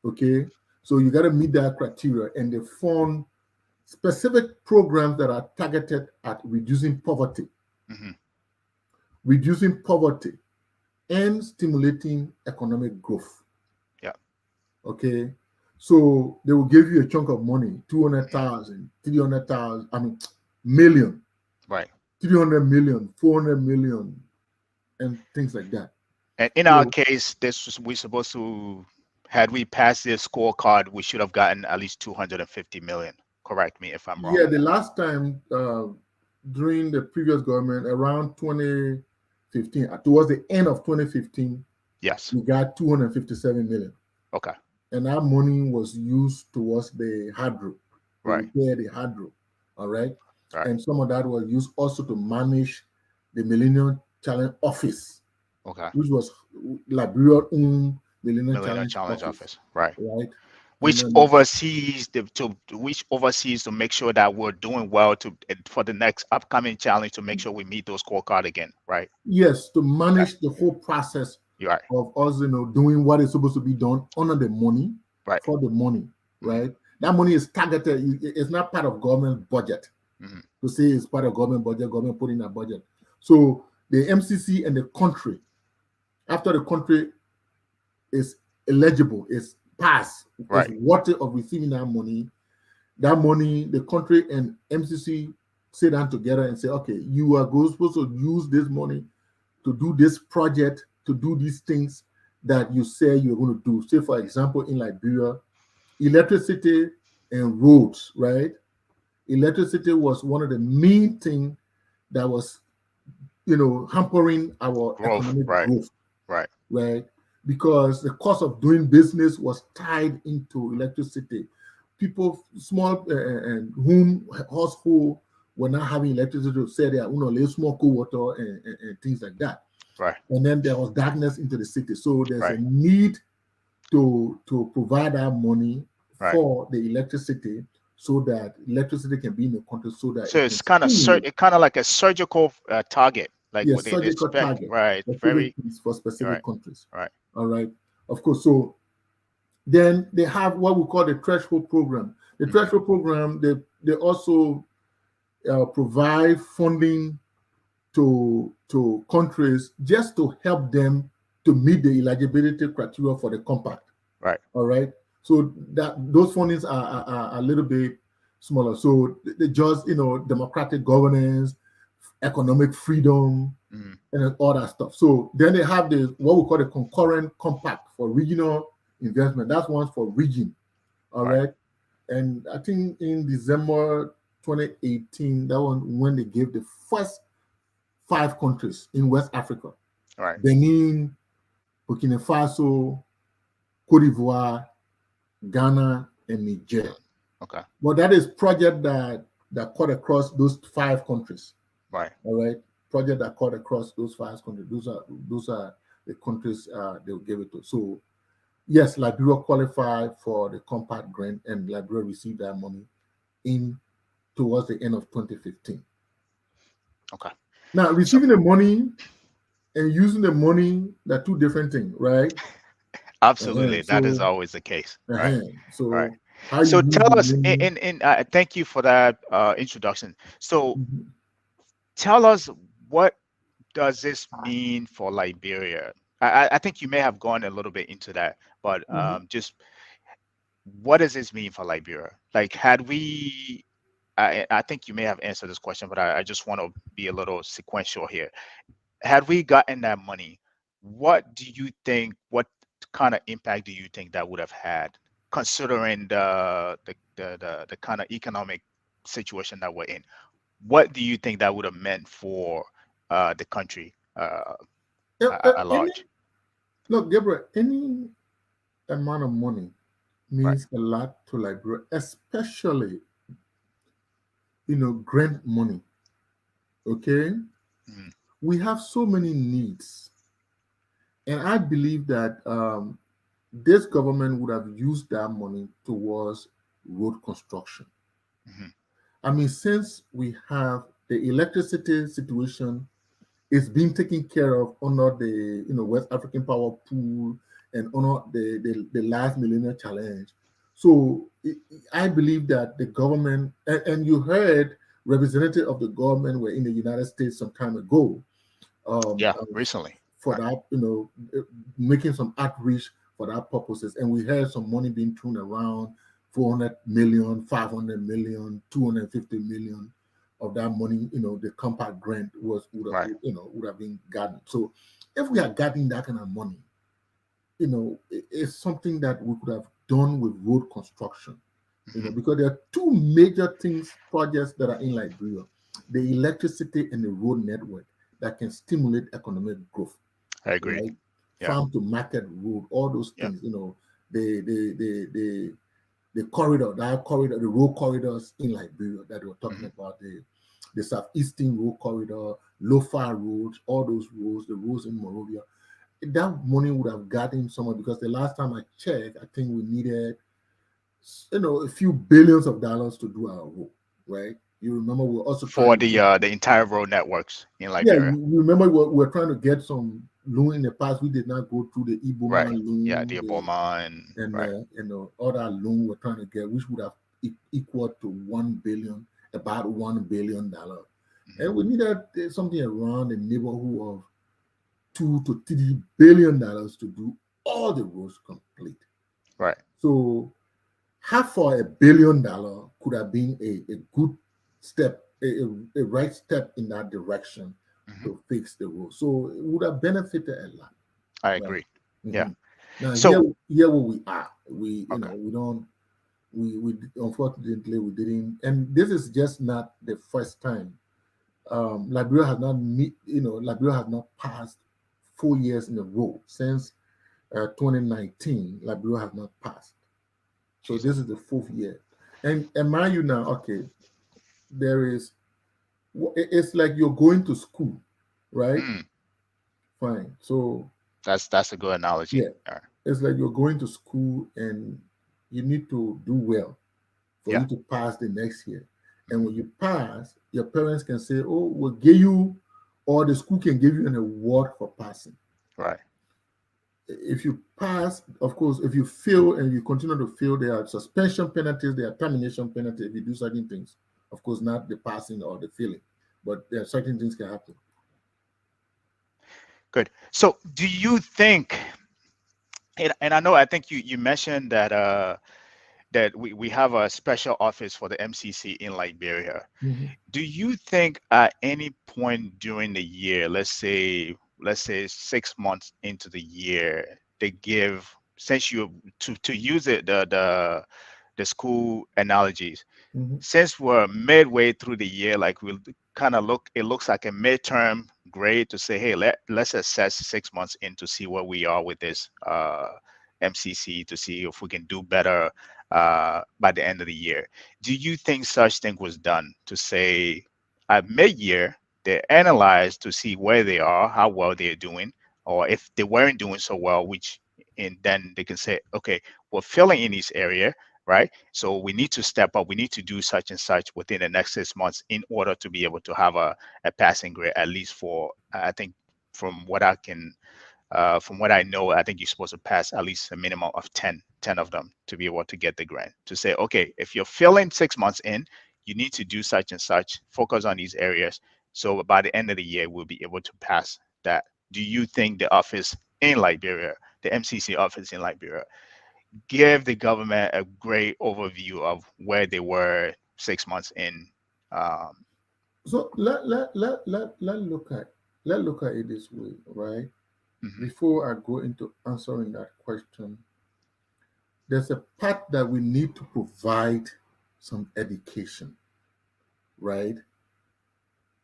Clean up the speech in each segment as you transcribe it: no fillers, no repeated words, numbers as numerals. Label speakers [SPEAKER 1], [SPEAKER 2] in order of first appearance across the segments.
[SPEAKER 1] Okay, so you got to meet that criteria, and they fund specific programs that are targeted at
[SPEAKER 2] Mm-hmm.
[SPEAKER 1] reducing poverty, and stimulating economic growth.
[SPEAKER 2] Yeah.
[SPEAKER 1] Okay, so they will give you a chunk of money,
[SPEAKER 2] Mm-hmm.
[SPEAKER 1] 200,000, 300,000, I mean, million,
[SPEAKER 2] Right.
[SPEAKER 1] 300 million, 400 million, and things like that.
[SPEAKER 2] And in our
[SPEAKER 1] So,
[SPEAKER 2] case, this was we supposed to had we passed this scorecard, we should have gotten at least 250 million. Correct me if I'm wrong
[SPEAKER 1] yeah,
[SPEAKER 2] on
[SPEAKER 1] the
[SPEAKER 2] that.
[SPEAKER 1] last time during the previous government, around 2015, towards the end of 2015,
[SPEAKER 2] Yes.
[SPEAKER 1] we got 257 million.
[SPEAKER 2] Okay.
[SPEAKER 1] And that money was used towards the hydro, to
[SPEAKER 2] Right.
[SPEAKER 1] repair the hydro. All right.
[SPEAKER 2] Right.
[SPEAKER 1] And some of that was used also to manage the Millennium Challenge Office,
[SPEAKER 2] Okay.
[SPEAKER 1] which was Liberia's own Millennium
[SPEAKER 2] Millennium
[SPEAKER 1] Challenge
[SPEAKER 2] Challenge
[SPEAKER 1] Office,
[SPEAKER 2] Office. Right.
[SPEAKER 1] right? And
[SPEAKER 2] Which
[SPEAKER 1] then,
[SPEAKER 2] oversees to make sure that we're doing well to for the next upcoming challenge to make sure we meet those scorecard again. Right.
[SPEAKER 1] yes, to
[SPEAKER 2] Okay.
[SPEAKER 1] manage the whole process
[SPEAKER 2] You're right.
[SPEAKER 1] of us, doing what is supposed to be done under the money,
[SPEAKER 2] Right.
[SPEAKER 1] for the money,
[SPEAKER 2] Mm-hmm.
[SPEAKER 1] right? That money is targeted. It's not part of government budget.
[SPEAKER 2] Mm-hmm.
[SPEAKER 1] To say it's part of government budget, government put in a budget. So the MCC and the country, after the country is eligible, is passed, is
[SPEAKER 2] Right.
[SPEAKER 1] worthy of receiving that money, the country and MCC sit down together and say, okay, you are supposed to use this money to do this project, to do these things that you say you're going to do. Say, for example, in Liberia, electricity and roads, right? Electricity was one of the main things that was, hampering our
[SPEAKER 2] Growth.
[SPEAKER 1] economic
[SPEAKER 2] Right.
[SPEAKER 1] growth,
[SPEAKER 2] Right.
[SPEAKER 1] right? Because the cost of doing business was tied into electricity. People, small and home household, were not having electricity to say their small cool water and things like that.
[SPEAKER 2] Right.
[SPEAKER 1] And then there was darkness into the city. So there's a
[SPEAKER 2] Right.
[SPEAKER 1] need to provide that money
[SPEAKER 2] Right.
[SPEAKER 1] for the electricity, so that electricity can be in the country, so that
[SPEAKER 2] So
[SPEAKER 1] it can
[SPEAKER 2] it's kind of
[SPEAKER 1] stimulate.
[SPEAKER 2] it kind of like a surgical target, like what
[SPEAKER 1] Yes,
[SPEAKER 2] they
[SPEAKER 1] surgical
[SPEAKER 2] expect.
[SPEAKER 1] target,
[SPEAKER 2] Right.
[SPEAKER 1] specific
[SPEAKER 2] Very.
[SPEAKER 1] things for
[SPEAKER 2] Right.
[SPEAKER 1] specific countries.
[SPEAKER 2] Right.
[SPEAKER 1] All right, of course. So then they have what we call the threshold program. The
[SPEAKER 2] Mm-hmm.
[SPEAKER 1] threshold program, they also provide funding to countries, just to help them to meet the eligibility criteria for the compact.
[SPEAKER 2] Right.
[SPEAKER 1] All right. So that those fundings are a little bit smaller. So they just, democratic governance, economic freedom,
[SPEAKER 2] Mm-hmm.
[SPEAKER 1] and all that stuff. So then they have the what we call the concurrent compact for regional investment. That's one for region. All
[SPEAKER 2] Right.
[SPEAKER 1] right. And I think in December 2018, that one when they gave the first 5 countries in West Africa:
[SPEAKER 2] Right.
[SPEAKER 1] Benin, Burkina Faso, Cote d'Ivoire, Ghana, and Niger.
[SPEAKER 2] Okay.
[SPEAKER 1] But that is project that cut across those 5 countries.
[SPEAKER 2] Right.
[SPEAKER 1] All right, project that cut across those 5 countries. Those are the countries they will give it to. So yes, Liberia qualified for the compact grant, and Liberia received that money in towards the end of 2015.
[SPEAKER 2] Okay.
[SPEAKER 1] Now,
[SPEAKER 2] So
[SPEAKER 1] receiving the money and using the money, they're two different things, right?
[SPEAKER 2] absolutely, that is
[SPEAKER 1] So,
[SPEAKER 2] always the case. Right. Right.
[SPEAKER 1] so how you
[SPEAKER 2] So
[SPEAKER 1] use
[SPEAKER 2] tell
[SPEAKER 1] the
[SPEAKER 2] us,
[SPEAKER 1] money?
[SPEAKER 2] thank you for that introduction. So
[SPEAKER 1] Mhm.
[SPEAKER 2] tell us, what does this mean for Liberia? I think you may have gone a little bit into that, but
[SPEAKER 1] Mhm.
[SPEAKER 2] just what does this mean for Liberia? Like, had we, I think you may have answered this question, but I just want to be a little sequential here. Had we gotten that money, what do you think, what kind of impact do you think that would have had, considering the kind of economic situation that we're in? What do you think that would have meant for the country at
[SPEAKER 1] Any
[SPEAKER 2] large?
[SPEAKER 1] look, Gabriel, any amount of money
[SPEAKER 2] Right.
[SPEAKER 1] means a lot to Liberia, especially grant money. Okay,
[SPEAKER 2] Mhm.
[SPEAKER 1] we have so many needs, and I believe that this government would have used that money towards road construction.
[SPEAKER 2] Mhm.
[SPEAKER 1] I mean, since we have the electricity situation is being taken care of under the West African Power Pool, and honor the last millennium challenge. So I believe that the government, and you heard representatives of the government were in the United States some time ago, um,
[SPEAKER 2] Yeah,
[SPEAKER 1] uh,
[SPEAKER 2] recently.
[SPEAKER 1] for
[SPEAKER 2] Right.
[SPEAKER 1] that, making some outreach for that purposes. And we heard some money being thrown around, 400 million, 500 million, 250 million of that money, the compact grant
[SPEAKER 2] Right.
[SPEAKER 1] would have been gotten. So if we had gotten that kind of money, it's something that we could have done with road construction,
[SPEAKER 2] Hmm.
[SPEAKER 1] because there are two major things, projects that are in Liberia: the electricity and the road network that can stimulate economic growth,
[SPEAKER 2] I agree.
[SPEAKER 1] right?
[SPEAKER 2] Yeah.
[SPEAKER 1] Farm to market road, all those
[SPEAKER 2] Yeah.
[SPEAKER 1] things, the corridor, the road corridors in Liberia that we're talking
[SPEAKER 2] Hmm.
[SPEAKER 1] about, the southeastern road corridor, low-far roads, all those roads, the roads in Morovia. That money would have gotten somewhere, because the last time I checked, I think we needed, a few billions of dollars to do our road, right? You remember we were also trying
[SPEAKER 2] For
[SPEAKER 1] to get,
[SPEAKER 2] the entire road networks in
[SPEAKER 1] yeah,
[SPEAKER 2] Liberia.
[SPEAKER 1] you remember we were trying to get some loan in the past. We did not go through the Iboma
[SPEAKER 2] Right. Yeah,
[SPEAKER 1] loan,
[SPEAKER 2] the Obama and
[SPEAKER 1] and
[SPEAKER 2] right.
[SPEAKER 1] other loan we're trying to get, which would have equal to 1 billion, about $1 billion,
[SPEAKER 2] Hmm.
[SPEAKER 1] and we needed something around the neighborhood of $2 to $3 billion to do all the roads complete.
[SPEAKER 2] Right.
[SPEAKER 1] So half for $1 billion could have been a good step, a right step in that direction
[SPEAKER 2] Hmm.
[SPEAKER 1] to fix the road. So it would have benefited a lot.
[SPEAKER 2] I
[SPEAKER 1] Right.
[SPEAKER 2] agree. Yeah.
[SPEAKER 1] Mhm. Now
[SPEAKER 2] So
[SPEAKER 1] here where we are, we you
[SPEAKER 2] okay.
[SPEAKER 1] know we don't we unfortunately we didn't, and this is just not the first time. Liberia has not Liberia has not passed 4 years in a row since 2019. Liberia has not passed. So this
[SPEAKER 2] Jesus.
[SPEAKER 1] is the fourth year. And mind you now, okay, there is, it's like you're going to school, right?
[SPEAKER 2] Mm,
[SPEAKER 1] Fine. So
[SPEAKER 2] that's a good analogy.
[SPEAKER 1] yeah,
[SPEAKER 2] All right.
[SPEAKER 1] it's like you're going to school and you need to do well for
[SPEAKER 2] Yeah.
[SPEAKER 1] you to pass the next year. And
[SPEAKER 2] Hmm.
[SPEAKER 1] when you pass, your parents can say, "Oh, we'll give you," or the school can give you an award for passing.
[SPEAKER 2] Right.
[SPEAKER 1] If you pass, of course, if you fail and you continue to fail, there are suspension penalties, there are termination penalties if you do certain things. Of course, not the passing or the failing, but there are certain things can happen.
[SPEAKER 2] Good. So do you think, and I know I think you mentioned that that we have a special office for the MCC in Liberia.
[SPEAKER 1] Mhm.
[SPEAKER 2] Do you think at any point during the year, let's say 6 months into the year, they give, since you to use it the school analogies,
[SPEAKER 1] Mhm.
[SPEAKER 2] since we're midway through the year, like we'll kind of look, it looks like a midterm grade to say, hey, let's assess 6 months in to see where we are with this MCC, to see if we can do better by the end of the year. Do you think such thing was done to say at mid-year they analyze to see where they are, how well they're doing, or if they weren't doing so well, which, and then they can say, okay, we're filling in this area, right? So we need to step up. We need to do such and such within the next 6 months in order to be able to have a passing grade, at least for, I think, from what I can, from what I know, I think you're supposed to pass at least a minimum of 10 of them to be able to get the grant. To say, okay, if you're filling 6 months in, you need to do such and such, focus on these areas. So by the end of the year, we'll be able to pass that. Do you think the office in Liberia, the MCC office in Liberia, give the government a great overview of where they were 6 months in? Um,
[SPEAKER 1] So let look at it this way, right?
[SPEAKER 2] mhm.
[SPEAKER 1] Before I go into answering that question, there's a part that we need to provide some education, right?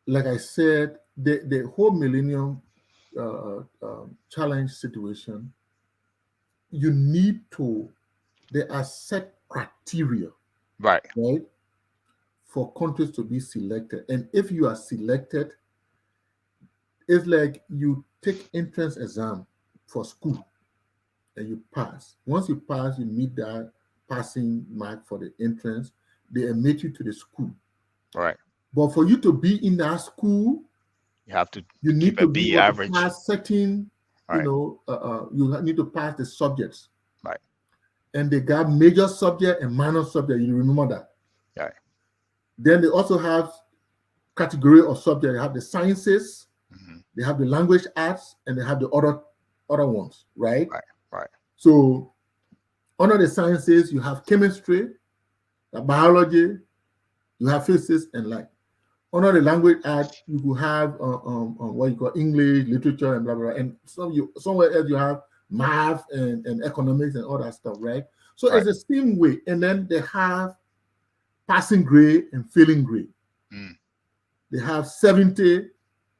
[SPEAKER 1] Like I said, the whole Millennium Challenge situation, you need to, there are set criteria,
[SPEAKER 2] Right,
[SPEAKER 1] right, for countries to be selected. And if you are selected, it's like you take entrance exam for school and you pass. Once you pass, you meet that passing mark for the entrance, they admit you to the school.
[SPEAKER 2] right.
[SPEAKER 1] But for you to be in that school,
[SPEAKER 2] You have to
[SPEAKER 1] you
[SPEAKER 2] keep
[SPEAKER 1] need
[SPEAKER 2] a
[SPEAKER 1] to be
[SPEAKER 2] B
[SPEAKER 1] able to
[SPEAKER 2] average.
[SPEAKER 1] pass certain.
[SPEAKER 2] Right.
[SPEAKER 1] You need to pass the subjects.
[SPEAKER 2] Right.
[SPEAKER 1] And they got major subject and minor subject. You remember that.
[SPEAKER 2] Right.
[SPEAKER 1] Then they also have category of subject. They have the sciences, they have the language arts, and they have the other ones, right?
[SPEAKER 2] Right. Right.
[SPEAKER 1] So under the sciences, you have chemistry, biology, you have physics and life. Under the language art, you will have what you call English, literature, and blah blah. And somewhere else you have math and economics and all that stuff, right? So
[SPEAKER 2] Right.
[SPEAKER 1] it's the same way. And then they have passing grade and failing grade. They have 70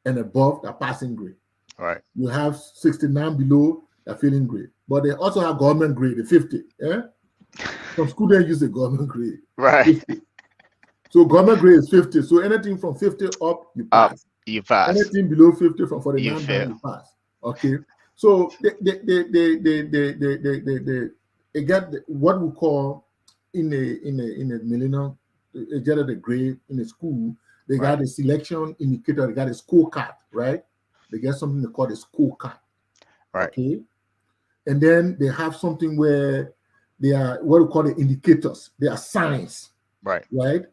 [SPEAKER 1] and above the passing grade.
[SPEAKER 2] Right.
[SPEAKER 1] You have 69 below the failing grade. But they also have government grade, the 50. Some students use the government grade.
[SPEAKER 2] Right.
[SPEAKER 1] 50. So government grade is 50. So anything from 50 up, you pass.
[SPEAKER 2] You pass.
[SPEAKER 1] Anything below 50 from 49
[SPEAKER 2] You fail.
[SPEAKER 1] down, you pass. Okay. So they get what we call in a millennium, they get the grade in a school. They got a selection indicator. They got a scorecard, right? They get something they call a scorecard.
[SPEAKER 2] Right.
[SPEAKER 1] Okay. And then they have something where they are what we call the indicators. They are signs.
[SPEAKER 2] Right.
[SPEAKER 1] Right.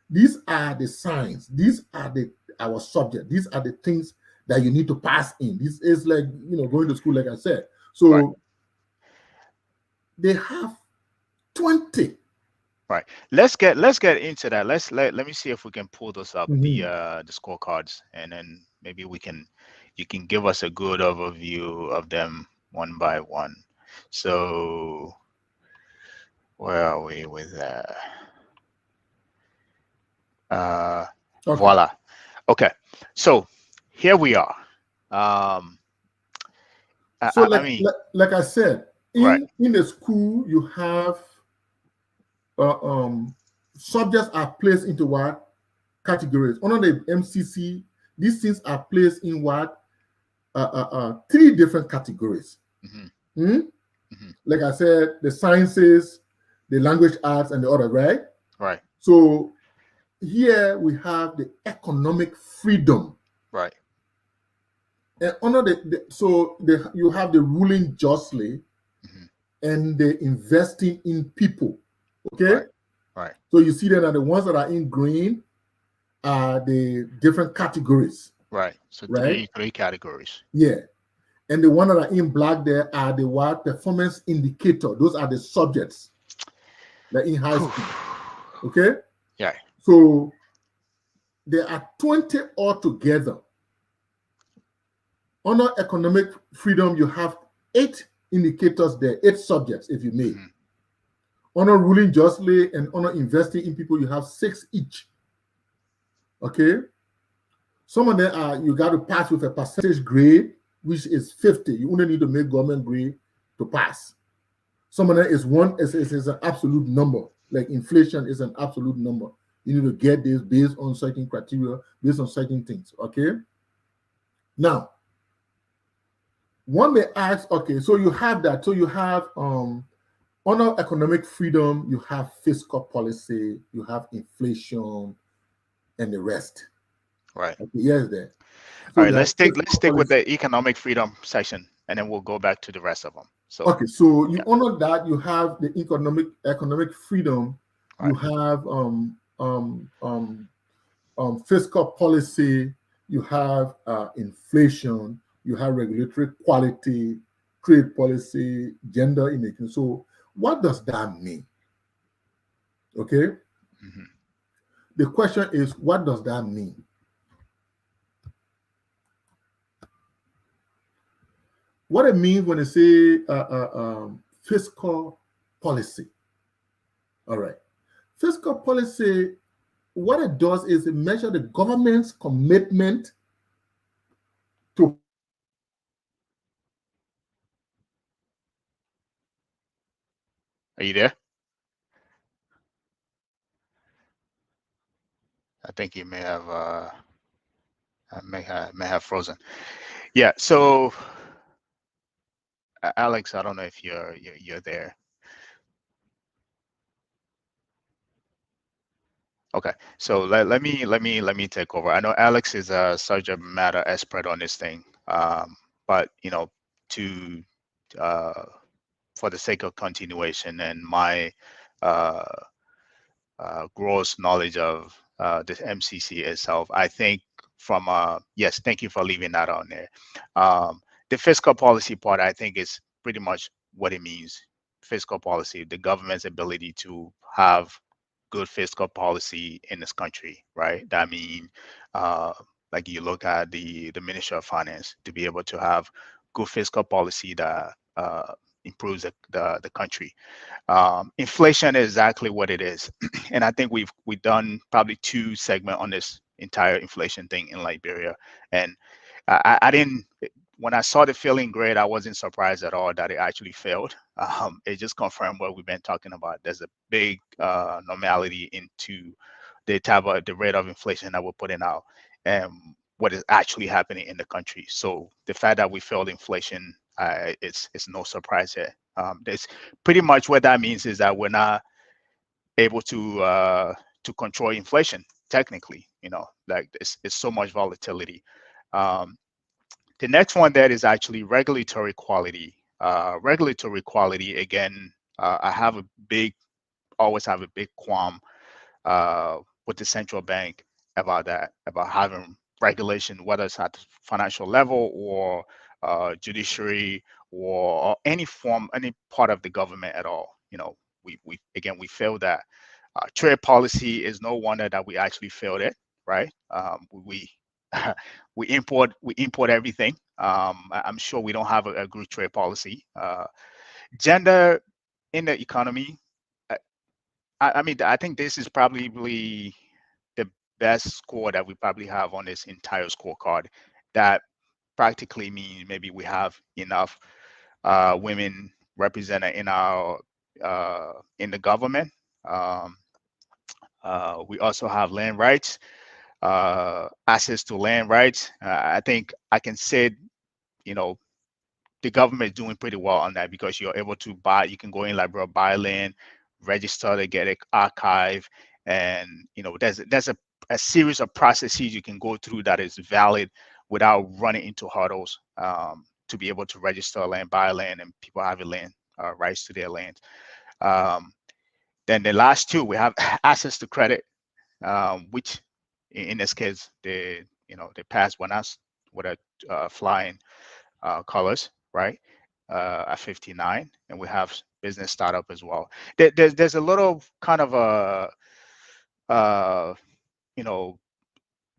[SPEAKER 1] These are the signs. These are our subject. These are the things that you need to pass in. This is like going to school, like I said. So they have 20.
[SPEAKER 2] Right. Let's get into that. Let me see if we can pull those up, the scorecards, and then maybe you can give us a good overview of them one by one. So where are we with that?
[SPEAKER 1] Okay.
[SPEAKER 2] Voila. Okay. So here we are.
[SPEAKER 1] So like I said, in the school you have subjects are placed into what categories. Under the MCC, these things are placed in what 3 different categories. Like I said, the sciences, the language arts, and the other, right?
[SPEAKER 2] Right.
[SPEAKER 1] So here we have the economic freedom.
[SPEAKER 2] Right.
[SPEAKER 1] And under you have the ruling justly and the investing in people. Okay.
[SPEAKER 2] Right.
[SPEAKER 1] So you see that the ones that are in green are the different categories.
[SPEAKER 2] Right. So
[SPEAKER 1] right?
[SPEAKER 2] three categories.
[SPEAKER 1] Yeah. And the one that are in black there are the what performance indicator. Those are the subjects that in high school. Okay.
[SPEAKER 2] Yeah.
[SPEAKER 1] So there are 20 altogether. Under economic freedom, you have 8 indicators there, 8 subjects, if you may. Under ruling justly and under investing in people, you have 6 each. Okay. Some of them are you got to pass with a percentage grade, which is 50. You only need to make government grade to pass. Some of them is an absolute number, like inflation is an absolute number. You need to get this based on certain criteria, based on certain things. Okay. Now, one may ask, okay, so you have that. So you have under economic freedom, you have fiscal policy, you have inflation, and the rest.
[SPEAKER 2] Right.
[SPEAKER 1] Okay, yes, there.
[SPEAKER 2] So all right, let's stick with the economic freedom section, and then we'll go back to the rest of them. So
[SPEAKER 1] okay, so you honor that, you have the economic freedom, you have fiscal policy, you have inflation, you have regulatory quality, trade policy, gender inequality. So what does that mean? Okay. The question is, what does that mean? What it means when they say fiscal policy. All right. Fiscal policy, what it does is it measures the government's commitment to.
[SPEAKER 2] Are you there? I think you may have may have frozen. Yeah. So, Alex, I don't know if you're there. Okay, so let me take over. I know Alex is a subject matter expert on this thing, but to for the sake of continuation and my uh, gross knowledge of the MCC itself, I think from yes, thank you for leaving that on there. The fiscal policy part, I think, is pretty much what it means. Fiscal policy, the government's ability to have good fiscal policy in this country, right? That means, like you look at the Ministry of Finance to be able to have good fiscal policy that improves the country. Inflation is exactly what it is, and I think we've done probably 2 segments on this entire inflation thing in Liberia, and I didn't. When I saw the feeling grade, I wasn't surprised at all that it actually failed. It just confirmed what we've been talking about. There's a big normality into the rate of inflation that we're putting out and what is actually happening in the country. So the fact that we failed inflation, it's no surprise here. That's pretty much what that means is that we're not able to control inflation technically. Like it's so much volatility. The next one that is actually regulatory quality. Regulatory quality, again, I always have a big qualm with the central bank about that, about having regulation, whether it's at the financial level or judiciary or any part of the government at all. We failed that. Trade policy is no wonder that we actually failed it, right? We we import everything. I'm sure we don't have a good trade policy. Gender in the economy. I mean, I think this is probably the best score that we probably have on this entire scorecard. That practically means maybe we have enough women represented in our in the government. Um, we also have land rights, access to land rights. I think I can say, you know, the government is doing pretty well on that because you're able to buy. You can go in Liberia, buy land, register to get it archived, and there's a series of processes you can go through that is valid without running into hurdles to be able to register land, buy land, and people have a land rights to their land. Then the last 2, we have access to credit, which in this case they passed when us with a flying colors, right? At 59, and we have business startup as well. There's a little kind of a you know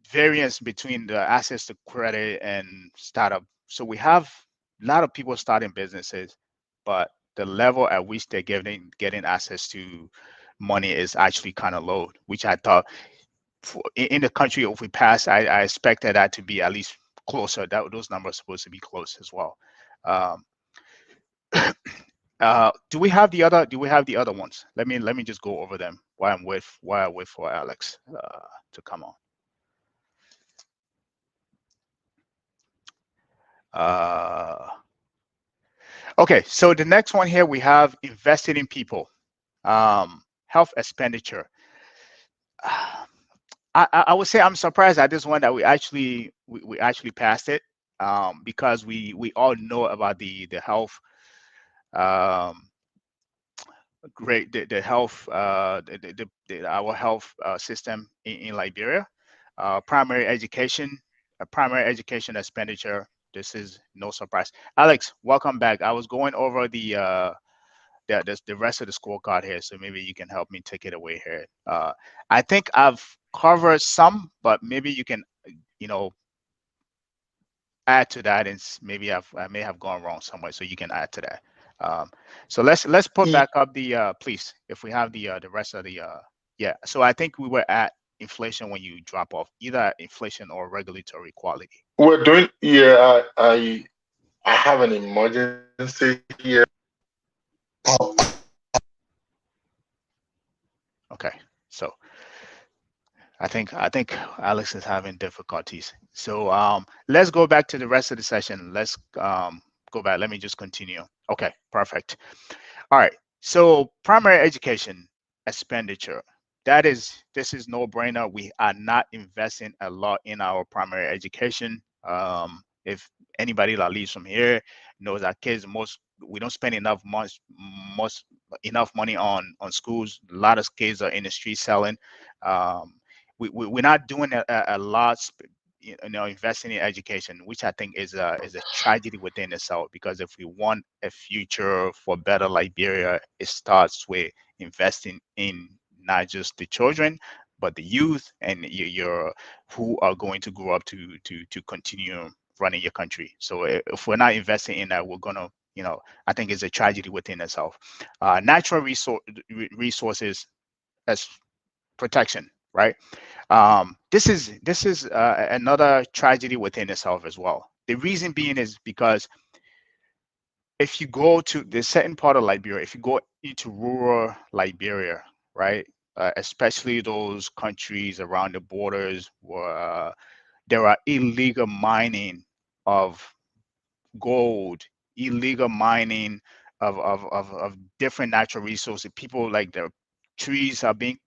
[SPEAKER 2] variance between the access to credit and startup. So we have a lot of people starting businesses, but the level at which they're getting access to money is actually kind of low, which I thought in the country if we pass, I expected that to be at least closer. That those numbers are supposed to be close as well. Um, do we have the other ones? Let me just go over them while I wait for Alex to come on. Okay, so the next one here we have invested in people, health expenditure. I would say I'm surprised at this one that we actually passed it, because we all know about the health great the health our health system in Liberia. Primary education expenditure. This is no surprise. Alex, welcome back. I was going over the rest of the scorecard here, so maybe you can help me take it away here. I think I've covered some, but maybe you can add to that, and maybe I may have gone wrong somewhere, so you can add to that. So let's put back up the please, if we have the rest of the yeah. So I think we were at inflation when you drop off, either inflation or regulatory quality.
[SPEAKER 1] We're doing, yeah. I have an emergency here.
[SPEAKER 2] Okay, so I think Alex is having difficulties. So let's go back to the rest of the session. Let's go back. Let me just continue. Okay, perfect. All right. So primary education expenditure. This is no brainer. We are not investing a lot in our primary education. If anybody that leaves from here knows that kids we don't spend most enough money on schools. A lot of kids are in the street selling. Um, we're not doing a lot, investing in education, which I think is a tragedy within itself. Because if we want a future for better Liberia, it starts with investing in not just the children, but the youth and your who are going to grow up to continue running your country. So if we're not investing in that, we're gonna, I think it's a tragedy within itself. Natural resources as protection, right? This is another tragedy within itself as well. The reason being is because if you go to the certain part of Liberia, if you go into rural Liberia, right, especially those countries around the borders where there are illegal mining of gold, illegal mining of different natural resources. People like the trees are being,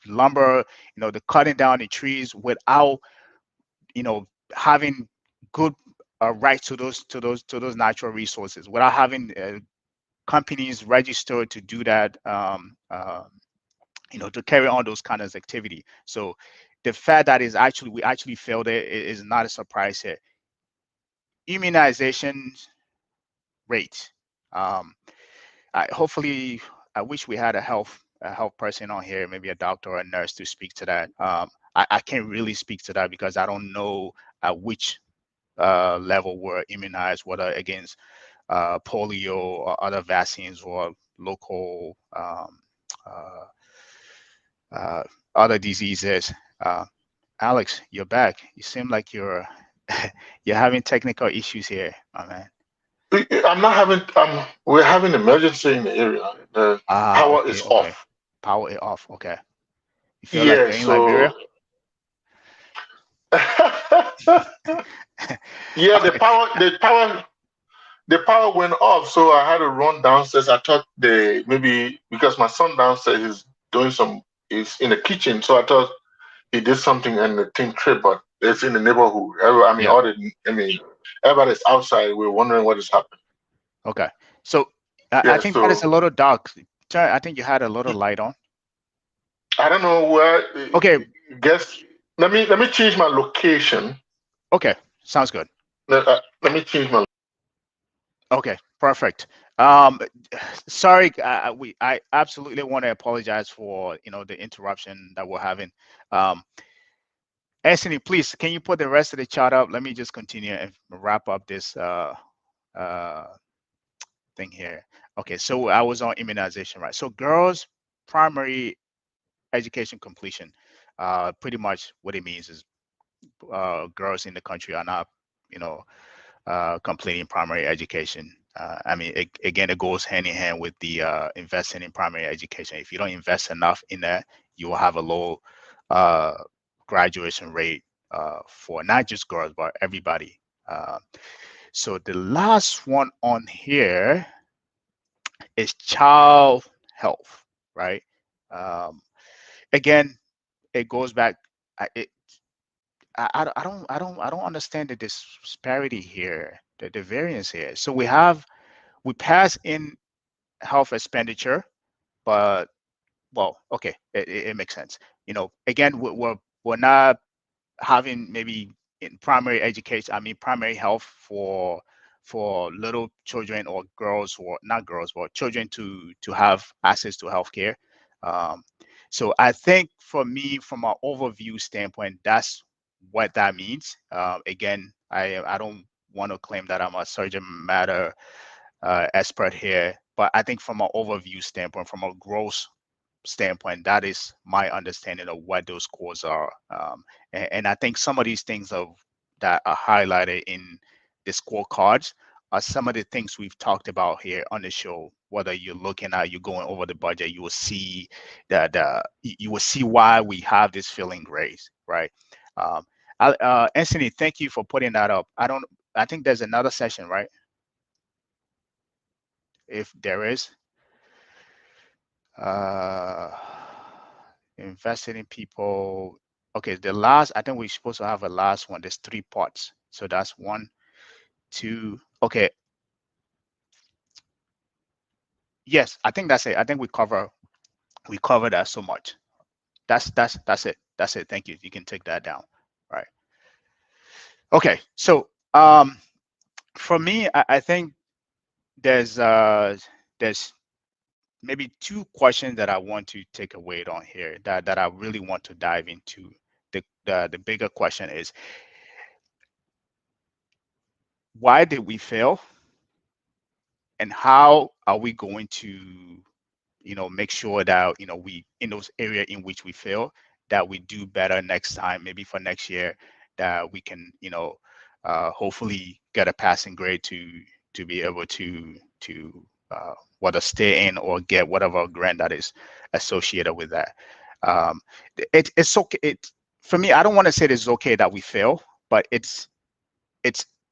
[SPEAKER 2] lumber, the cutting down the trees without, having good rights to those natural resources, without having companies registered to do that, to carry on those kind of activity. So the fact that we actually failed it is not a surprise here. Immunization rate. Um, hopefully, I wish we had a health person on here, maybe a doctor or a nurse to speak to that. I can't really speak to that because I don't know at which level we're immunized, whether against polio or other vaccines or local uh, uh, other diseases. Uh, Alex, you're back. You seem like you're you're having technical issues here, my man.
[SPEAKER 3] I'm not having. We're having emergency in the area. The
[SPEAKER 2] Ah,
[SPEAKER 3] power
[SPEAKER 2] okay,
[SPEAKER 3] is
[SPEAKER 2] okay.
[SPEAKER 3] off.
[SPEAKER 2] Power it off. Okay. You feel like
[SPEAKER 3] Yeah.
[SPEAKER 2] you're in
[SPEAKER 3] So.
[SPEAKER 2] Liberia?
[SPEAKER 3] Yeah,
[SPEAKER 2] Okay.
[SPEAKER 3] the power went off. So I had to run downstairs. I thought maybe because my son downstairs is doing some. He's in the kitchen, so I thought he did something and the thing tripped. But it's in the neighborhood.
[SPEAKER 2] Yeah.
[SPEAKER 3] I mean, everybody's outside. We're wondering what is happening.
[SPEAKER 2] Okay. So I
[SPEAKER 3] Yeah.
[SPEAKER 2] think that is
[SPEAKER 3] So
[SPEAKER 2] a little dark. I think you had a little light on.
[SPEAKER 3] I don't know where.
[SPEAKER 2] Okay.
[SPEAKER 3] Guess. Let me change my location.
[SPEAKER 2] Okay. Sounds good.
[SPEAKER 3] Let me change my.
[SPEAKER 2] Okay. Perfect. Um, sorry. I absolutely want to apologize for the interruption that we're having. Um, Anthony, please, can you put the rest of the chart up? Let me just continue and wrap up this uh thing here. Okay. So I was on immunization, right? So girls' primary education completion. Pretty much what it means is girls in the country are not, you know, completing primary education. I mean, again, it goes hand in hand with the investing in primary education. If you don't invest enough in that, you will have a low uh, graduation rate for not just girls, but everybody. So the last one on here is child health, right? Um, again, it goes back. It, I don't understand the disparity here, the variance here. So we pass in health expenditure, but well, okay, it makes sense. Again, we're not having maybe in primary education, I mean primary health for little children or girls, or not girls, but children to have access to healthcare. Um, so I think for me, from an overview standpoint, that's what that means. Again, I don't want to claim that I'm a subject matter expert here, but I think from an overview standpoint, from a gross standpoint, that is my understanding of what those scores are. And I think some of these things that are highlighted in the scorecards are some of the things we've talked about here on the show. Whether you're going over the budget, you will see that you will see why we have this feeling raised, right? Um, Anthony, thank you for putting that up. I think there's another session, right? If there is. Uh, invested in people. Okay, the last, I think we're supposed to have a last one. There's three parts. So that's one. 2. Okay. Yes, I think that's it. I think we cover that so much. That's it. That's it. Thank you. You can take that down. Right. Okay. So for me, I think there's maybe 2 questions that I want to take away on here that I really want to dive into. The bigger question is, why did we fail, and how are we going to make sure that we, in those areas in which we fail, that we do better next time, maybe for next year, that we can hopefully get a passing grade to be able to whether stay in or get whatever grant that is associated with that. um it's okay. For me, I don't want to say it's okay that we fail, but it's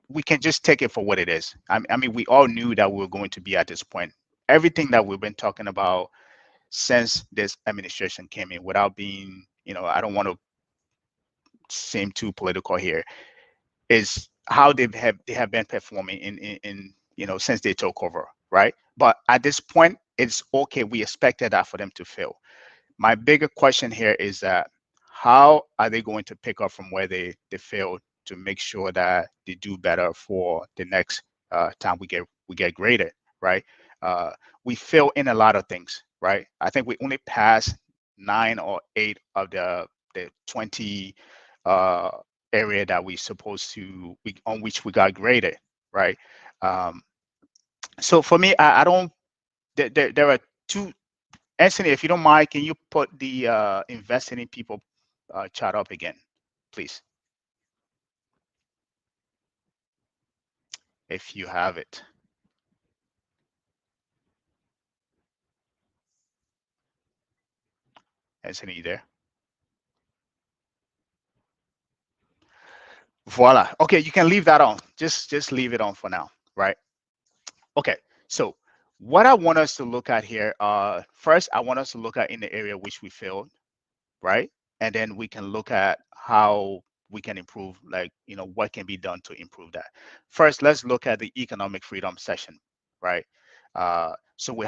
[SPEAKER 2] we can just take it for what it is. I mean, we all knew that we were going to be at this point. Everything that we've been talking about since this administration came in, without being, I don't want to seem too political here, is how they have been performing in since they took over, right? But at this point, it's okay. We expected that for them to fail. My bigger question here is that how are they going to pick up from where they failed to make sure that they do better for the next time we get graded, right? Uh, we fail in a lot of things, right? I think we only passed 9 or 8 of the 20 uh, area that we supposed to on which we got graded, right? Um, so for me, I don't. There are 2. Anthony, if you don't mind, can you put the investing in people chart up again, please, if you have it. Anthony, you there? Voila. Okay, you can leave that on. Just leave it on for now, right? Okay. So what I want us to look at here, first, I want us to look at in the area which we failed, right? And then we can look at how we can improve, like, what can be done to improve that. First, let's look at the economic freedom session, right? So we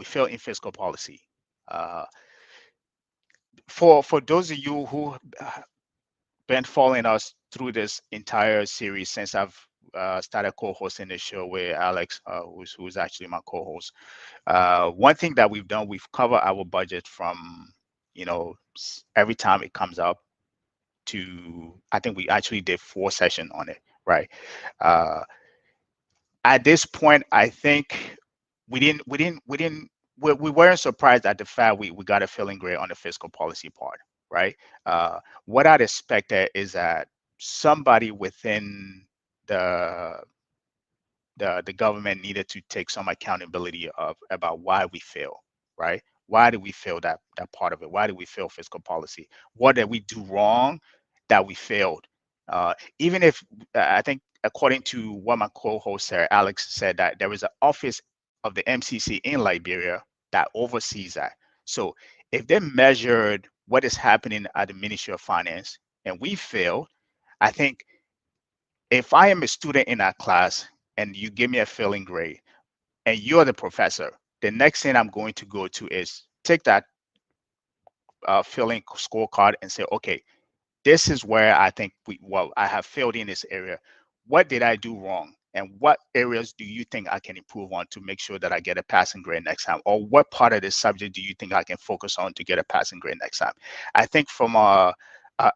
[SPEAKER 2] fail in fiscal policy. Uh, for those of you who been following us through this entire series since I've started co-hosting the show with Alex, who's actually my co-host. One thing that we've done, we've covered our budget from every time it comes up to, I think we actually did 4 sessions on it, right? At this point, I think we weren't surprised at the fact we got a failing grade on the fiscal policy part, right? What I'd expected is that somebody within the the government needed to take some accountability about why we fail, right? Why did we fail that part of it? Why did we fail fiscal policy? What did we do wrong that we failed? Even if I think, according to what my co-host Sarah Alex said, that there is an office of the MCC in Liberia that oversees that. So if they measured what is happening at the Ministry of Finance and we failed, I think if I am a student in that class and you give me a failing grade and you're the professor, the next thing I'm going to go to is take that failing scorecard and say, okay, this is where I think I have failed in this area. What did I do wrong? And what areas do you think I can improve on to make sure that I get a passing grade next time? Or what part of this subject do you think I can focus on to get a passing grade next time? I think from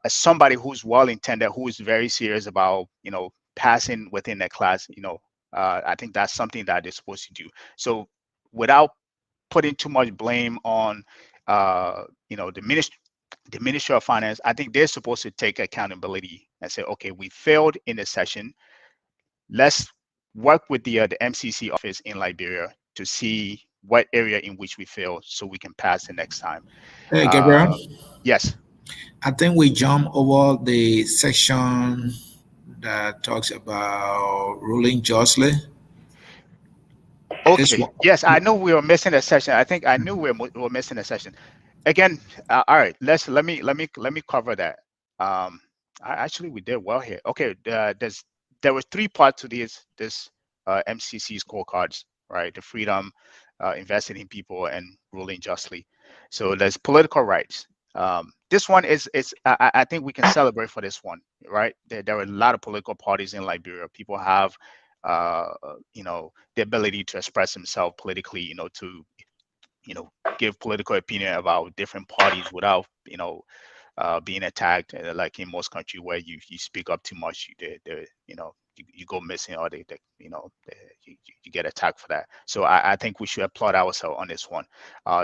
[SPEAKER 2] somebody who's well-intended, who is very serious about, passing within the class, I think that's something that they're supposed to do. So without putting too much blame on, the Ministry of Finance, I think they're supposed to take accountability and say, okay, we failed in the session. Let's work with the MCC office in Liberia to see what area in which we failed so we can pass the next time.
[SPEAKER 4] Hey, Gabriel.
[SPEAKER 2] Yes.
[SPEAKER 4] I think we jump over the section that talks about ruling justly.
[SPEAKER 2] Okay. Yes, I know we were missing a session. I think I knew we were missing a session. Again, all right. Let me cover that. Actually, we did well here. Okay. there were three parts to this MCC scorecards, right? The freedom, investing in people, and ruling justly. So there's political rights. This one is I think we can celebrate for this one, right? There are a lot of political parties in Liberia. People have the ability to express themselves politically, to give political opinion about different parties without being attacked, like in most countries where you speak up too much, you go missing, or you get attacked for that. So I think we should applaud ourselves on this one.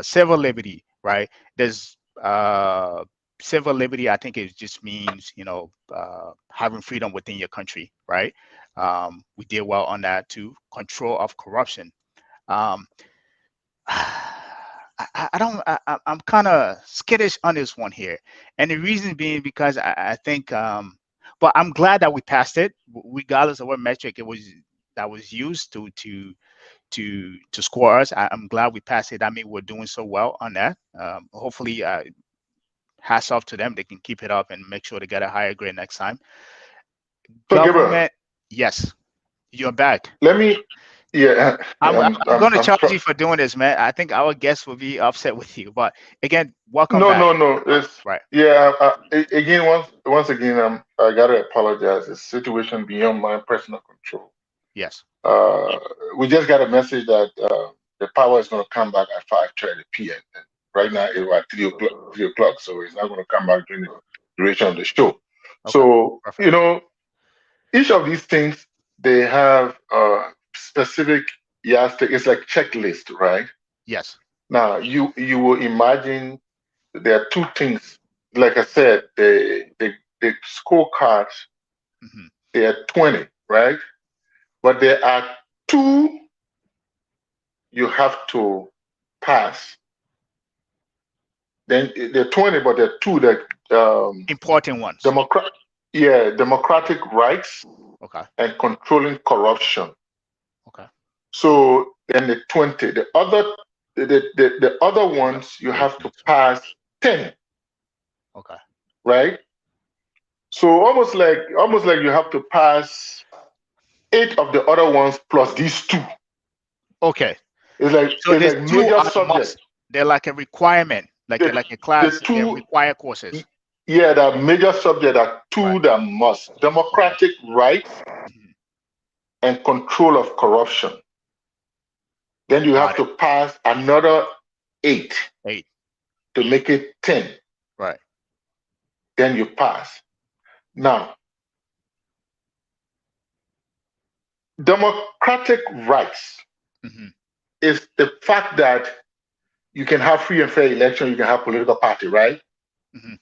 [SPEAKER 2] Civil liberty, right? There's civil liberty. I think it just means having freedom within your country, right? We did well on that too. Control of corruption. I'm kind of skittish on this one here, and the reason being because I think, but I'm glad that we passed it, regardless of what metric it was that was used to score us. I'm glad we passed it. I mean, we're doing so well on that. Hopefully, hats off to them. They can keep it up and make sure to get a higher grade next time.
[SPEAKER 3] So,
[SPEAKER 2] Government,
[SPEAKER 3] Gabriel,
[SPEAKER 2] yes, you're back.
[SPEAKER 3] let me. Yeah,
[SPEAKER 2] I'm going to
[SPEAKER 3] I'm
[SPEAKER 2] charge you for doing this, man. I think our guests will be upset with you. But again, welcome
[SPEAKER 3] No,
[SPEAKER 2] back.
[SPEAKER 3] no. It's
[SPEAKER 2] Right.
[SPEAKER 3] yeah. Again, once again, I gotta apologize. It's a situation beyond my personal control.
[SPEAKER 2] Yes.
[SPEAKER 3] We just got a message that the power is going to come back at 5:30 p.m. And right now it's at 3 o'clock. 3 o'clock, so it's not going to come back during the duration of the show.
[SPEAKER 2] Okay.
[SPEAKER 3] So
[SPEAKER 2] Perfect.
[SPEAKER 3] each of these things, they have specific yardstick. It's like checklist, right?
[SPEAKER 2] Yes.
[SPEAKER 3] Now you will imagine there are two things. Like I said, the scorecards,
[SPEAKER 2] Mm-hmm.
[SPEAKER 3] they are 20, right? But there are two you have to pass. Then there are 20, but there are two that
[SPEAKER 2] Important ones.
[SPEAKER 3] democratic rights
[SPEAKER 2] Okay.
[SPEAKER 3] and controlling corruption.
[SPEAKER 2] Okay.
[SPEAKER 3] So then the 20, the other ones you have to pass 10.
[SPEAKER 2] Okay.
[SPEAKER 3] Right? So almost like you have to pass 8 of the other ones plus these two.
[SPEAKER 2] Okay.
[SPEAKER 3] It's like
[SPEAKER 2] So there's
[SPEAKER 3] like
[SPEAKER 2] two
[SPEAKER 3] major
[SPEAKER 2] are
[SPEAKER 3] subjects.
[SPEAKER 2] they're like a requirement, like a class.
[SPEAKER 3] The
[SPEAKER 2] They're
[SPEAKER 3] two,
[SPEAKER 2] required courses.
[SPEAKER 3] yeah, the major subject are two
[SPEAKER 2] Right.
[SPEAKER 3] that must: democratic rights
[SPEAKER 2] Mm-hmm.
[SPEAKER 3] and control of corruption. Then you have to pass another 8 to make it 10.
[SPEAKER 2] Right.
[SPEAKER 3] Then you pass. Now, democratic rights
[SPEAKER 2] Mm-hmm.
[SPEAKER 3] is the fact that you can have free and fair election, you can have political party, right?
[SPEAKER 2] Mm-hmm.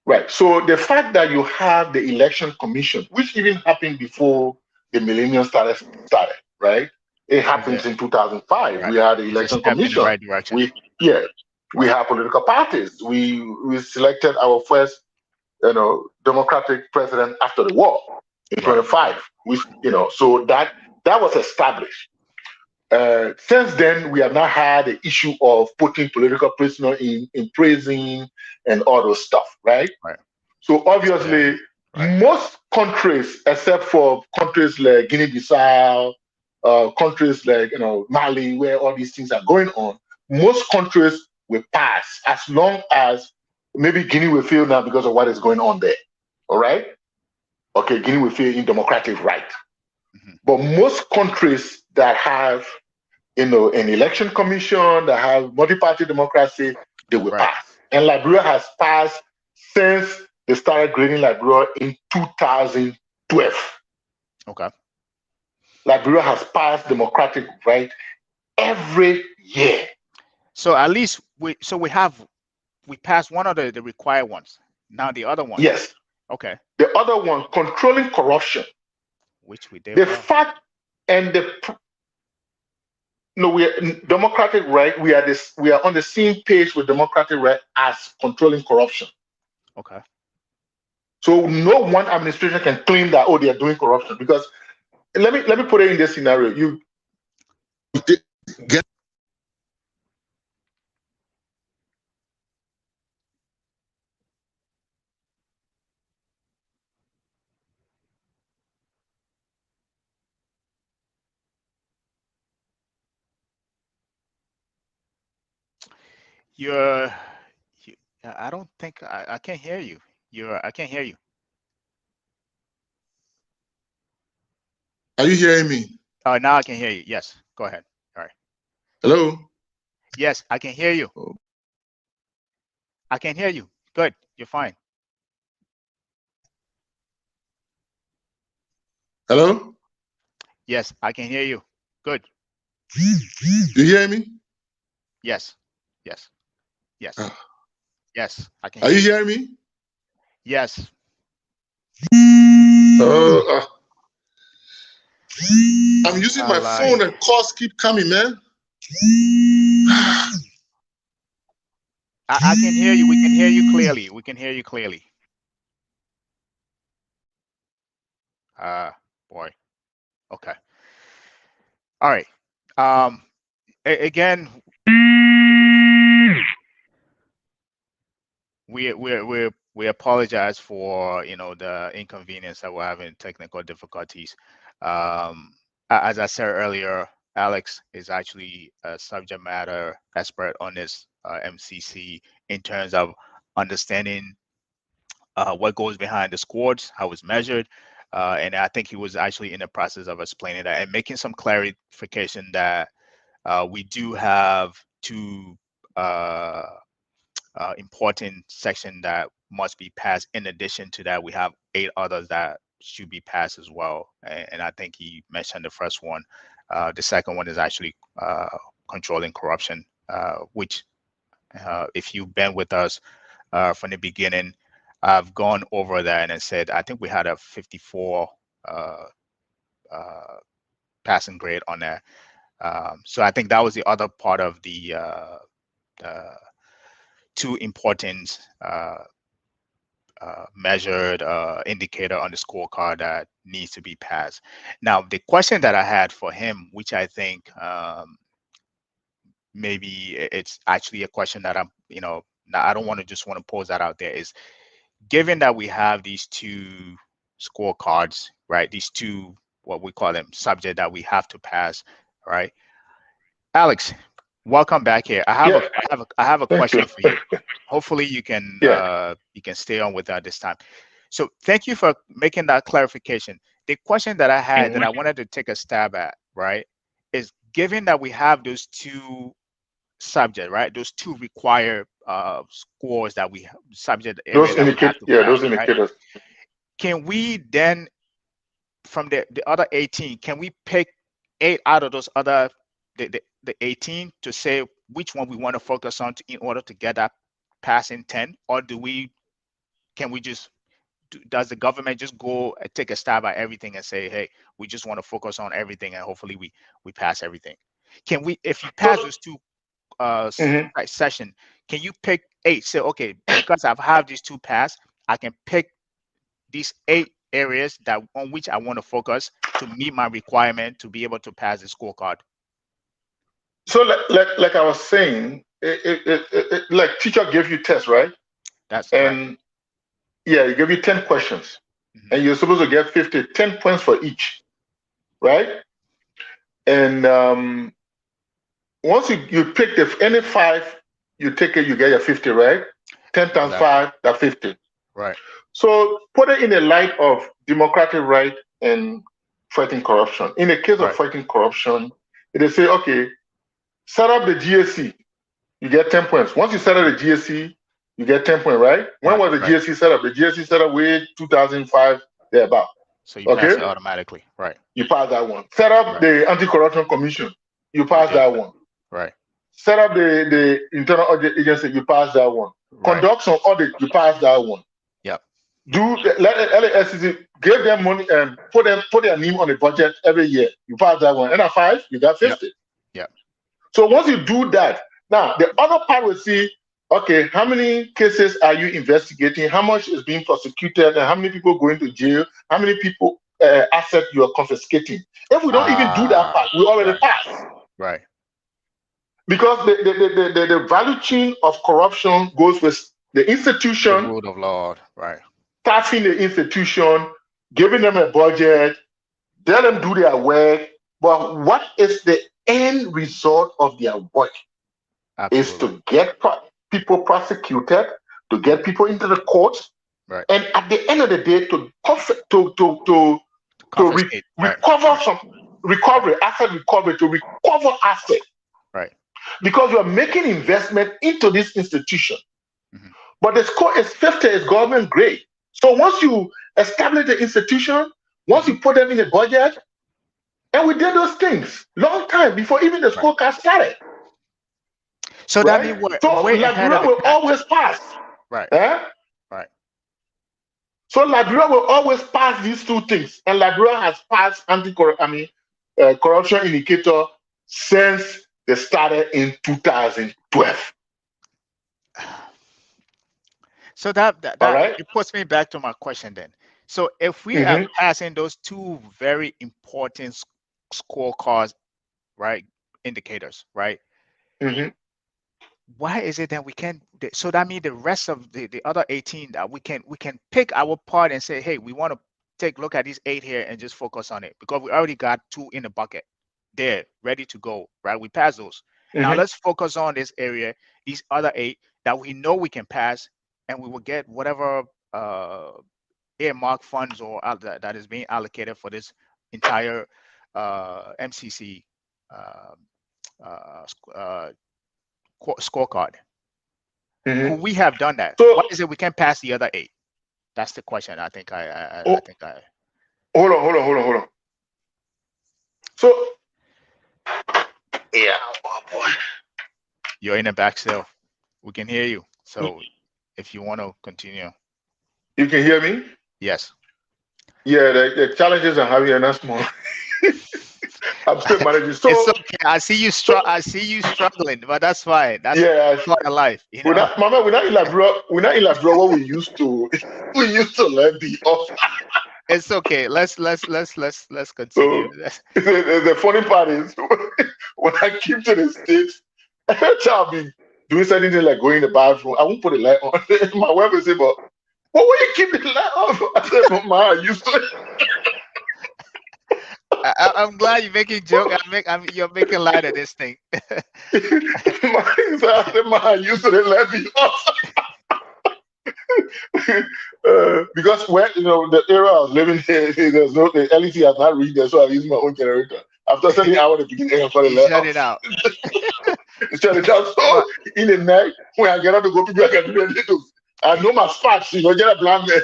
[SPEAKER 3] Right. So the fact that you have the election commission, which even happened before the millennium started, right? It happens in 2005.
[SPEAKER 2] Right.
[SPEAKER 3] We had the
[SPEAKER 2] It's a
[SPEAKER 3] election
[SPEAKER 2] step in the
[SPEAKER 3] commission.
[SPEAKER 2] right direction.
[SPEAKER 3] We have political parties. We selected our first, democratic president after the war in 25. So that was established. Since then, we have not had the issue of putting political prisoners in prison and all those stuff, right?
[SPEAKER 2] Right.
[SPEAKER 3] So obviously, most countries, except for countries like Guinea-Bissau, countries like Mali, where all these things are going on, most countries will pass as long as maybe Guinea will fail now because of what is going on there. All right? Okay, Guinea will fail in democratic right.
[SPEAKER 2] Mm-hmm.
[SPEAKER 3] But most countries that have an election commission, that have multi-party democracy, they will pass. And Liberia has passed since they started grading Liberia in 2012. Okay. Liberia has passed democratic right every year.
[SPEAKER 2] So at least we passed one of the required ones. Now the other one.
[SPEAKER 3] Yes.
[SPEAKER 2] Okay.
[SPEAKER 3] The other one, controlling corruption.
[SPEAKER 2] Which we did.
[SPEAKER 3] The fact and we are democratic right. We are on the same page with democratic right as controlling corruption.
[SPEAKER 2] Okay.
[SPEAKER 3] So no one administration can claim that they are doing corruption, because let me put it in this scenario. You get
[SPEAKER 2] You're, I don't think I can't hear you. I can't hear you.
[SPEAKER 3] Are you hearing me?
[SPEAKER 2] Oh, now I can hear you. Yes, go ahead. All right.
[SPEAKER 3] Hello?
[SPEAKER 2] Yes, I can hear you.
[SPEAKER 3] Oh.
[SPEAKER 2] I can hear you. Good. You're fine.
[SPEAKER 3] Hello?
[SPEAKER 2] Yes, I can hear you. Good.
[SPEAKER 3] You hear me?
[SPEAKER 2] Yes. Yes. Yes.
[SPEAKER 3] Ah.
[SPEAKER 2] Yes, I can
[SPEAKER 3] Are
[SPEAKER 2] hear
[SPEAKER 3] you
[SPEAKER 2] you.
[SPEAKER 3] hearing me?
[SPEAKER 2] Yes.
[SPEAKER 3] Oh, I'm using my
[SPEAKER 2] Ally.
[SPEAKER 3] phone and calls keep coming, man.
[SPEAKER 2] I can hear you. We can hear you clearly. We can hear you clearly. Boy. Okay. All right. Again, we apologize for the inconvenience that we're having, technical difficulties. As I said earlier, Alex is actually a subject matter expert on this MCC in terms of understanding what goes behind the scores, how it's measured, and I think he was actually in the process of explaining that and making some clarification that we do have two important sections that must be passed. In addition to that, we have 8 others that should be passed as well. And I think he mentioned the first one. The second one is actually controlling corruption, which if you've been with us from the beginning, I've gone over that and I said, I think we had a 54 passing grade on there. So I think that was the other part of the two important measured indicator on the scorecard that needs to be passed. Now, the question that I had for him, which I think maybe it's actually a question that I don't want to pose that out there, is given that we have these two scorecards, right? These two, what we call them, subject that we have to pass, right? Alex, welcome back here. I have a question for you. Hopefully you can stay on with that this time. So thank you for making that clarification. The question that I had that I wanted to take a stab at, right, is given that we have those two subject, right? Those two required scores that we subject area that we have to pass,
[SPEAKER 3] those indicators.
[SPEAKER 2] Right? Can we then, from the other 18, can we pick 8 out of those other the 18 to say which one we want to focus on in order to get that passing 10, or can we just does the government just go and take a stab at everything and say, hey, we just want to focus on everything and hopefully we pass everything? Can we, if you pass those two session, can you pick 8? Say, okay, because I've had these two pass, I can pick these 8 areas that on which I want to focus to meet my requirement to be able to pass the scorecard.
[SPEAKER 3] So like I was saying, like teacher gave you tests, right?
[SPEAKER 2] That's right.
[SPEAKER 3] Yeah, he gave you 10 questions, and you're supposed to get 10 points for each, right? And once you pick any 5, you take it, you get your 50, right? 10 times 5, that's 50.
[SPEAKER 2] Right.
[SPEAKER 3] So put it in the light of democratic right and fighting corruption. In the case of fighting corruption, they say, okay, set up the GSC, you get 10 points. Once you set up the GSC, you get 10 points, right? When was the GSC set up? The GSC set up way 2005, thereabout.
[SPEAKER 2] So you pass it automatically, right?
[SPEAKER 3] You pass that one. Set up the Anti-Corruption Commission, you pass that one.
[SPEAKER 2] Right.
[SPEAKER 3] Set up the Internal Audit Agency, you pass that one. Conduct some audit, you pass that one.
[SPEAKER 2] Yep.
[SPEAKER 3] Let LASCC give them money and put their name on the budget every year. You pass that one. And at 5, you got 50.
[SPEAKER 2] Yep.
[SPEAKER 3] So once you do that, now the other part will see, okay, how many cases are you investigating? How much is being prosecuted? And how many people going to jail? How many people assets you are confiscating? If we don't even do that part, we already pass.
[SPEAKER 2] Right.
[SPEAKER 3] Because the value chain of corruption goes with the institution,
[SPEAKER 2] the rule of law, right?
[SPEAKER 3] Staffing the institution, giving them a budget, let them do their work. But what is the end result of their work? is
[SPEAKER 2] Absolutely.
[SPEAKER 3] to get people prosecuted, to get people into the courts,
[SPEAKER 2] Right.
[SPEAKER 3] and at the end of the day, to
[SPEAKER 2] Confiscate. Right.
[SPEAKER 3] recover some asset recovery, to recover assets,
[SPEAKER 2] Right.
[SPEAKER 3] because you are making investment into this institution.
[SPEAKER 2] Mhm.
[SPEAKER 3] But the score is 50 is government grade. So once you establish the institution, once you put them in the budget, and we did those things long time before even the
[SPEAKER 2] Right.
[SPEAKER 3] scorecard started.
[SPEAKER 2] So that means
[SPEAKER 3] Right?
[SPEAKER 2] we're
[SPEAKER 3] So
[SPEAKER 2] way ahead of
[SPEAKER 3] Liberia
[SPEAKER 2] the
[SPEAKER 3] will
[SPEAKER 2] pack.
[SPEAKER 3] always pass.
[SPEAKER 2] Right.
[SPEAKER 3] Eh?
[SPEAKER 2] Right.
[SPEAKER 3] So Liberia will always pass these two things. And Liberia has passed corruption indicator since they started in 2012.
[SPEAKER 2] So that
[SPEAKER 3] All right.
[SPEAKER 2] it puts me back to my question then. So if we are
[SPEAKER 3] Mhm,
[SPEAKER 2] passing those two very important scorecards, right, indicators, right?
[SPEAKER 3] mhm.
[SPEAKER 2] Why is it that we can't? So that means the rest of the other 18 that we can pick our part and say, hey, we want to take a look at these 8 here and just focus on it because we already got 2 in the bucket there ready to go, right? We pass those. Now
[SPEAKER 3] Mhm.
[SPEAKER 2] let's focus on this area, these other 8 that we know we can pass, and we will get whatever earmark funds or that is being allocated for this entire MCC uh, scorecard.
[SPEAKER 3] Mhm.
[SPEAKER 2] Could we have done that?
[SPEAKER 3] So
[SPEAKER 2] Why is it we can't pass the other 8? That's the question. I think I
[SPEAKER 3] oh,
[SPEAKER 2] think I.
[SPEAKER 3] hold on. So yeah, oh boy.
[SPEAKER 2] You're in the back still. We can hear you. So if you want to continue,
[SPEAKER 3] You can hear me?
[SPEAKER 2] yes.
[SPEAKER 3] Yeah, the challenges I'm having are not small. I'm still managing.
[SPEAKER 2] It's
[SPEAKER 3] So
[SPEAKER 2] okay. I see you
[SPEAKER 3] so
[SPEAKER 2] I see you struggling, but that's fine. That's
[SPEAKER 3] yeah,
[SPEAKER 2] part of life, you
[SPEAKER 3] we're
[SPEAKER 2] know.
[SPEAKER 3] not Mama, we're not elaborate what we used to we used to learn the off.
[SPEAKER 2] It's okay. Let's
[SPEAKER 3] So
[SPEAKER 2] continue.
[SPEAKER 3] the funny part is when I came to the States, every time I'll be doing something like going in the bathroom, I won't put the light on. My wife will say, but why you keep the light off? I said, but ma, I used to
[SPEAKER 2] I'm glad you're making joke. You're making light of this thing.
[SPEAKER 3] I said, ma, I used to let me off. Because when the area I was living here, there's no the LEC has not reached there, so I use my own generator. After sending hour at the beginning, I started
[SPEAKER 2] You
[SPEAKER 3] let
[SPEAKER 2] shut
[SPEAKER 3] off.
[SPEAKER 2] it out.
[SPEAKER 3] Shut it down. So in the night, when I get out to go people, I can do anything. I know my spots, get a blind man.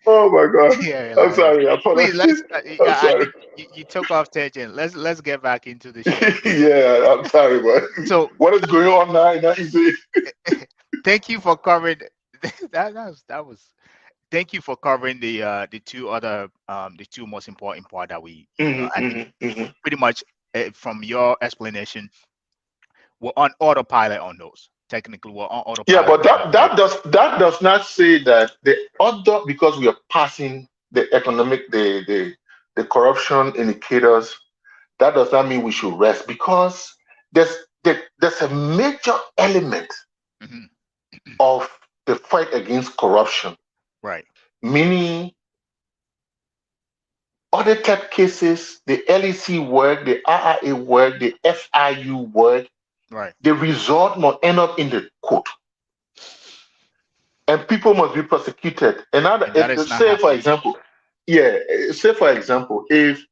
[SPEAKER 3] Oh my god.
[SPEAKER 2] Yeah,
[SPEAKER 3] I'm
[SPEAKER 2] hilarious.
[SPEAKER 3] sorry, I
[SPEAKER 2] Please,
[SPEAKER 3] apologize. I'm
[SPEAKER 2] I
[SPEAKER 3] sorry.
[SPEAKER 2] think you took off tangent. Let's get back into the show, please.
[SPEAKER 3] Yeah, I'm sorry, but
[SPEAKER 2] So
[SPEAKER 3] what is going on now? You see?
[SPEAKER 2] thank you for covering that was thank you for covering the two other the two most important part that we I think pretty much from your explanation we're on autopilot on those. Technically, we're on
[SPEAKER 3] Yeah,
[SPEAKER 2] autopilot
[SPEAKER 3] but
[SPEAKER 2] on
[SPEAKER 3] that does not say that the other, because we are passing the economic the corruption indicators, that does not mean we should rest, because there's a major element
[SPEAKER 2] Mhm.
[SPEAKER 3] of the fight against corruption,
[SPEAKER 2] Right.
[SPEAKER 3] meaning audited cases, the LEC work, the RRA work, the FIU work,
[SPEAKER 2] Right.
[SPEAKER 3] the result must end up in the court, and people must be prosecuted. And now,
[SPEAKER 2] And that is not
[SPEAKER 3] say for
[SPEAKER 2] happening.
[SPEAKER 3] example, if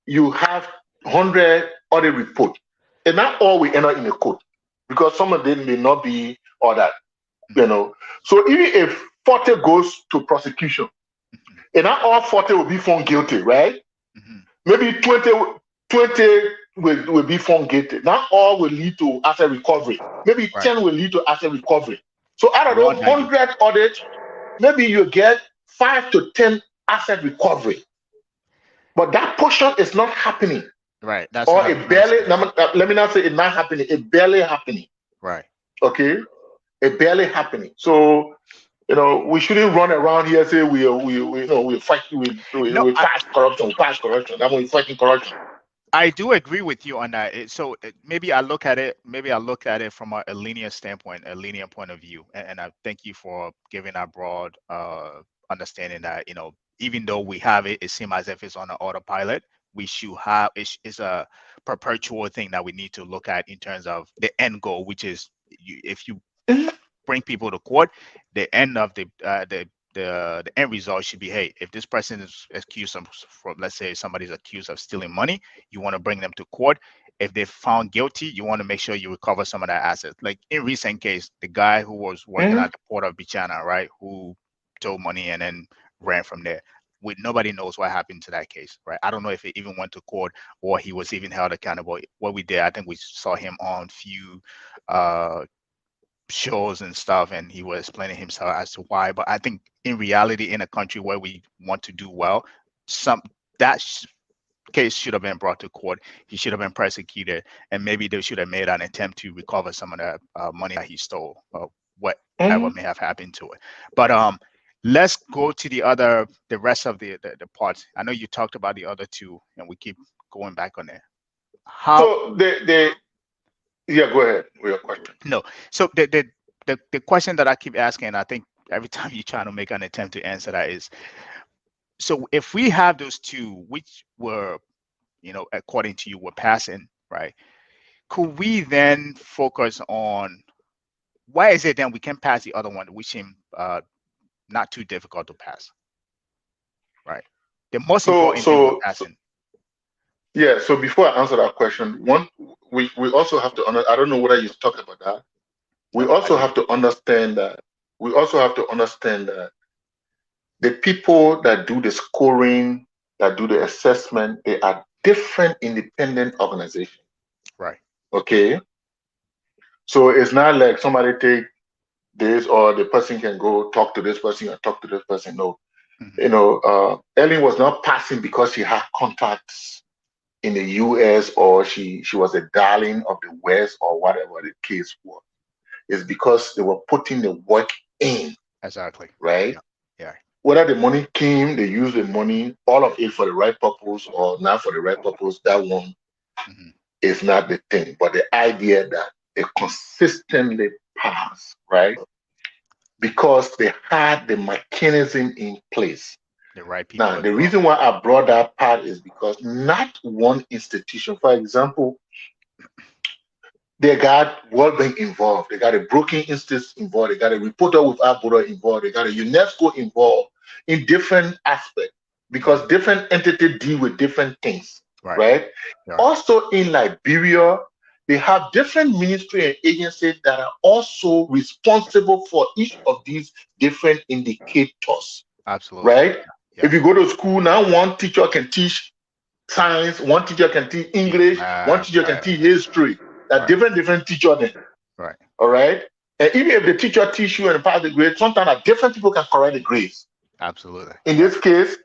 [SPEAKER 3] you have 100 audit report, and not all will end up in the court, because some of them may not be all that, So even if 40 goes to prosecution,
[SPEAKER 2] Mhm.
[SPEAKER 3] and not all 40 will be found guilty, right?
[SPEAKER 2] Mhm.
[SPEAKER 3] Maybe 20 will be found guilty. Not all will lead to asset recovery. Maybe
[SPEAKER 2] Right.
[SPEAKER 3] 10 will lead to asset recovery. So out of those
[SPEAKER 2] 190.
[SPEAKER 3] 100 audits, maybe you get 5 to 10 asset recovery. But that portion is not happening.
[SPEAKER 2] Right. That's what
[SPEAKER 3] Or
[SPEAKER 2] I'm
[SPEAKER 3] it
[SPEAKER 2] trying to
[SPEAKER 3] barely,
[SPEAKER 2] say.
[SPEAKER 3] let me not say it's not happening, it barely happening.
[SPEAKER 2] Right.
[SPEAKER 3] Okay? It barely happening. So, we shouldn't run around here and say we fight,
[SPEAKER 2] No,
[SPEAKER 3] we pass corruption, we pass corruption. That means we're fighting corruption.
[SPEAKER 2] I do agree with you on that. So maybe I look at it from a linear standpoint, a linear point of view. And I thank you for giving that broad understanding that, even though we have it, it seems as if it's on an autopilot. we should have is a perpetual thing that we need to look at in terms of the end goal, which is if you bring people to court, the end of the end result should be, hey, if this person is accused of, from, let's say somebody's accused of stealing money, you want to bring them to court. If they're found guilty, you want to make sure you recover some of that assets. Like in recent case, the guy who was working at the port of Bichana, right, who stole money and then ran from there. Nobody knows what happened to that case, right? I don't know if it even went to court or he was even held accountable. What we did, I think we saw him on few shows and stuff, and he was explaining himself as to why. But I think in reality, in a country where we want to do well, case should have been brought to court. He should have been prosecuted, and maybe they should have made an attempt to recover some of that money that he stole, or whatever may have happened to it. But let's go to the rest of the parts. I know you talked about the other two, and we keep going back on there.
[SPEAKER 3] So yeah, go ahead with your question.
[SPEAKER 2] No, so the question that I keep asking, I think every time you try to make an attempt to answer that is, so if we have those two, which were, according to you, were passing, right? Could we then focus on why is it then we can pass the other one, which seem not too difficult to pass, right? The most important thing we're passing.
[SPEAKER 3] Yeah. So before I answer that question, we also have to I don't know whether you talked about that. We also have to understand that. The people that do the scoring, that do the assessment, they are different independent organizations.
[SPEAKER 2] Right. Okay.
[SPEAKER 3] So it's not like somebody take this or the person can go talk to this person or talk to this person. No. Ellen was not passing because she had contacts in the US or she was a darling of the West or whatever the case was. It's because they were putting the work in.
[SPEAKER 2] Exactly.
[SPEAKER 3] Right?
[SPEAKER 2] Yeah.
[SPEAKER 3] Whether the money came, they used the money, all of it for the right purpose or not for the right purpose, that one is not the thing. But the idea that they consistently pass, right? Because they had the mechanism in place.
[SPEAKER 2] The right people.
[SPEAKER 3] Now, the reason why I brought that part is because not one institution, for example, they got World Bank involved, they got a Brookings Institute involved, they got a Reporter Without Border involved, they got a UNESCO involved in different aspects because different entities deal with different things, right? Yeah. Also in Liberia, they have different ministries and agencies that are also responsible for each of these different indicators.
[SPEAKER 2] Absolutely.
[SPEAKER 3] Right? Yeah. If you go to school now, one teacher can teach science, one teacher can teach English, one teacher can teach history. There are different teachers then.
[SPEAKER 2] Right.
[SPEAKER 3] All right. And even if the teacher teach you and pass the grade, sometimes different people can correct the grades.
[SPEAKER 2] Absolutely.
[SPEAKER 3] In this case,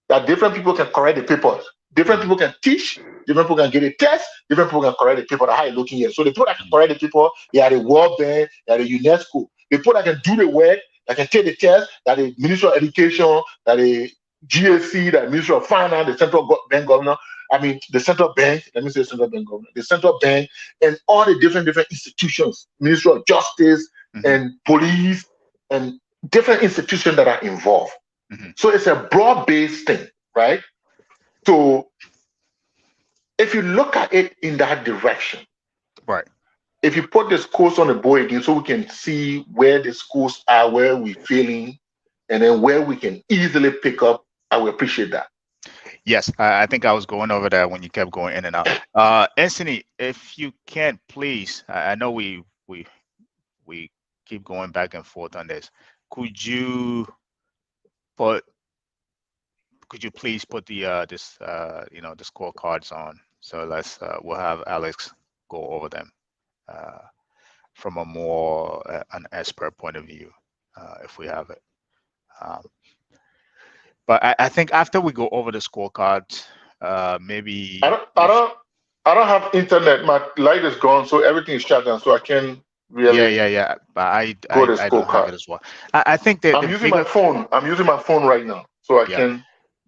[SPEAKER 3] that different people can correct the papers. Different people can teach, different people can get a test, different people can correct the paper that how you're looking here. So the people that can correct the people, they are the World Bank, they are the UNESCO. The people that can do the work, that can take the test, that the Ministry of Education, that the GSC, that Ministry of Finance, the Central Bank Governor, the Central Bank, let me say Central Bank Governor, the Central Bank, and all the different institutions, Ministry of Justice and police, and different institutions that are involved. So it's a broad-based thing, right? So if you look at it in that direction,
[SPEAKER 2] right?
[SPEAKER 3] If you put the scores on the board again, so we can see where the scores are, where we're failing, and then where we can easily pick up, I would appreciate that.
[SPEAKER 2] Yes, I think I was going over that when you kept going in and out. Anthony, if you can, please, I know we keep going back and forth on this. Could you please put the the scorecards on? So we'll have Alex go over them from a more an expert point of view, if we have it. But I think after we go over the scorecards, maybe
[SPEAKER 3] I don't have internet. My light is gone, so everything is shut down. So I can't really.
[SPEAKER 2] Yeah. But I don't have it as well. I think that
[SPEAKER 3] I'm using my phone. I'm using my phone right now, so I can.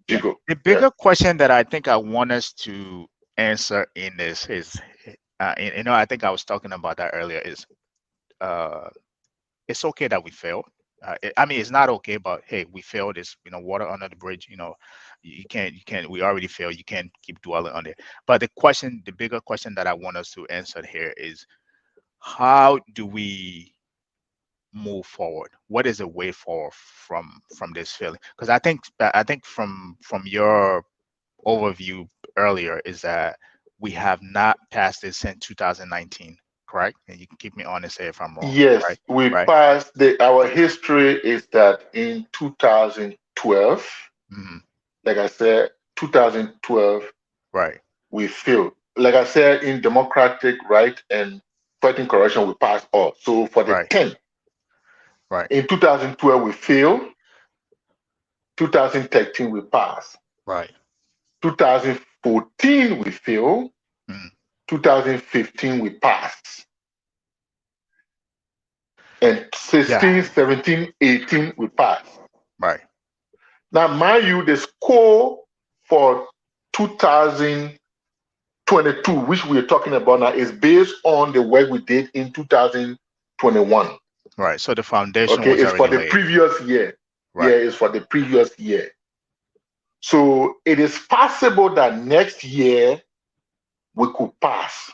[SPEAKER 2] Yeah. The bigger question that I think I want us to answer in this is, I think I was talking about that earlier, is it's okay that we fail. I mean, it's not okay, but hey, we failed. It's, water under the bridge. You can't. We already failed. You can't keep dwelling on it. But the bigger question that I want us to answer here is, how do we move forward? What is the way forward from this feeling? Because I think from your overview earlier is that we have not passed this since 2019, correct? And you can keep me on and say if I'm wrong.
[SPEAKER 3] Yes,
[SPEAKER 2] Right?
[SPEAKER 3] we
[SPEAKER 2] Right?
[SPEAKER 3] passed our history is that in 2012,
[SPEAKER 2] Hmm.
[SPEAKER 3] like I said, 2012,
[SPEAKER 2] Right.
[SPEAKER 3] we failed. Like I said, in democratic right and fighting corruption, we passed all. So for the
[SPEAKER 2] Right.
[SPEAKER 3] 10,
[SPEAKER 2] Right.
[SPEAKER 3] in 2012, we failed. 2013, we passed.
[SPEAKER 2] Right.
[SPEAKER 3] 2014, we failed.
[SPEAKER 2] Mm.
[SPEAKER 3] 2015, we passed. And 16,
[SPEAKER 2] Yeah.
[SPEAKER 3] 17, 18, we passed.
[SPEAKER 2] Right.
[SPEAKER 3] Now, mind you, the score for 2022, which we are talking about now, is based on the work we did in 2021.
[SPEAKER 2] Right. So the foundation
[SPEAKER 3] Okay,
[SPEAKER 2] was
[SPEAKER 3] it's for
[SPEAKER 2] already
[SPEAKER 3] the
[SPEAKER 2] laid.
[SPEAKER 3] previous year.
[SPEAKER 2] Right.
[SPEAKER 3] Yeah, it's for the previous year. So it is possible that next year we could pass.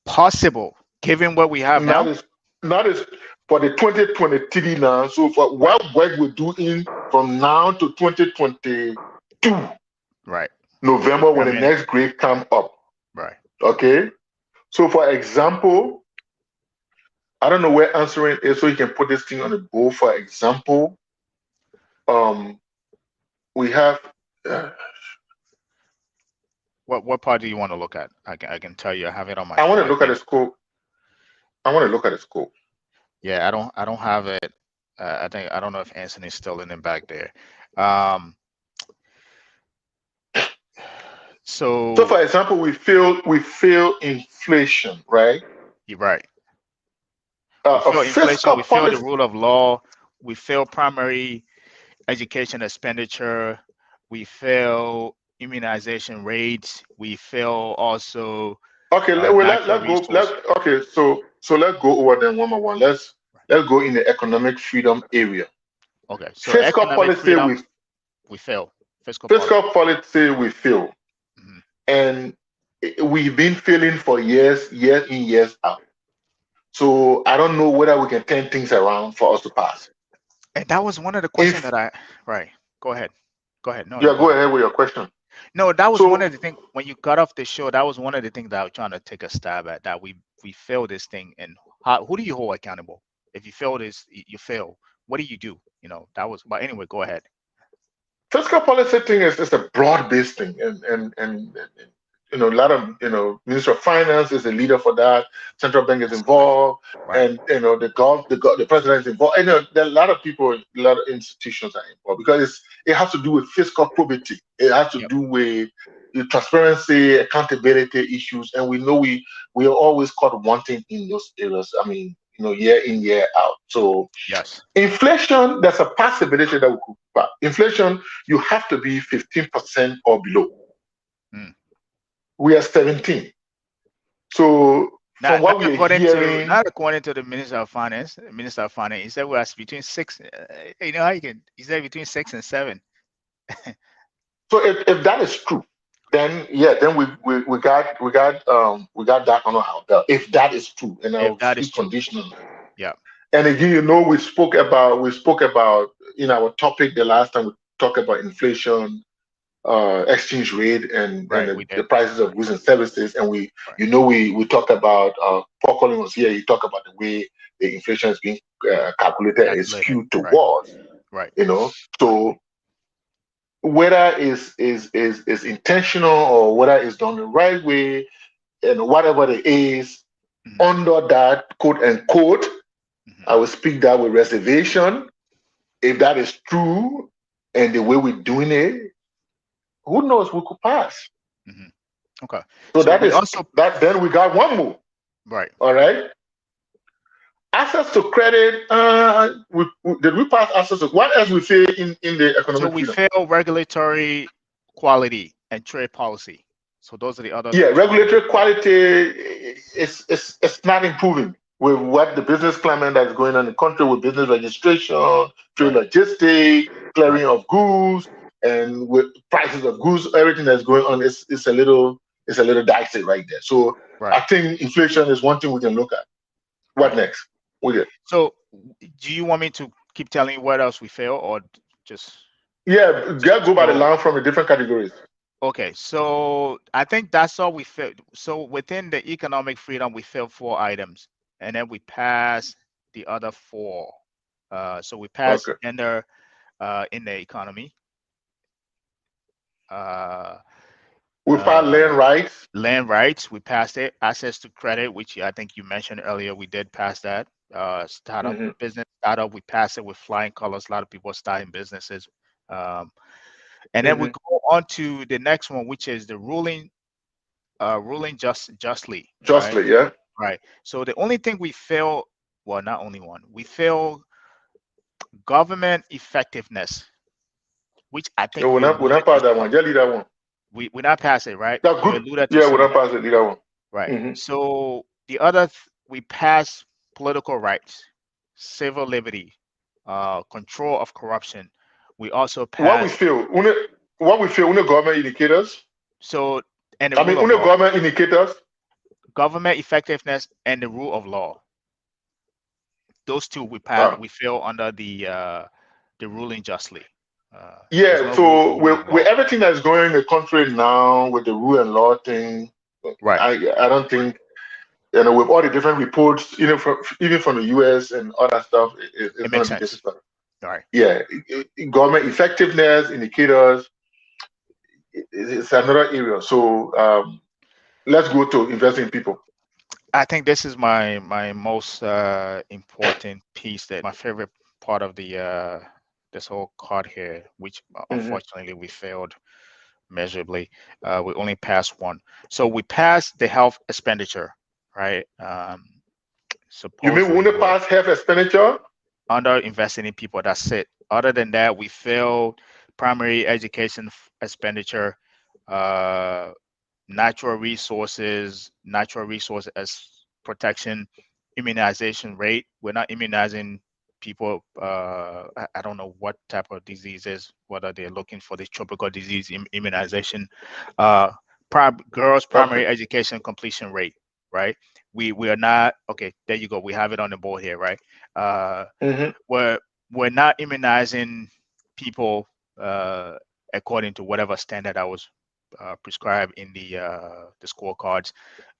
[SPEAKER 2] Possible, given what we have now.
[SPEAKER 3] Not is for the 2023 now. So for what work we're doing from now to 2022,
[SPEAKER 2] Right.
[SPEAKER 3] November, when the
[SPEAKER 2] Determine-
[SPEAKER 3] next grade come up.
[SPEAKER 2] Right.
[SPEAKER 3] Okay. So for example, I don't know where answering is, so you can put this thing on the board. For example, we have.
[SPEAKER 2] What part do you want to look at? I can tell you. I have it on my.
[SPEAKER 3] I want to
[SPEAKER 2] my
[SPEAKER 3] look at
[SPEAKER 2] thing.
[SPEAKER 3] the scope. I want to look at the scope.
[SPEAKER 2] Yeah, I don't have it. I don't know if Anthony's still in the back there. So
[SPEAKER 3] for example, we feel inflation, right?
[SPEAKER 2] you're right.
[SPEAKER 3] A
[SPEAKER 2] We feel inflation.
[SPEAKER 3] fiscal
[SPEAKER 2] We feel the
[SPEAKER 3] policy.
[SPEAKER 2] rule of law. We feel primary education expenditure. We feel immunization rates. We feel also
[SPEAKER 3] Okay, let's
[SPEAKER 2] natural
[SPEAKER 3] go.
[SPEAKER 2] resource.
[SPEAKER 3] Okay, so let's go over them one by one. Let's go in the economic freedom area.
[SPEAKER 2] Okay, so
[SPEAKER 3] Fiscal
[SPEAKER 2] economic
[SPEAKER 3] policy,
[SPEAKER 2] freedom, we fail. Fiscal
[SPEAKER 3] policy, we fail, and we've been failing for years in, years out. So I don't know whether we can turn things around for us to pass.
[SPEAKER 2] And that was one of the questions that I. Right. Go ahead. Go ahead. No.
[SPEAKER 3] Yeah, go ahead with your question.
[SPEAKER 2] No, that was one of the things when you got off the show. That was one of the things that I was trying to take a stab at. That we failed this thing, and who do you hold accountable? If you fail this, you fail. What do you do? That was. But anyway, go ahead.
[SPEAKER 3] Fiscal policy thing is a broad-based thing, and a lot of Minister of Finance is a leader for that. Central Bank is involved,
[SPEAKER 2] Right.
[SPEAKER 3] and the president is involved. And there are a lot of people, a lot of institutions are involved because it has to do with fiscal probity. It has to do with the transparency, accountability issues, and we know we are always caught wanting in those areas. I mean, year in, year out. So
[SPEAKER 2] yes,
[SPEAKER 3] inflation, there's a possibility that we could. But inflation, you have to be 15% or below. We are 17. So from what we are hearing,
[SPEAKER 2] not according to the Minister of Finance. He said we are between 6. He said between 6 and 7.
[SPEAKER 3] So if that is true, then then we got that on our belt. If that is true, and I'll speak conditionally.
[SPEAKER 2] Yeah.
[SPEAKER 3] And again, we spoke about in our topic the last time we talked about inflation, exchange rate, and the prices of goods and services, and we talked about Paul Collins was here. He talked about the way the inflation is being calculated and is skewed towards,
[SPEAKER 2] right?
[SPEAKER 3] So whether is intentional or whether it's done the right way, and whatever it is, under that quote unquote, I will speak that with reservation. If that is true, and the way we're doing it, who knows? We could pass.
[SPEAKER 2] Okay.
[SPEAKER 3] So that is also that. Then we got one more.
[SPEAKER 2] Right.
[SPEAKER 3] All right. Access to credit. Did we pass access to what else we say in the economic?
[SPEAKER 2] So we fail regulatory quality and trade policy. So those are the other.
[SPEAKER 3] Yeah, regulatory quality is not improving. with what the business climate that's going on in the country with business registration, trade
[SPEAKER 2] Right.
[SPEAKER 3] logistics, clearing of goods, and with prices of goods, everything that's going on is a little dicey right there. So I
[SPEAKER 2] Right.
[SPEAKER 3] think inflation is one thing we can look at. What
[SPEAKER 2] Right.
[SPEAKER 3] next? With it.
[SPEAKER 2] So, do you want me to keep telling you what else we fail, or just
[SPEAKER 3] Yeah, go by the
[SPEAKER 2] go?
[SPEAKER 3] line from the different categories.
[SPEAKER 2] Okay, so I think that's all we failed. So within the economic freedom, we failed 4 items, and then we passed the other 4. So we passed
[SPEAKER 3] Okay.
[SPEAKER 2] in the economy.
[SPEAKER 3] We found land rights.
[SPEAKER 2] Land rights, we passed it. Access to credit, which I think you mentioned earlier, we did pass that. Startup
[SPEAKER 3] Mhm.
[SPEAKER 2] business startup, we passed it with flying colors. A lot of people are starting businesses. And then we go on to the next one, which is the ruling justly, right?
[SPEAKER 3] Justly, yeah.
[SPEAKER 2] Right. So the only thing we fail, well, not only one, we fail government effectiveness, which I think
[SPEAKER 3] No,
[SPEAKER 2] you
[SPEAKER 3] we're
[SPEAKER 2] alluded
[SPEAKER 3] not part
[SPEAKER 2] to
[SPEAKER 3] of that
[SPEAKER 2] some.
[SPEAKER 3] one. Just leave that one.
[SPEAKER 2] We not pass it, right?
[SPEAKER 3] That's
[SPEAKER 2] You
[SPEAKER 3] good.
[SPEAKER 2] alluded to
[SPEAKER 3] Yeah, we're
[SPEAKER 2] some of
[SPEAKER 3] not
[SPEAKER 2] that.
[SPEAKER 3] part of it. Leave that one.
[SPEAKER 2] Right.
[SPEAKER 3] Mhm.
[SPEAKER 2] So the other, we pass political rights, civil liberty, control of corruption. We also
[SPEAKER 3] What we
[SPEAKER 2] pass.
[SPEAKER 3] feel, government indicators.
[SPEAKER 2] So, and the
[SPEAKER 3] I mean,
[SPEAKER 2] rule of law,
[SPEAKER 3] government indicators.
[SPEAKER 2] government effectiveness, and the rule of law. Those 2 we pass.
[SPEAKER 3] Uh,
[SPEAKER 2] We fell under the ruling justly. There's
[SPEAKER 3] yeah.
[SPEAKER 2] no
[SPEAKER 3] So
[SPEAKER 2] rule of
[SPEAKER 3] with
[SPEAKER 2] law.
[SPEAKER 3] everything that's going in the country now, with the rule and law thing,
[SPEAKER 2] Right.
[SPEAKER 3] I don't think, with all the different reports, even from the US and all that stuff, it's
[SPEAKER 2] It
[SPEAKER 3] going
[SPEAKER 2] makes
[SPEAKER 3] to be
[SPEAKER 2] sense.
[SPEAKER 3] difficult.
[SPEAKER 2] All right.
[SPEAKER 3] Yeah, government effectiveness indicators is another area. So let's go to investing in people.
[SPEAKER 2] I think this is my most important piece, that my favorite part of the this whole card here, which
[SPEAKER 3] Mhm.
[SPEAKER 2] unfortunately we failed measurably. We only passed one. So we passed the health expenditure, right?
[SPEAKER 3] You mean
[SPEAKER 2] Supposedly
[SPEAKER 3] when
[SPEAKER 2] we're
[SPEAKER 3] pass health expenditure?
[SPEAKER 2] under investing in people. That's it. Other than that, we failed primary education expenditure, uh, natural resources as protection, immunization rate. We're not immunizing people. I don't know what type of diseases, whether they're looking for this tropical disease immunization. Uh, girls'
[SPEAKER 3] Okay.
[SPEAKER 2] primary education completion rate, right? We are not, okay. There you go. We have it on the board here, right? Uh,
[SPEAKER 3] Mhm.
[SPEAKER 2] we're not immunizing people according to whatever standard I was prescribed in the scorecards.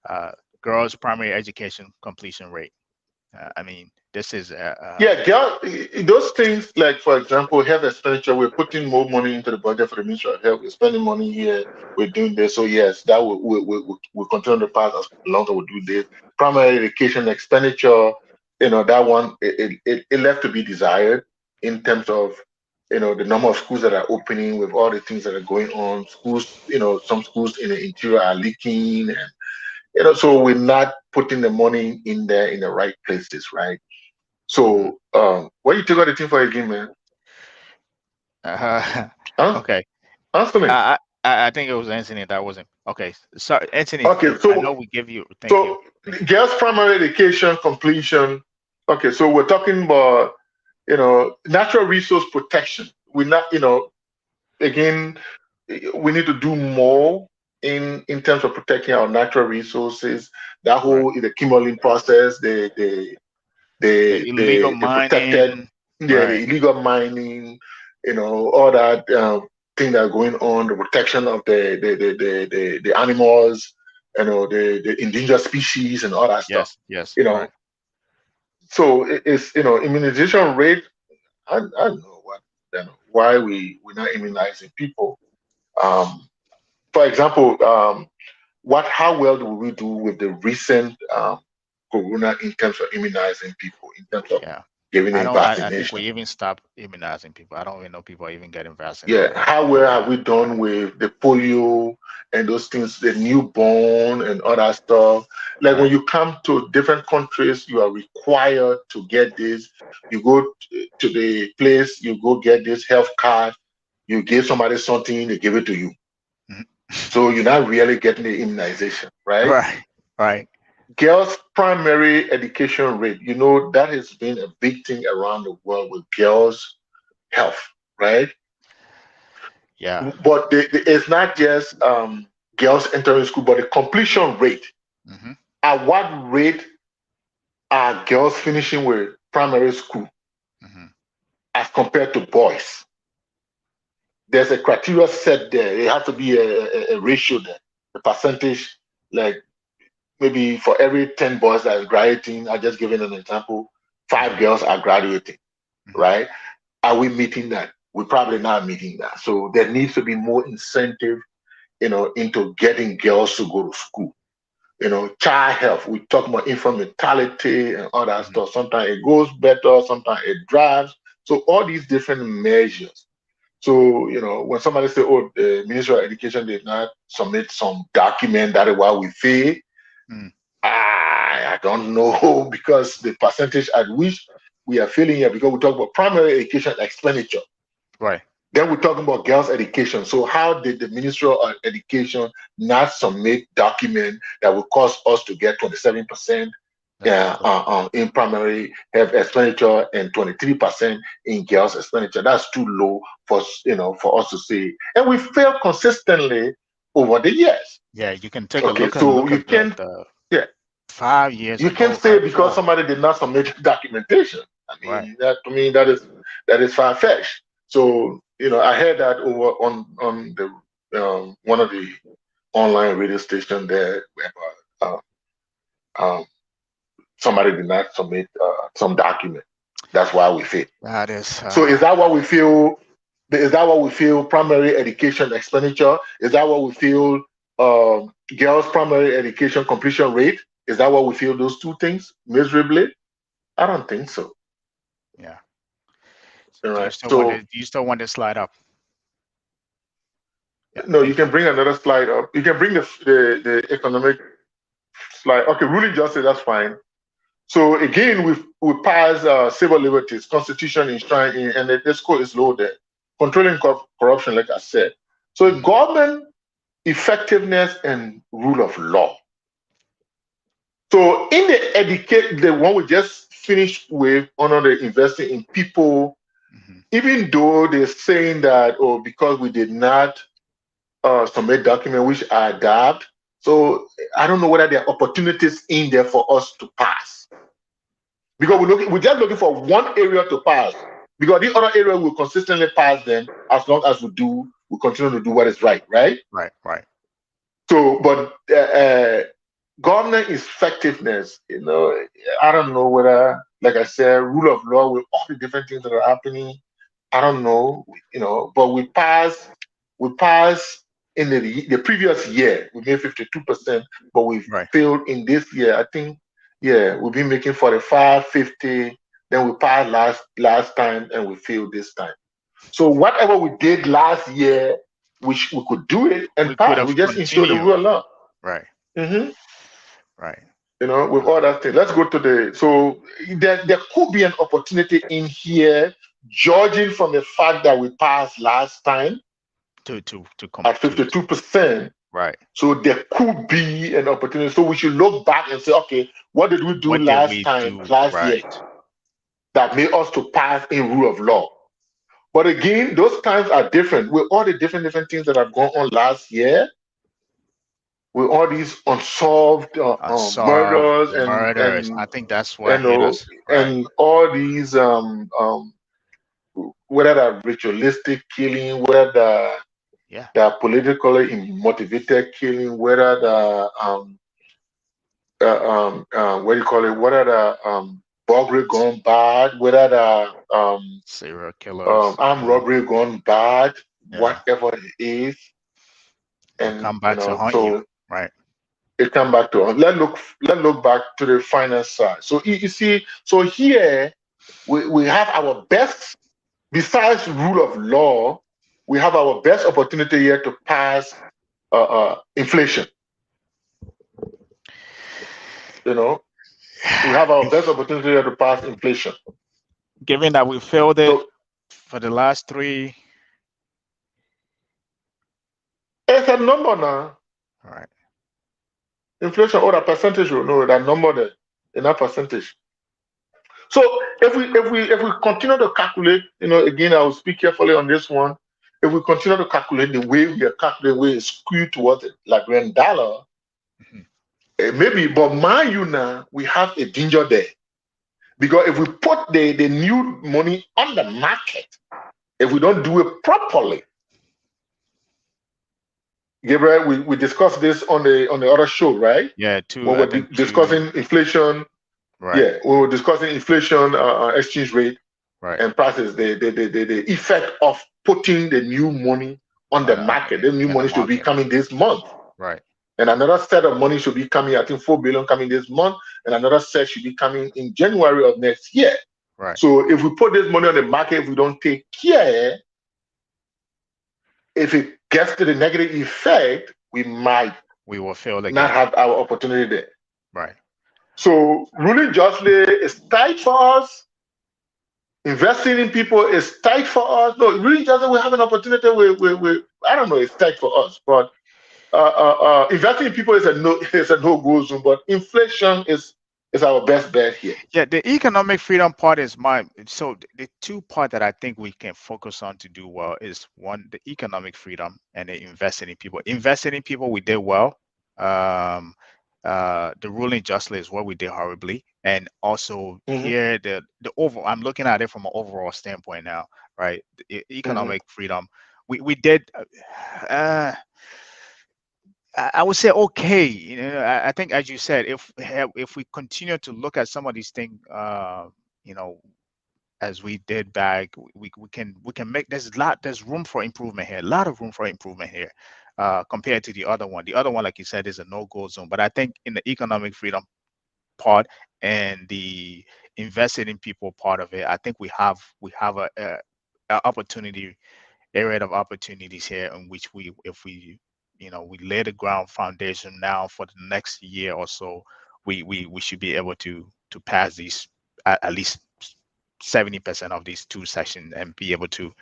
[SPEAKER 2] Uh, girls' primary education completion rate. I mean, this is
[SPEAKER 3] Yeah, girl, those things like, for example, health expenditure, we're putting more money into the budget for the Ministry of Health. We're spending money here. We're doing this. So yes, that will continue to pass as long as we do this. Primary education expenditure, that one, it left to be desired in terms of, the number of schools that are opening with all the things that are going on. Schools, some schools in the interior are leaking, and so we're not putting the money in there in the right places, right?
[SPEAKER 2] mhm.
[SPEAKER 3] So, what you take out the team for again, man? Huh?
[SPEAKER 2] Okay.
[SPEAKER 3] Answer me.
[SPEAKER 2] I think it was Anthony. That wasn't okay. Sorry, Anthony.
[SPEAKER 3] Okay,
[SPEAKER 2] I know we give you. Thank you.
[SPEAKER 3] so girls' primary education completion. Okay, so we're talking about natural resource protection. We're not, again, we need to do more in terms of protecting our natural resources. That
[SPEAKER 2] Right.
[SPEAKER 3] whole the Kimberlin process,
[SPEAKER 2] The illegal
[SPEAKER 3] the protected,
[SPEAKER 2] mining.
[SPEAKER 3] yeah, the
[SPEAKER 2] Right.
[SPEAKER 3] illegal mining, all that thing that going on, the protection of the animals, the endangered species and all that stuff.
[SPEAKER 2] Yes. Yes.
[SPEAKER 3] You know,
[SPEAKER 2] Right.
[SPEAKER 3] so it's immunization rate. I don't know why we're not immunizing people. Um, for example, how well do we do with the recent corona in terms of immunizing people, in terms of
[SPEAKER 2] Yeah.
[SPEAKER 3] giving
[SPEAKER 2] I
[SPEAKER 3] them
[SPEAKER 2] don't. I think
[SPEAKER 3] vaccination?
[SPEAKER 2] we even stopped immunizing people. I don't even know people are even getting
[SPEAKER 3] Yeah,
[SPEAKER 2] vaccinated
[SPEAKER 3] how
[SPEAKER 2] anymore.
[SPEAKER 3] well have we done with the polio and those things, the newborn and all that stuff? Like when
[SPEAKER 2] Right.
[SPEAKER 3] you come to different countries, you are required to get this. You go to the place, you go get this health card, you give somebody something, they give it to you.
[SPEAKER 2] Mhm.
[SPEAKER 3] So you're not really getting the immunization, right?
[SPEAKER 2] Right. Right.
[SPEAKER 3] girls' primary education rate, you know, that has been a big thing around the world with girls' health, right?
[SPEAKER 2] Yeah.
[SPEAKER 3] But it's not just girls entering school, but the completion rate.
[SPEAKER 2] Hmm.
[SPEAKER 3] At what rate are girls finishing with primary school
[SPEAKER 2] Hmm.
[SPEAKER 3] as compared to boys? There's a criteria set there. It has to be a ratio there, a percentage, like maybe for every 10 boys that is graduating, I just giving an example, 5 girls are graduating,
[SPEAKER 2] Hmm.
[SPEAKER 3] right? Are we meeting that? We're probably not meeting that. So there needs to be more incentive, into getting girls to go to school. Child health. We talk about infant mortality and all that
[SPEAKER 2] Hmm.
[SPEAKER 3] stuff. Sometimes it goes better, sometimes it drives. So all these different measures. So, when somebody say, oh, the Ministry of Education did not submit some document, that is why we fail.
[SPEAKER 2] Mm.
[SPEAKER 3] I don't know because the percentage at which we are failing here, because we talk about primary education expenditure.
[SPEAKER 2] Right.
[SPEAKER 3] Then we're talking about girls' education. So how did the Ministry of Education not submit document that will cause us to get 27% in primary health expenditure and 23% in girls' expenditure? That's too low for us to say. And we fail consistently over the years.
[SPEAKER 2] Yeah, you can take a
[SPEAKER 3] Okay,
[SPEAKER 2] look at
[SPEAKER 3] so you can,
[SPEAKER 2] the
[SPEAKER 3] yeah,
[SPEAKER 2] 5 years
[SPEAKER 3] you can
[SPEAKER 2] ago,
[SPEAKER 3] say
[SPEAKER 2] right?
[SPEAKER 3] because
[SPEAKER 2] 4.
[SPEAKER 3] somebody did not submit documentation. I
[SPEAKER 2] Right.
[SPEAKER 3] mean, that to me that is far fetched. So I heard that over on the one of the online radio station there, uh, um, somebody did not submit some document. That's why we fail.
[SPEAKER 2] That is.
[SPEAKER 3] So is that what we feel? Is that what we feel? Primary education expenditure? Is that what we feel? Girls' primary education completion rate? Is that what we feel? Those two things miserably? I don't think so.
[SPEAKER 2] Yeah.
[SPEAKER 3] All
[SPEAKER 2] Do you
[SPEAKER 3] right.
[SPEAKER 2] still want
[SPEAKER 3] So
[SPEAKER 2] to? Do you still want to slide up? Yeah.
[SPEAKER 3] no, you
[SPEAKER 2] Thank you.
[SPEAKER 3] can bring another slide up. You can bring the economic slide. Okay, ruling justice, that's fine. So again, we pass civil liberties, constitution enshrined in, and the score is low there. Controlling corruption, like I said. So
[SPEAKER 2] Mhm.
[SPEAKER 3] government effectiveness and rule of law. So in the one we just finished with on the investing in people,
[SPEAKER 2] Mhm.
[SPEAKER 3] even though they're saying that, oh, because we did not submit document which are adapt. So I don't know whether there are opportunities in there for us to pass. Because we're just looking for one area to pass. Because the other area will consistently pass them as long as we continue to do what is right, right?
[SPEAKER 2] Right. Right.
[SPEAKER 3] So, but government effectiveness, I don't know whether, like I said, rule of law with all the different things that are happening. I don't know, but we passed in the previous year, we made 52%, but we
[SPEAKER 2] Right.
[SPEAKER 3] failed in this year. I think, yeah, we've been making 45, 50, then we passed last time and we failed this time. So whatever we did last year, we could do it and
[SPEAKER 2] We could
[SPEAKER 3] pass. We
[SPEAKER 2] have
[SPEAKER 3] just ensure the
[SPEAKER 2] continued.
[SPEAKER 3] rule of law.
[SPEAKER 2] Right.
[SPEAKER 3] hmm
[SPEAKER 2] Right.
[SPEAKER 3] with all that thing. Let's go to so there could be an opportunity in here, judging from the fact that we passed last time
[SPEAKER 2] To come
[SPEAKER 3] at 52%.
[SPEAKER 2] right.
[SPEAKER 3] So there could be an opportunity. So we should look back and say, okay, what did we do
[SPEAKER 2] What did
[SPEAKER 3] last
[SPEAKER 2] we
[SPEAKER 3] time,
[SPEAKER 2] do?
[SPEAKER 3] last year,
[SPEAKER 2] Right.
[SPEAKER 3] that made us to pass in rule of law? But again, those times are different. With all the different things that have gone on last year, with all these unsolved
[SPEAKER 2] Unsolved
[SPEAKER 3] murders
[SPEAKER 2] murders.
[SPEAKER 3] and
[SPEAKER 2] I think that's
[SPEAKER 3] you
[SPEAKER 2] what hit
[SPEAKER 3] know
[SPEAKER 2] us. Right.
[SPEAKER 3] and all these whether the ritualistic killing, whether
[SPEAKER 2] Yeah.
[SPEAKER 3] the politically motivated killing, whether the what do you call it, whether the burglary gone bad, whether the
[SPEAKER 2] Serial killers.
[SPEAKER 3] armed robbery gone bad,
[SPEAKER 2] Yeah.
[SPEAKER 3] whatever it is,
[SPEAKER 2] They
[SPEAKER 3] and
[SPEAKER 2] come back to haunt you.
[SPEAKER 3] so
[SPEAKER 2] Right.
[SPEAKER 3] it come back to us. Let's look back to the finance side. So you see, so here we have our best, besides rule of law, we have our best opportunity here to pass inflation. We have our best opportunity here to pass inflation.
[SPEAKER 2] Given that we failed it
[SPEAKER 3] So
[SPEAKER 2] for the last 3.
[SPEAKER 3] it's a number now.
[SPEAKER 2] All right.
[SPEAKER 3] Inflation or a percentage, no, that number there in that percentage. So if we continue to calculate, again, I will speak carefully on this one. If we continue to calculate the way we are calculating, the way it's skewed towards it, like $1, maybe, but mind you now, we have a danger there. Because if we put the new money on the market, if we don't do it properly, Gabriel, we discussed this on the other show, right?
[SPEAKER 2] Yeah,
[SPEAKER 3] when we're discussing inflation.
[SPEAKER 2] Right.
[SPEAKER 3] Yeah, we were discussing inflation, exchange rate,
[SPEAKER 2] right,
[SPEAKER 3] and prices. The effect of putting the new money on the market. The new money should be coming this month.
[SPEAKER 2] Right.
[SPEAKER 3] And another set of money should be coming. I think 4 billion coming this month, and another set should be coming in January of next year.
[SPEAKER 2] Right.
[SPEAKER 3] So if we put this money on the market, if we don't take care, if it gets to the negative effect, we
[SPEAKER 2] will fail again.
[SPEAKER 3] Not have our opportunity there.
[SPEAKER 2] Right.
[SPEAKER 3] So ruling justly is tight for us. Investing in people is tight for us. No, ruling justly, we have an opportunity. I don't know, it's tight for us, but investing in people is a no-go zone. But inflation is our best bet here.
[SPEAKER 2] Yeah, the economic freedom part is so the two part that I think we can focus on to do well is one, the economic freedom, and the investing in people. Investing in people, we did well. The ruling justly is what we did horribly, and also here the overall. I'm looking at it from an overall standpoint now, right? The economic freedom, we did. I would say okay. I think, as you said, if we continue to look at some of these things, as we did back, we can make there's room for improvement here. A lot of room for improvement here, compared to the other one. The other one, like you said, is a no-go zone. But I think in the economic freedom part and the invested in people part of it, I think we have a opportunity, area of opportunities here in which if we lay the ground foundation now for the next year or so, we should be able to pass these at least 70% of these two sessions and be able to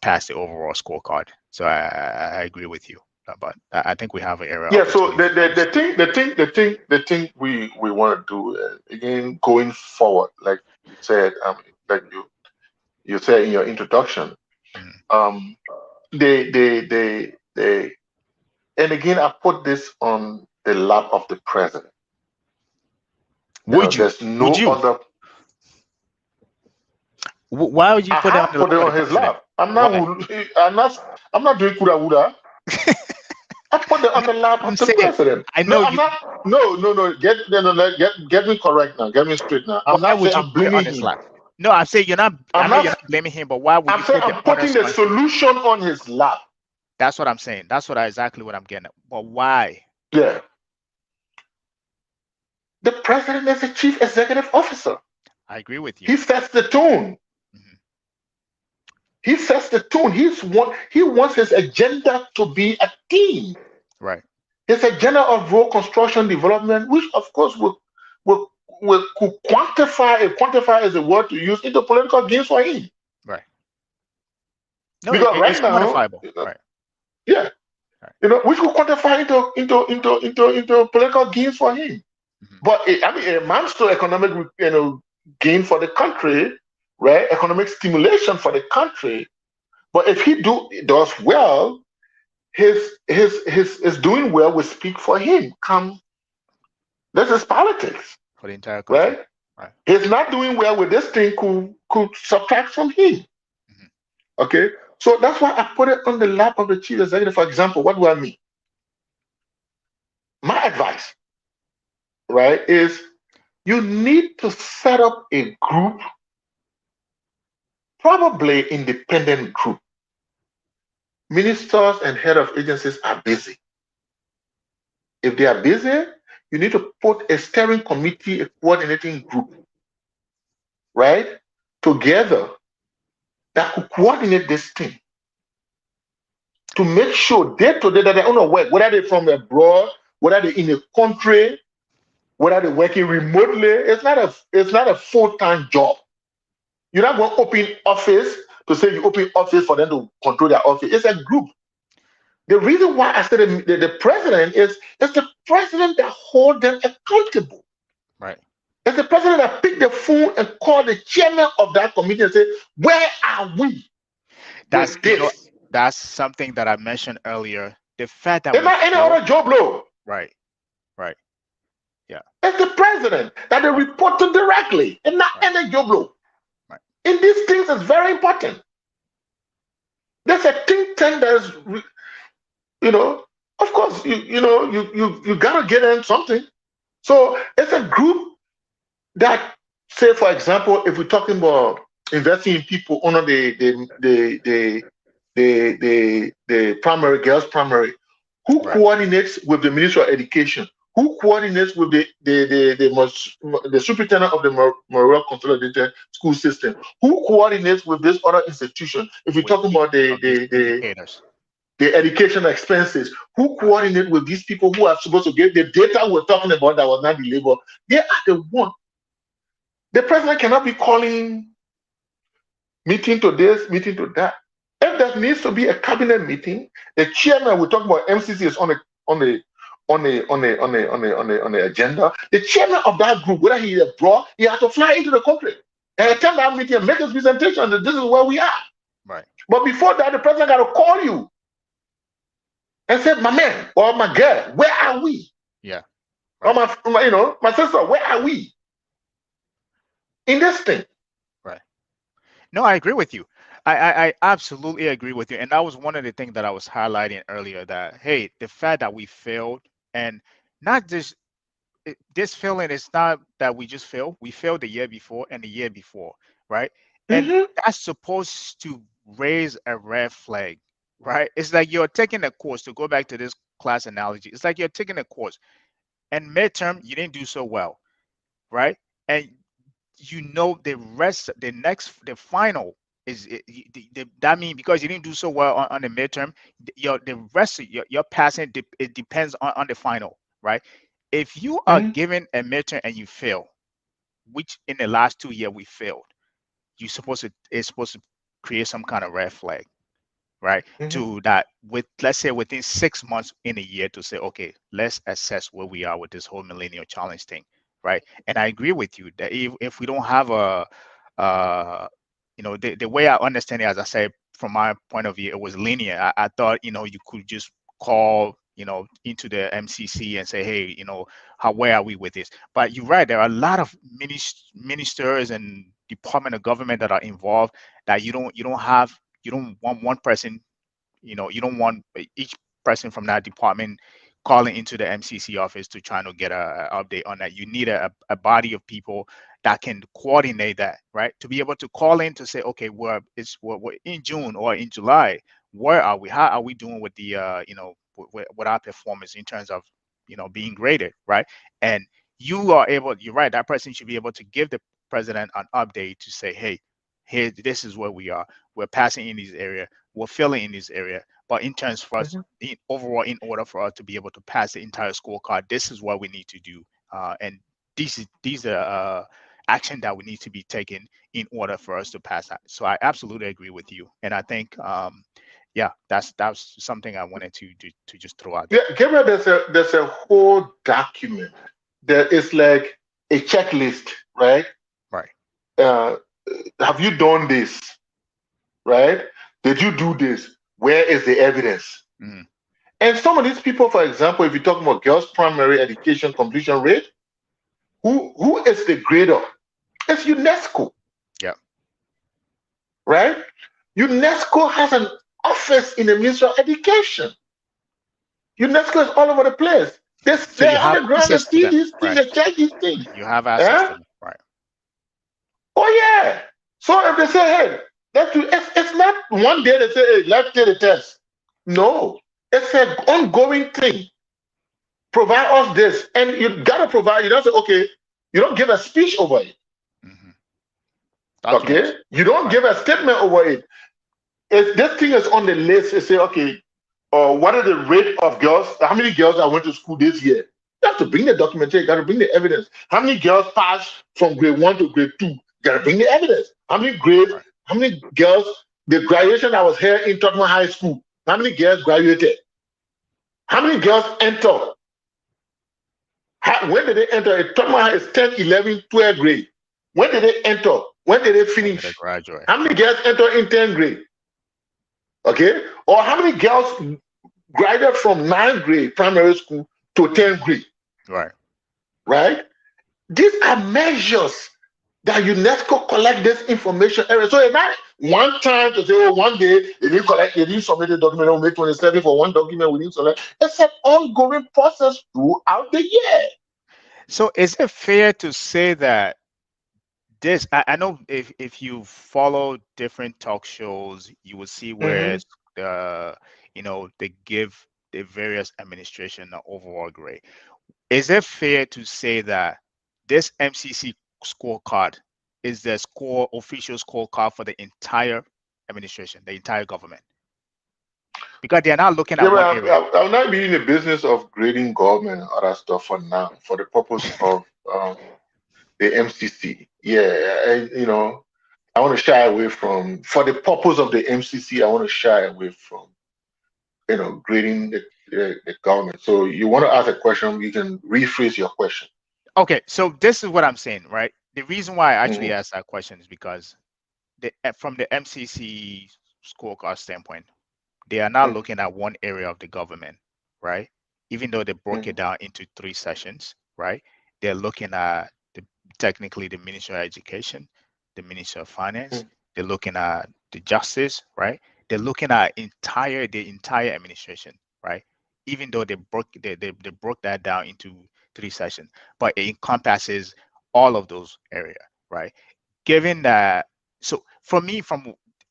[SPEAKER 2] pass the overall scorecard. So I agree with you, but I think we have an area.
[SPEAKER 3] Yeah. So the thing we want to do, again, going forward, like you said, like you said in your introduction, and again, I put this on the lap of the president. There's no other.
[SPEAKER 2] Why would you put it on
[SPEAKER 3] his lap? I'm not doing kuda wuda. I put it on the lap of the president.
[SPEAKER 2] I know.
[SPEAKER 3] No. Get me correct now. Get me straight now. I'm not saying I'm blaming him.
[SPEAKER 2] No, I'm saying you're not. You're not blaming him, but why would you put
[SPEAKER 3] I'm putting the solution on his lap.
[SPEAKER 2] That's what I'm saying. That's exactly what I'm getting at. But why?
[SPEAKER 3] Yeah. The president is the chief executive officer.
[SPEAKER 2] I agree with you.
[SPEAKER 3] He sets the tone. He sets the tone. He wants his agenda to be a team.
[SPEAKER 2] Right.
[SPEAKER 3] His agenda of rural construction development, which of course will quantify. Quantify is a word to use into political gains for him.
[SPEAKER 2] Right. No,
[SPEAKER 3] because right now,
[SPEAKER 2] quantifiable. Right.
[SPEAKER 3] Yeah. Right. Which will quantify into political gains for him. But it amounts to economic, gain for the country, right? Economic stimulation for the country. But if he does well, his doing well will speak for him. This is politics
[SPEAKER 2] for the entire country.
[SPEAKER 3] Right? He's not doing well with this thing could subtract from him. Okay, so that's why I put it on the lap of the chief executive. For example, what do I mean? My advice, right, is you need to set up a group, probably independent group. Ministers and head of agencies are busy. If they are busy, you need to put a steering committee, a coordinating group, right, together that could coordinate this thing to make sure day-to-day that they're on the work, whether they're from abroad, whether they're in a country, whether they're working remotely. It's not a full-time job. You're not going to open office to say you open office for them to control their office. It's a group. The reason why I said the president is the president that holds them accountable.
[SPEAKER 2] Right.
[SPEAKER 3] It's the president that picked the phone and called the chairman of that committee and said, "Where are we
[SPEAKER 2] That's,
[SPEAKER 3] with this?"
[SPEAKER 2] that's something that I mentioned earlier. The fact that
[SPEAKER 3] It's
[SPEAKER 2] we
[SPEAKER 3] not any
[SPEAKER 2] failed,
[SPEAKER 3] other Joe Blow.
[SPEAKER 2] right, right, yeah,
[SPEAKER 3] It's the president that they report to directly, and not
[SPEAKER 2] right,
[SPEAKER 3] any Joe Blow.
[SPEAKER 2] right,
[SPEAKER 3] And these things is very important. There's a think tank that is, of course, you gotta get in something. So it's a group that, say, for example, if we're talking about investing in people under the primary girls primary, who
[SPEAKER 2] right.
[SPEAKER 3] coordinates with the Ministry of Education? Who coordinates with the superintendent of the Morale Consolidated School System? Who coordinates with this other institution? If you're
[SPEAKER 2] With
[SPEAKER 3] talking about
[SPEAKER 2] each of these indicators,
[SPEAKER 3] the education expenses, who coordinate with these people who are supposed to get the data we're talking about that was not delivered? They are the one. The president cannot be calling meeting to this, meeting to that. If there needs to be a cabinet meeting, the chairman, we talk about MCC is on the agenda. The chairman of that group, whether he is abroad, he has to fly into the country and attend that meeting and make his presentation that this is where we are.
[SPEAKER 2] right,
[SPEAKER 3] But before that, the president got to call you and say, "My man or my girl, where are we?"
[SPEAKER 2] yeah,
[SPEAKER 3] Or my sister, where are we in this thing?
[SPEAKER 2] right. No, I agree with you. I absolutely agree with you. And that was one of the things that I was highlighting earlier, that, hey, the fact that we failed, and not just this failing is not that we just failed. We failed the year before and the year before, right? And
[SPEAKER 3] Mm-hmm.
[SPEAKER 2] that's supposed to raise a red flag, right? It's like you're taking a course, to go back to this class analogy. It's like you're taking a course, and midterm, you didn't do so well, right? And the final is that means, because you didn't do so well on the midterm, the rest of your passing, it depends on the final, right? If you are
[SPEAKER 3] Mm-hmm.
[SPEAKER 2] given a midterm and you fail, which in the last 2 years we failed, it's supposed to create some kind of red flag, right?
[SPEAKER 3] Mm-hmm.
[SPEAKER 2] To that, with, let's say, within 6 months in a year, to say, okay, let's assess where we are with this whole millennial challenge thing, right? And I agree with you that if we don't have the way I understand it, as I said, from my point of view, it was linear. I thought, you could just call, into the MCC and say, hey, where are we with this? But you're right, there are a lot of ministers and department of government that are involved, that you don't want one person, you don't want each person from that department calling into the MCC office to try to get a update on that. You need a body of people that can coordinate that, right? To be able to call in to say, okay, we're in June or in July. Where are we? How are we doing with the with our performance in terms of being graded, right? And you're right, that person should be able to give the president an update to say, hey, here, this is where we are. We're passing in this area. We're failing in this area. But in terms for us, overall, in order for us to be able to pass the entire scorecard, this is what we need to do. And these are action that we need to be taken in order for us to pass that. So I absolutely agree with you. And I think, that's something I wanted to just throw out there.
[SPEAKER 3] Yeah, Gabriel, there's a whole document that is like a checklist, right?
[SPEAKER 2] Right.
[SPEAKER 3] Have you done this? Right? Did you do this? Where is the evidence?
[SPEAKER 2] Mm-hmm.
[SPEAKER 3] And some of these people, for example, if you're talking about girls' primary education completion rate, who is the grader? It's UNESCO.
[SPEAKER 2] Yeah.
[SPEAKER 3] Right? UNESCO has an office in the Ministry of Education. UNESCO is all over the place. They're on the ground to see these things, they check these things.
[SPEAKER 2] You have access to them, right?
[SPEAKER 3] Oh yeah. So if they say, hey, it's not one day they say, hey, let's take the test. No, it's an ongoing thing. Provide us this, and you gotta provide. You don't say, okay, you don't give a speech over it.
[SPEAKER 2] Mm-hmm.
[SPEAKER 3] Okay, you don't give a statement over it. If this thing is on the list, you say, okay, what are the rate of girls? How many girls I went to school this year? You have to bring the documentation. You got to bring the evidence. How many girls passed from grade 1 to grade 2? You got to bring the evidence. How many grades? How many girls? The graduation I was here in Tottenham High School. How many girls graduated? How many girls enter? When did they enter? A top man is 10, 11, 12 grade. When did they enter? When did they finish?
[SPEAKER 2] They graduate.
[SPEAKER 3] How many girls enter in 10th grade? Okay? Or how many girls graduated from 9th grade primary school to 10th grade?
[SPEAKER 2] Right.
[SPEAKER 3] Right? These are measures that UNESCO collect this information. So it's not one time to say, oh, one day they didn't collect, they didn't submit a document on May 27 for one document we didn't select. It's an ongoing process throughout the year.
[SPEAKER 2] So is it fair to say that this, I know if you follow different talk shows, you will see where they give the various administration an overall grade. Is it fair to say that this MCC scorecard is the official scorecard for the entire administration, the entire government? Because they're not looking at one area.
[SPEAKER 3] I'll not be in the business of grading government and other stuff for now, for the purpose of the MCC. I want to shy away from, for the purpose of the MCC, I want to shy away from, grading the government. So you want to ask a question, you can rephrase your question.
[SPEAKER 2] Okay, so this is what I'm saying, right? The reason why I actually asked that question is because from the MCC scorecard standpoint, they are not looking at one area of the government, right? Even though they broke it down into 3 sessions, right? They're looking at technically the Ministry of Education, the Ministry of Finance. They're looking at the Justice, right? They're looking at the entire administration, right? Even though they broke that down into 3 sessions, but it encompasses all of those areas, right? Given that, so for me,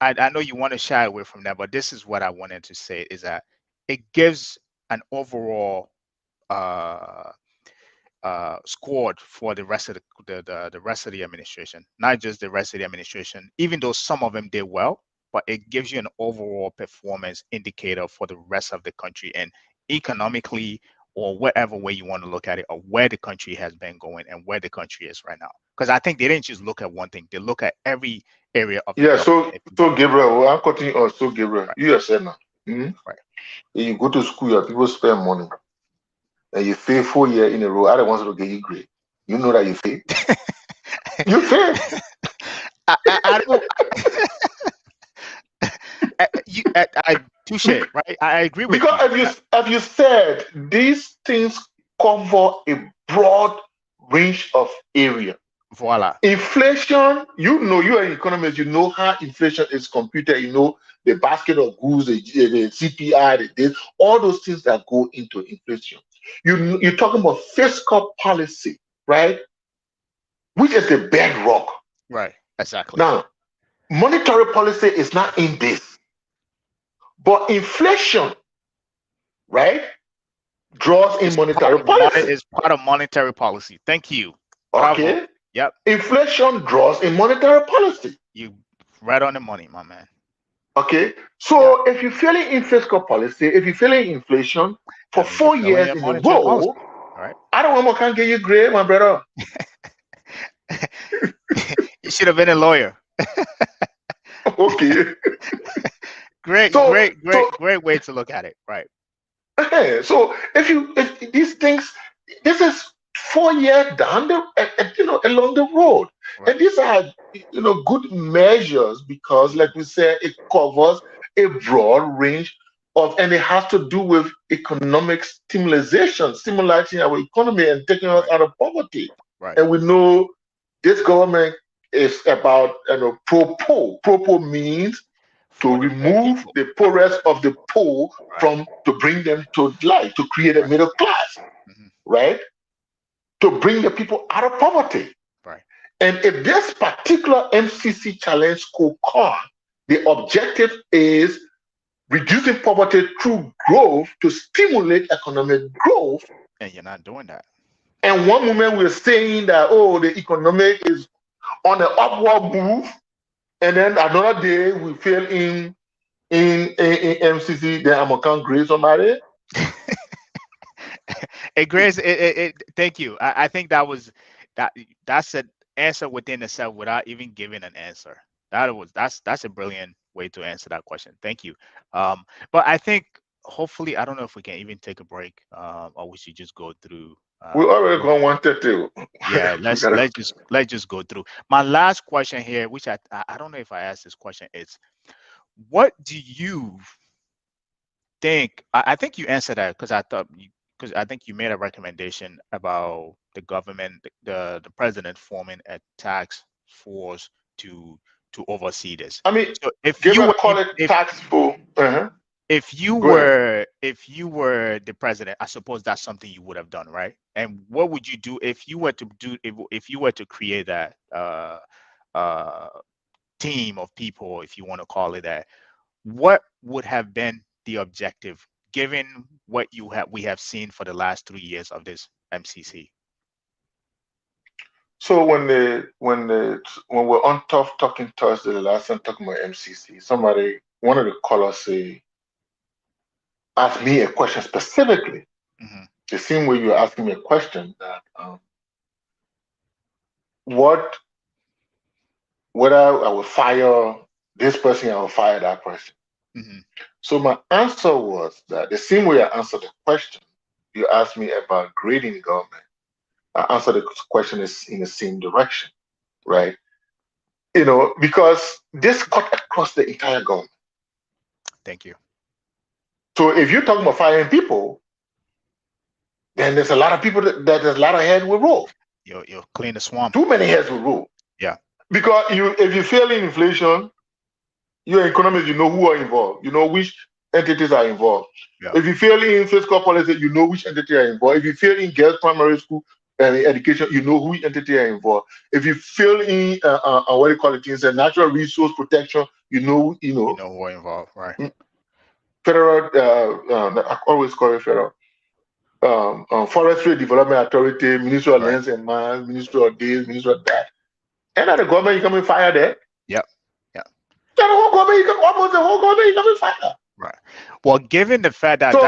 [SPEAKER 2] I know you want to shy away from that, but this is what I wanted to say, is that it gives an overall scored for the rest of the rest of the administration, not just the rest of the administration, even though some of them did well, but it gives you an overall performance indicator for the rest of the country, and economically, or whatever way you want to look at it, or where the country has been going and where the country is right now. Because I think they didn't just look at one thing, they look at every area of the
[SPEAKER 3] government. So Gabriel, I'm cutting on. So Gabriel, right. You said now, right? You go to school, your people spend money, and you fail 4 years in a row. I don't want to get you grade. You know that you fail. You fail.
[SPEAKER 2] I don't. I touche, right? I agree with
[SPEAKER 3] you. Because as you said, these things cover a broad range of area.
[SPEAKER 2] Voila.
[SPEAKER 3] Inflation, you are an economist, you know how inflation is computed, you know the basket of goods, the CPI, all those things that go into inflation. You're talking about fiscal policy, right? Which is the bedrock.
[SPEAKER 2] Right, exactly.
[SPEAKER 3] Now, monetary policy is not in this. But inflation, right, draws in monetary policy.
[SPEAKER 2] It's part of monetary policy. Thank you.
[SPEAKER 3] Okay.
[SPEAKER 2] Bravo. Yep.
[SPEAKER 3] Inflation draws in monetary policy.
[SPEAKER 2] You right on the money, my man.
[SPEAKER 3] Okay. So if you're failing in fiscal policy, if you're failing in inflation for 4 years in a row,
[SPEAKER 2] right.
[SPEAKER 3] I don't want to get you grade, my brother.
[SPEAKER 2] You should have been a lawyer.
[SPEAKER 3] Okay.
[SPEAKER 2] Great way to look at it, right?
[SPEAKER 3] Okay. So if these things, this is 4 years down along the road, right. And these are good measures because, like we said, it covers a broad range of, and it has to do with economic stimulation, stimulating our economy and taking us out of poverty.
[SPEAKER 2] Right.
[SPEAKER 3] And we know this government is about pro-poor. Pro-poor means to remove the poorest of the poor, right, to bring them to life, to create a middle class, right? To bring the people out of poverty.
[SPEAKER 2] Right.
[SPEAKER 3] And if this particular MCC challenge scorecard, the objective is reducing poverty through growth to stimulate economic growth.
[SPEAKER 2] And you're not doing that.
[SPEAKER 3] And one moment we're saying that, the economic is on an upward move, and then another day we fail in MCC, then I'm gonna grade somebody.
[SPEAKER 2] Hey, Grace, thank you. I think that's an answer within itself without even giving an answer. That's a brilliant way to answer that question. Thank you. But I think hopefully, I don't know if we can even take a break, or we should just go through.
[SPEAKER 3] We already gone 1:30.
[SPEAKER 2] Yeah,
[SPEAKER 3] We
[SPEAKER 2] let's
[SPEAKER 3] gotta.
[SPEAKER 2] let's just go through. My last question here, which I don't know if I asked this question, is what do you think? I think you answered that because I think you made a recommendation about the government, the president forming a task force to oversee this.
[SPEAKER 3] I mean,
[SPEAKER 2] So if you
[SPEAKER 3] Gabriel
[SPEAKER 2] were
[SPEAKER 3] call it taxable. Go ahead.
[SPEAKER 2] if you were the president, I suppose that's something you would have done, right? And what would you do if you were to if you were to create that uh team of people, if you want to call it that? What would have been the objective, given what we have seen for the last 3 years of this MCC?
[SPEAKER 3] So when we're on Tough Talking Thursday, the last time talking about MCC, somebody, one of the callers say, asked me a question specifically.
[SPEAKER 2] Hmm.
[SPEAKER 3] The same way you're asking me a question that what whether I will fire this person, I will fire that person.
[SPEAKER 2] Hmm.
[SPEAKER 3] So my answer was that the same way I answered the question, you asked me about grading government. I answered the question is in the same direction, right? Because this cut across the entire government.
[SPEAKER 2] Thank you.
[SPEAKER 3] So if you're talking about firing people, then there's a lot of people that there's a lot of heads will roll.
[SPEAKER 2] You'll clean the swamp.
[SPEAKER 3] Too many heads will roll.
[SPEAKER 2] Yeah.
[SPEAKER 3] Because if you fail in inflation, you're economists, you know who are involved. You know which entities are involved.
[SPEAKER 2] Yeah.
[SPEAKER 3] If you fail in fiscal policy, you know which entity are involved. If you fail in girls' primary school education, you know who entity are involved. If you fail in what do you call it, things, natural resource protection, you know
[SPEAKER 2] You know who are involved, right?
[SPEAKER 3] federal. I always call it federal. Forestry Development Authority, Ministry of
[SPEAKER 2] Right.
[SPEAKER 3] Lands and Mines, Ministry of this, Ministry of that. And at the government, you come and fire there.
[SPEAKER 2] Yep. Yeah.
[SPEAKER 3] The whole government, you come almost the whole government, you come and fire.
[SPEAKER 2] Right. Well, given the fact that
[SPEAKER 3] So,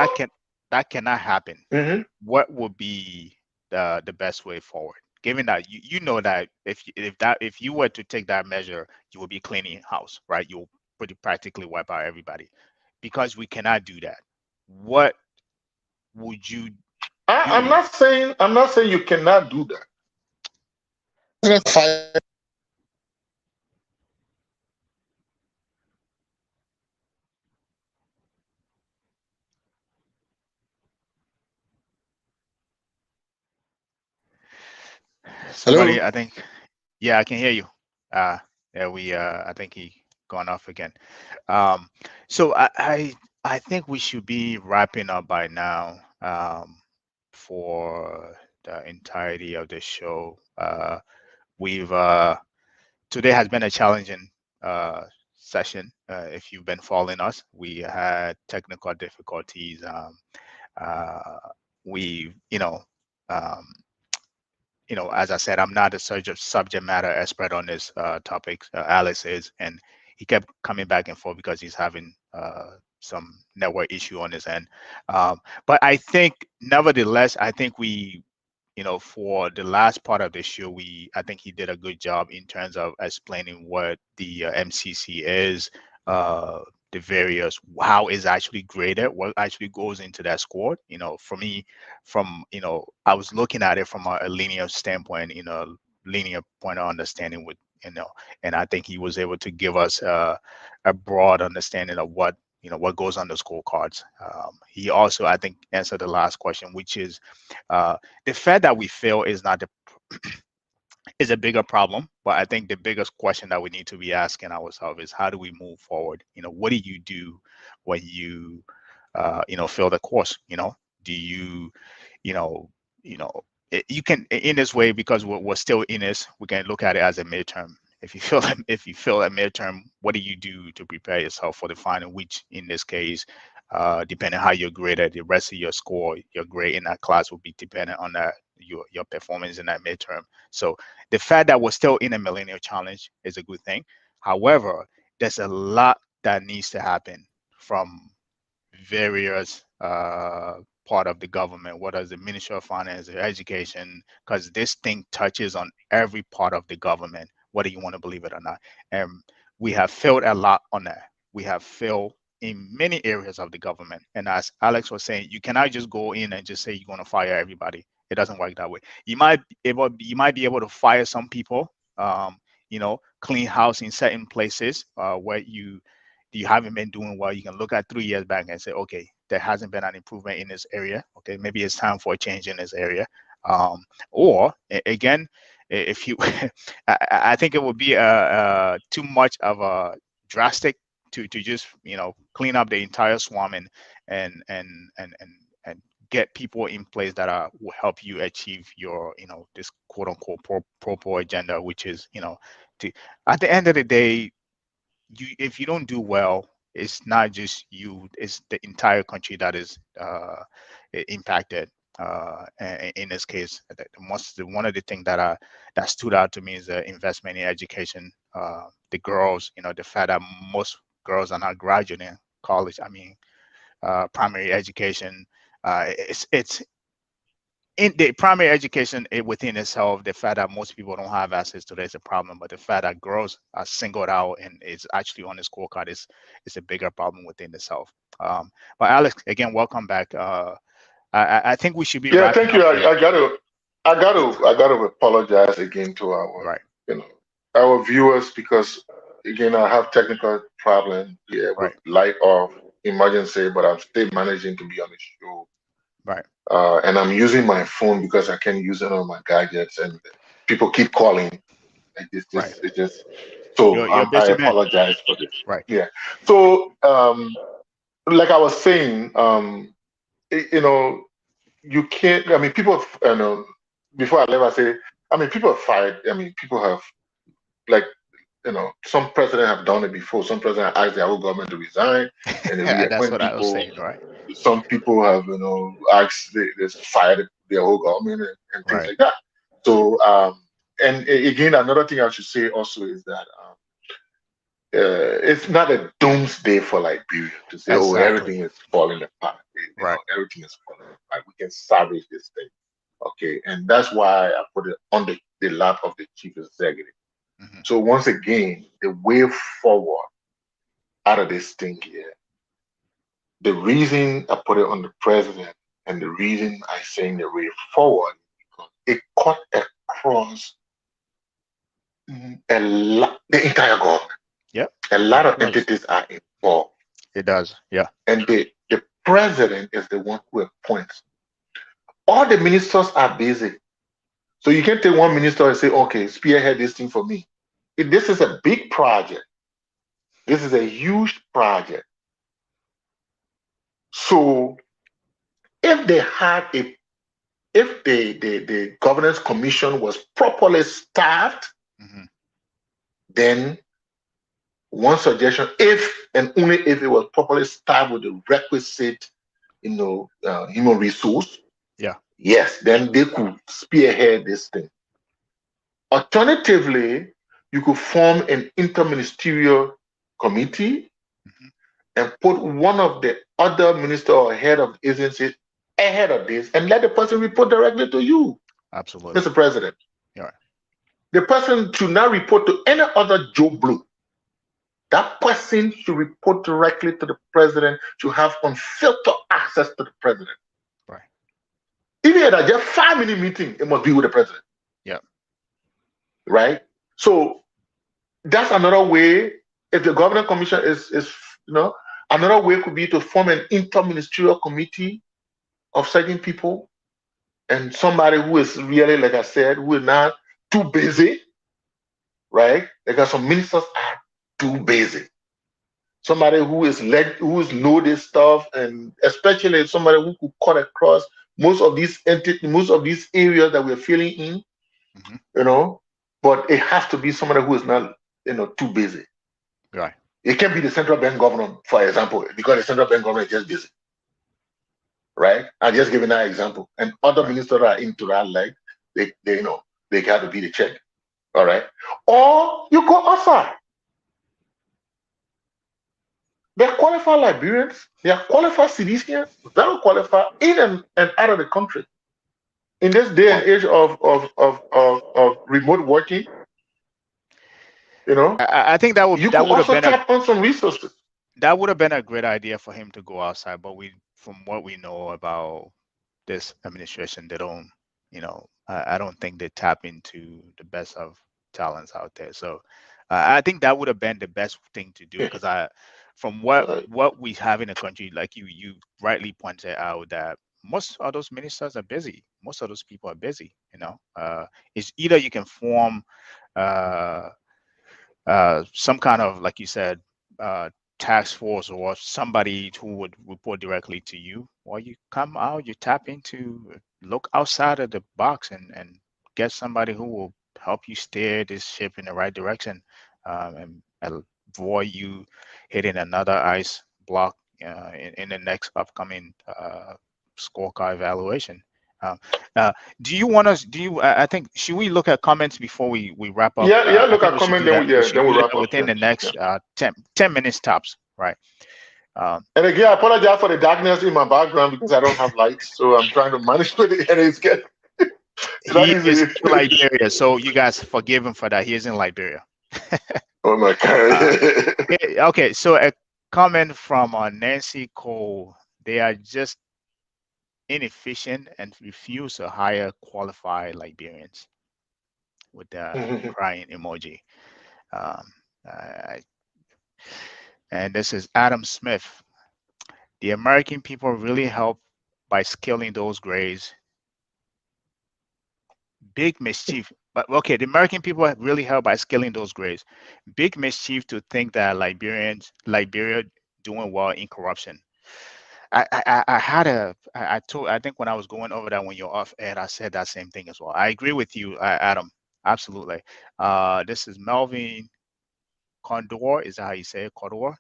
[SPEAKER 2] that cannot happen,
[SPEAKER 3] mhm.
[SPEAKER 2] what would be the best way forward? Given that you know that if you were to take that measure, you will be cleaning house, right? You'll pretty practically wipe out everybody. Because we cannot do that. What would you
[SPEAKER 3] I'm
[SPEAKER 2] do?
[SPEAKER 3] not saying you cannot do that. Fire.
[SPEAKER 2] Somebody,
[SPEAKER 3] Hello.
[SPEAKER 2] I think, yeah, I can hear you. Yeah, I think he gone off again. Um, so I think we should be wrapping up by now, for the entirety of the show. We've Today has been a challenging session. If you've been following us, we had technical difficulties. Uh, we, um, as I said, I'm not a subject matter expert on this topic. Alex is, and he kept coming back and forth because he's having some network issue on his end. But I think, nevertheless, I think for the last part of the show, I think he did a good job in terms of explaining what the MCC is, the various, how is actually graded, what actually goes into that score. For me, I was looking at it from a linear standpoint, linear point of understanding with, and I think he was able to give us a broad understanding of what goes on the scorecards. He also, I think, answered the last question, which is the fact that we fail is not is a bigger problem, but I think the biggest question that we need to be asking ourselves is, how do we move forward? What do you do when you fail the course? Do you you know you know you can, in this way, because we're still in this, we can look at it as a midterm. If you fail at midterm, what do you do to prepare yourself for the final, which in this case, depending how you're graded, the rest of your score, your grade in that class will be dependent on that your performance in that midterm. So the fact that we're still in a millennial challenge is a good thing. However, there's a lot that needs to happen from various part of the government, whether it's the Ministry of Finance or Education, because this thing touches on every part of the government, whether you want to believe it or not. And we have failed a lot on that. We have failed in many areas of the government. And as Alex was saying, you cannot just go in and just say you're going to fire everybody. It doesn't work that way. You might be able to fire some people, clean house in certain places where you haven't been doing well. You can look at 3 years back and say, okay, there hasn't been an improvement in this area. Okay, maybe it's time for a change in this area. Or again, if you, I think it would be too much of a drastic to just clean up the entire swarm and get people in place that will help you achieve your this quote unquote pro agenda, which is at the end of the day, if you don't do well, it's not just you, it's the entire country that is impacted. In this case, one of the things that stood out to me is the investment in education. The girls, the fact that most girls are not graduating college. I mean, primary education. It's in the primary education within itself. The fact that most people don't have access to it is a problem, but the fact that girls are singled out and it's actually on the scorecard is a bigger problem within itself. But Alex, again, welcome back. I think we should be.
[SPEAKER 3] Yeah, thank you. I gotta apologize again to our our viewers, because again I have technical problem here with light off, emergency, but I'm still managing to be on the show.
[SPEAKER 2] Right.
[SPEAKER 3] And I'm using my phone because I can't use it on my gadgets, and people keep calling. It's just so I apologize for this.
[SPEAKER 2] Right.
[SPEAKER 3] Yeah. So like I was saying, you can't. I mean, people. Before I left, I say, I mean, people have fired. I mean, people have, like, some presidents have done it before. Some presidents asked their whole government to resign, and they
[SPEAKER 2] that's what I was saying, right?
[SPEAKER 3] Some people have, asked they fired their whole government and things like that. So, and again, another thing I should say also is that it's not a doomsday for Liberia to say, oh, everything is falling apart. Everything is falling apart. We can salvage this thing. Okay, and that's why I put it on the lap of the chief executive.
[SPEAKER 2] Mm-hmm.
[SPEAKER 3] So once again, the way forward out of this thing here, the reason I put it on the president and the reason I saying the way forward, because it cut across the entire government.
[SPEAKER 2] Yep.
[SPEAKER 3] A lot of entities are involved.
[SPEAKER 2] It does, yeah.
[SPEAKER 3] And the president is the one who appoints. All the ministers are busy. So you can't take one minister and say, okay, spearhead this thing for me. This is a big project. This is a huge project. So if they had if the governance commission was properly staffed, then one suggestion, if and only if it was properly staffed with the requisite, human resource, yes, then they could spearhead this thing. Alternatively, you could form an interministerial committee and put one of the other minister or head of the agency ahead of this and let the person report directly to you.
[SPEAKER 2] Absolutely.
[SPEAKER 3] Mr. President.
[SPEAKER 2] Yeah.
[SPEAKER 3] The person should not report to any other Joe Blue. That person should report directly to the president, should have unfiltered access to the president.
[SPEAKER 2] Right.
[SPEAKER 3] Even at a just 5-minute meeting, it must be with the president.
[SPEAKER 2] Yeah.
[SPEAKER 3] Right? So that's another way. If the governance commission is another way could be to form an interministerial committee of certain people and somebody who is really, like I said, who is not too busy, right? Because some ministers are too busy. Somebody who know this stuff, and especially somebody who could cut across most of these areas that we're filling in, but it has to be somebody who is not, too busy.
[SPEAKER 2] Right.
[SPEAKER 3] It can't be the central bank governor, for example, because the central bank governor is just busy. Right? I'm just giving that example. And other ministers are into that, like they got to be the check. All right. Or you go outside. They're qualified Liberians, they are qualified citizens, very qualified in and out of the country. In this day and age of remote working,
[SPEAKER 2] I think that would
[SPEAKER 3] also tap on some resources.
[SPEAKER 2] that would have been a great idea for him to go outside, but from what we know about this administration, they don't, I don't think they tap into the best of talents out there. So I think that would have been the best thing to do, because from what we have in the country, like you rightly pointed out, that most of those ministers are busy. Most of those people are busy. It's either you can form uh, some kind of, like you said, task force or somebody who would report directly to you, or you come out, you tap into, look outside of the box, and get somebody who will help you steer this ship in the right direction, and avoid you hitting another ice block in the next upcoming scorecard evaluation. Um, uh, do you want us? Do you? I think, should we look at comments before we wrap up?
[SPEAKER 3] Yeah.
[SPEAKER 2] I
[SPEAKER 3] Look
[SPEAKER 2] think
[SPEAKER 3] at
[SPEAKER 2] we should
[SPEAKER 3] comment,
[SPEAKER 2] do that. We should
[SPEAKER 3] then we
[SPEAKER 2] do
[SPEAKER 3] wrap
[SPEAKER 2] that
[SPEAKER 3] up.
[SPEAKER 2] within the next 10 minutes tops, right?
[SPEAKER 3] And again, I apologize for the darkness in my background because I don't have lights, so I'm trying to manage with it, and it's getting it's not
[SPEAKER 2] He is
[SPEAKER 3] easy.
[SPEAKER 2] in Liberia, so you guys forgive him for that. He is in Liberia.
[SPEAKER 3] Oh my God.
[SPEAKER 2] Okay, so a comment from Nancy Cole. They are just inefficient and refuse to hire qualified Liberians, with the crying emoji. Um, I, and this is Adam Smith. The American people really help by scaling those grades. Big mischief. But okay, the American people have really helped by scaling those grades. Big mischief to think that Liberia doing well in corruption. I think when I was going over that when you're off air, I said that same thing as well. I agree with you, Adam. Absolutely. This is Melvin Condor. Is that how you say it? Condor?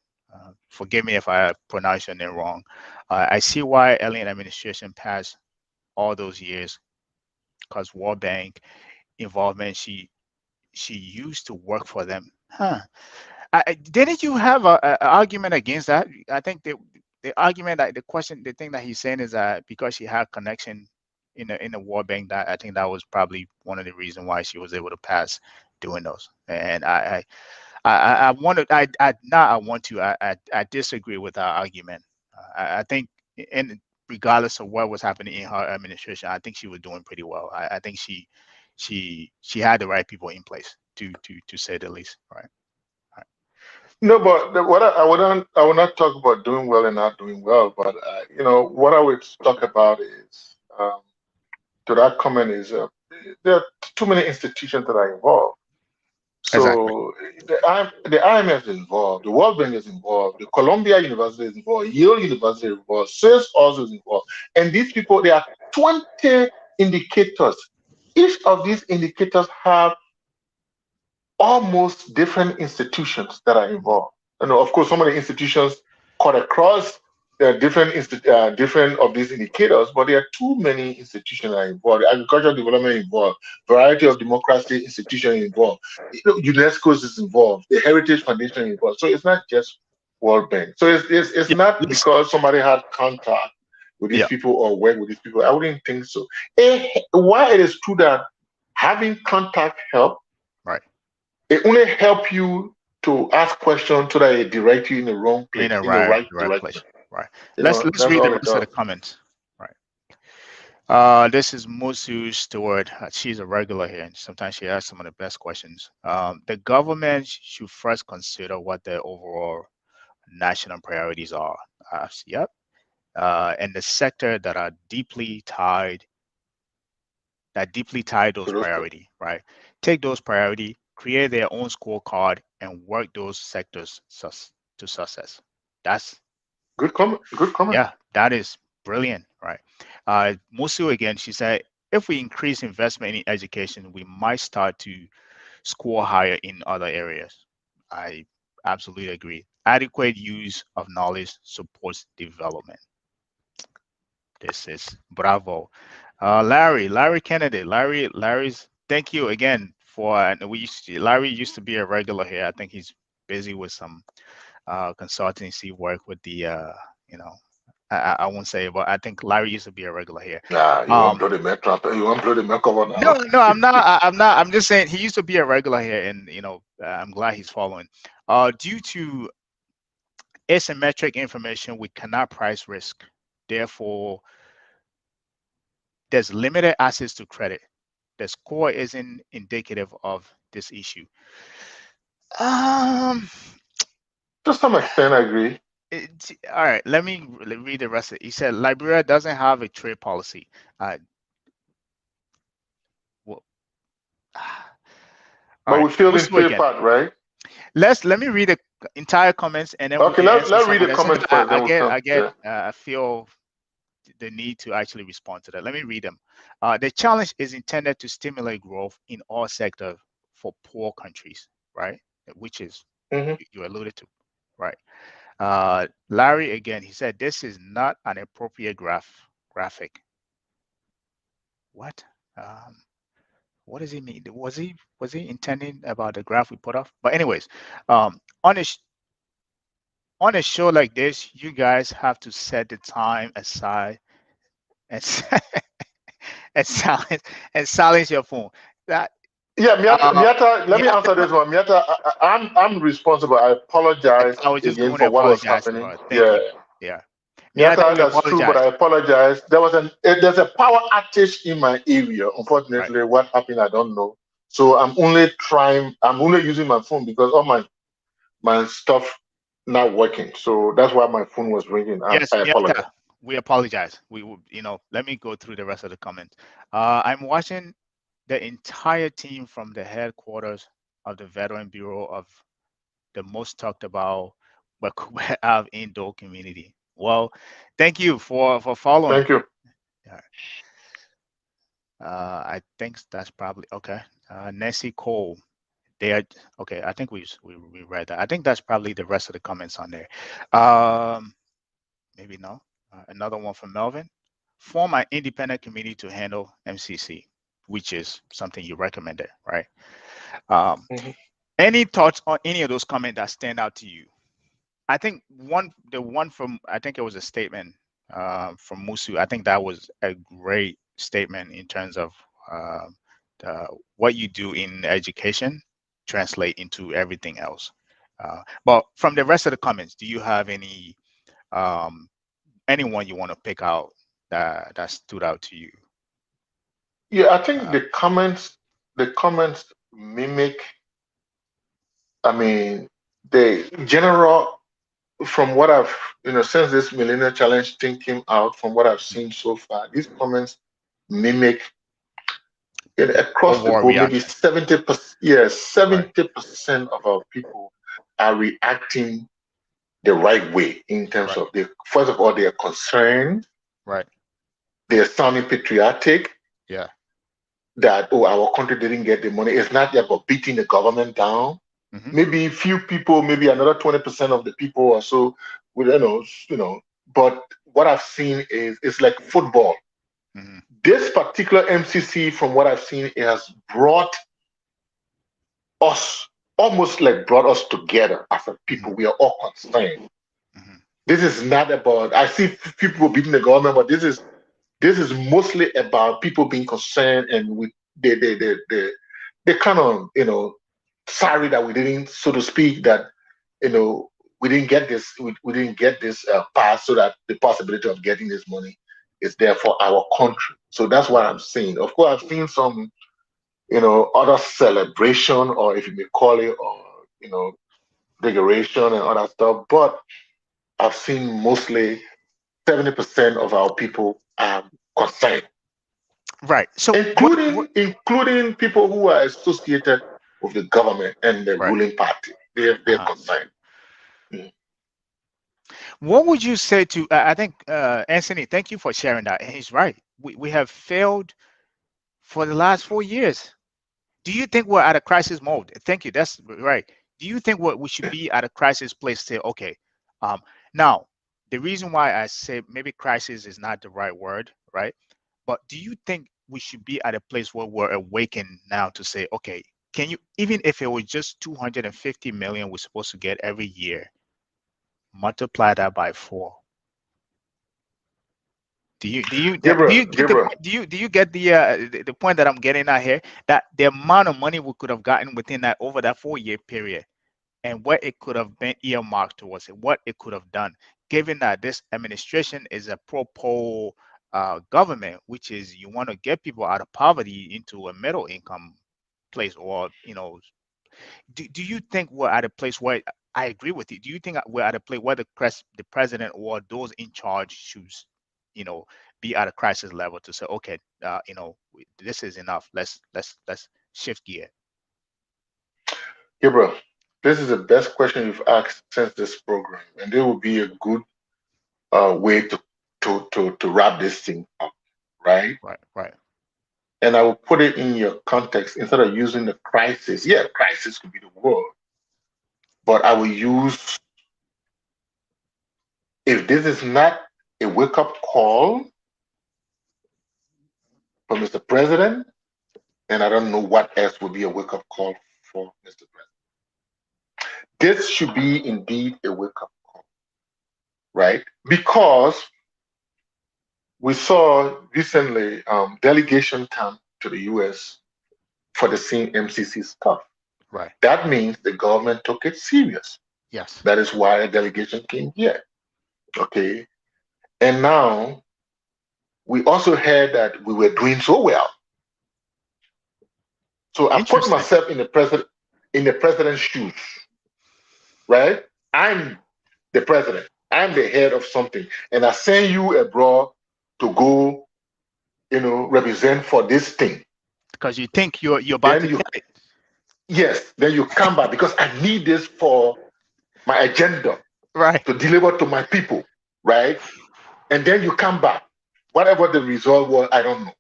[SPEAKER 2] Forgive me if I pronounce your name wrong. I see why alien administration passed all those years, because World Bank involvement. She used to work for them. Huh. Didn't you have a argument against that? I think the argument, that the thing that he's saying is that because she had connection in the World Bank, that I think that was probably one of the reasons why she was able to pass doing those. And I wanted I not I want to I disagree with our argument. I think, in regardless of what was happening in her administration, I think she was doing pretty well. I think she had the right people in place, to say the least. Right.
[SPEAKER 3] No, but what I would not talk about doing well and not doing well, but what I would talk about is to that comment is there are too many institutions that are involved.
[SPEAKER 2] Exactly.
[SPEAKER 3] So the IMF is involved, the World Bank is involved, the Columbia University is involved, Yale University is involved, SAIS also is involved, and these people, there are 20 indicators. Each of these indicators have almost different institutions that are involved. And of course, some of the institutions cut across different of these indicators, but there are too many institutions that are involved. Agricultural development involved, variety of democracy institutions involved, UNESCO is involved, the Heritage Foundation involved. So it's not just World Bank. So it's
[SPEAKER 2] Yeah.
[SPEAKER 3] not because somebody had contact with these
[SPEAKER 2] Yeah.
[SPEAKER 3] people or work with these people. I wouldn't think so. While it is true that having contact help,
[SPEAKER 2] Right.
[SPEAKER 3] it only help you to ask questions so that it direct you in the wrong place,
[SPEAKER 2] In the
[SPEAKER 3] in the
[SPEAKER 2] right
[SPEAKER 3] right direction.
[SPEAKER 2] place. Right. Let's
[SPEAKER 3] That's
[SPEAKER 2] read the
[SPEAKER 3] all it
[SPEAKER 2] rest of the
[SPEAKER 3] does.
[SPEAKER 2] comments. Right. This is Musu Stewart. She's a regular here, and sometimes she asks some of the best questions. The government should first consider what their overall national priorities are. Yep. And the sector that deeply tie those priority, right? Take those priority, create their own scorecard, and work those sectors to success. That's
[SPEAKER 3] Good comment. Good comment.
[SPEAKER 2] Yeah, that is brilliant, right? Musu again, she said, if we increase investment in education, we might start to score higher in other areas. I absolutely agree. Adequate use of knowledge supports development. This is bravo. Larry Kennedy. Larry's, thank you again for, and Larry used to be a regular here. I think he's busy with some consultancy work with the, I won't say, but I think Larry used to be a regular here.
[SPEAKER 3] You want to blow the Met You want to blow the Met cover now?
[SPEAKER 2] No, I'm not. I'm not. I'm just saying he used to be a regular here, and I'm glad he's following. Due to asymmetric information, we cannot price risk. Therefore, there's limited access to credit. The score isn't indicative of this issue.
[SPEAKER 3] To some extent, I agree.
[SPEAKER 2] All right, let me read the rest of it. He said Liberia doesn't have a trade policy. Well,
[SPEAKER 3] But
[SPEAKER 2] right,
[SPEAKER 3] we filled in
[SPEAKER 2] let's do it
[SPEAKER 3] three
[SPEAKER 2] again.
[SPEAKER 3] part, right?
[SPEAKER 2] Let me read the entire comments and then
[SPEAKER 3] Okay,
[SPEAKER 2] we can
[SPEAKER 3] let's
[SPEAKER 2] answer
[SPEAKER 3] read
[SPEAKER 2] some
[SPEAKER 3] the
[SPEAKER 2] of
[SPEAKER 3] comments
[SPEAKER 2] that.
[SPEAKER 3] first. Then we'll come.
[SPEAKER 2] I feel the need to actually respond to that. Let me read them. The challenge is intended to stimulate growth in all sectors for poor countries, right? Which is you alluded to, right? Larry again, he said this is not an appropriate graphic. What? What does he mean? Was he intending about the graph we put off? But anyways, on a show like this, you guys have to set the time aside and silence your phone. That
[SPEAKER 3] Yeah, Miata, let me answer this one. Miata, I'm responsible. I apologize
[SPEAKER 2] I was just
[SPEAKER 3] again
[SPEAKER 2] going to
[SPEAKER 3] for what was
[SPEAKER 2] apologize to
[SPEAKER 3] happening.
[SPEAKER 2] her. Thank you. Yeah.
[SPEAKER 3] Miata,
[SPEAKER 2] We
[SPEAKER 3] that's true, but
[SPEAKER 2] apologize.
[SPEAKER 3] I apologize. There's a power outage in my area. Unfortunately,
[SPEAKER 2] Right.
[SPEAKER 3] what happened, I don't know. So I'm only using my phone because all my stuff not working. So that's why my phone was ringing.
[SPEAKER 2] Yes,
[SPEAKER 3] I apologize.
[SPEAKER 2] we apologize. Let me go through the rest of the comments. I'm watching the entire team from the headquarters of the Veteran Bureau of the most talked about but have indoor community. Well, thank you for following.
[SPEAKER 3] Thank you.
[SPEAKER 2] Yeah. I think that's probably okay. Nancy Cole. They are okay. I think we read that. I think that's probably the rest of the comments on there. Maybe no. Another one from Melvin. Form an independent committee to handle MCC, which is something you recommended, right? Any thoughts on any of those comments that stand out to you? I think the one from, I think it was a statement from Musu. I think that was a great statement in terms of what you do in education translate into everything else. But from the rest of the comments, do you have any anyone you want to pick out that stood out to you?
[SPEAKER 3] Yeah, I think the comments mimic. I mean, the general, from what I've, since this Millennial Challenge thing came out, from what I've seen so far, these comments mimic across the
[SPEAKER 2] Overall
[SPEAKER 3] board. Maybe
[SPEAKER 2] reaction.
[SPEAKER 3] 70%. Yes, 70% of our people are reacting the right way in terms of first of all, they are concerned.
[SPEAKER 2] Right.
[SPEAKER 3] They are sounding patriotic.
[SPEAKER 2] Yeah.
[SPEAKER 3] That our country didn't get the money. It's not about beating the government down. Maybe few people, maybe another 20% of the people or so, we don't know, but what I've seen is it's like football. This particular MCC, from what I've seen, it has brought us, almost like brought us together as a people. We are all concerned. This is not about, I see people beating the government, but this is mostly about people being concerned, and they kind of, sorry that we didn't, so to speak, that we didn't get this, we didn't get this pass, so that the possibility of getting this money is there for our country. So that's what I'm saying. Of course, I've seen some, other celebration, or if you may call it, or decoration and other stuff, but I've seen mostly 70% of our people are concerned.
[SPEAKER 2] Right. So
[SPEAKER 3] including people who are associated with the government and the ruling party. They're concerned.
[SPEAKER 2] What would you say to, I think, Anthony, thank you for sharing that. And he's right. We have failed for the last 4 years. Do you think we're at a crisis mode? Thank you. That's right. Do you think we should be at a crisis place to say, okay, now, the reason why I say maybe crisis is not the right word, right? But do you think we should be at a place where we're awakened now to say, okay, can you, even if it was just 250 million we're supposed to get every year, multiply that by 4? Do you get the point that I'm getting at here? That the amount of money we could have gotten within that over that 4-year period and what it could have been earmarked towards it, what it could have done, given that this administration is a pro-poor government, which is you want to get people out of poverty into a middle income place, or do you think we're at a place where, I agree with you, do you think we're at a place where the president or those in charge should be at a crisis level to say, okay, this is enough, let's shift gear?
[SPEAKER 3] Gabriel, this is the best question you've asked since this program, and there will be a good way to wrap this thing up, right?
[SPEAKER 2] Right.
[SPEAKER 3] And I will put it in your context instead of using the crisis. Yeah, crisis could be the word, but I will use, if this is not a wake-up call for Mr. President, and I don't know what else would be a wake-up call for Mr. President. This should be indeed a wake-up call, right? Because we saw recently delegation come to the US for the same MCC stuff.
[SPEAKER 2] Right.
[SPEAKER 3] That means the government took it serious.
[SPEAKER 2] Yes.
[SPEAKER 3] That is why a delegation came here. Okay. And now we also heard that we were doing so well. So I put myself in the president's shoes. Right? I'm the president. I'm the head of something. And I send you abroad to go, represent for this thing.
[SPEAKER 2] Because you think you're about to get it.
[SPEAKER 3] Yes. Then you come back because I need this for my agenda.
[SPEAKER 2] Right.
[SPEAKER 3] To deliver to my people. Right? And then you come back. Whatever the result was, I don't know.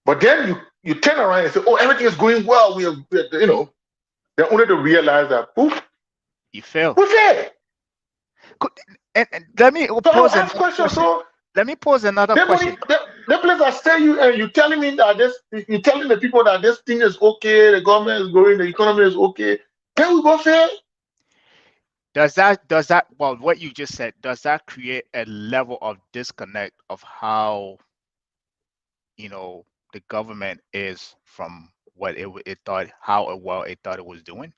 [SPEAKER 3] But then you turn around and say, oh, everything is going well. We are, then only to realize that, poof,
[SPEAKER 2] you fail.
[SPEAKER 3] We fail.
[SPEAKER 2] And let me pose another question.
[SPEAKER 3] So
[SPEAKER 2] let me pose another question.
[SPEAKER 3] The place I say you and you telling me that you're telling the people that this thing is okay, the government is growing, the economy is okay. Can we go fail?
[SPEAKER 2] Does that well, what you just said, does that create a level of disconnect of how the government is from what it thought, how well it thought it was doing?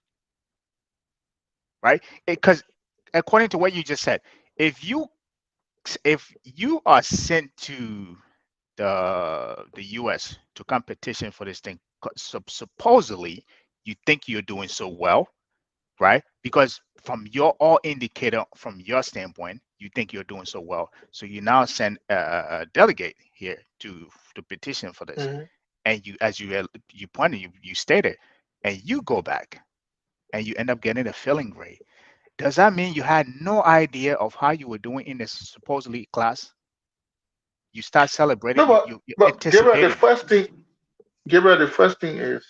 [SPEAKER 2] Right? Because according to what you just said, if you are sent to the US to competition for this thing, supposedly you think you're doing so well, right? Because from your all indicator, from your standpoint, you think you're doing so well. So you now send a delegate here to petition for this. Mm-hmm. And you, as you pointed, you stated, and you go back and you end up getting a failing grade. Does that mean you had no idea of how you were doing in this supposedly class? You start celebrating.
[SPEAKER 3] No, but Gabriel, the first thing is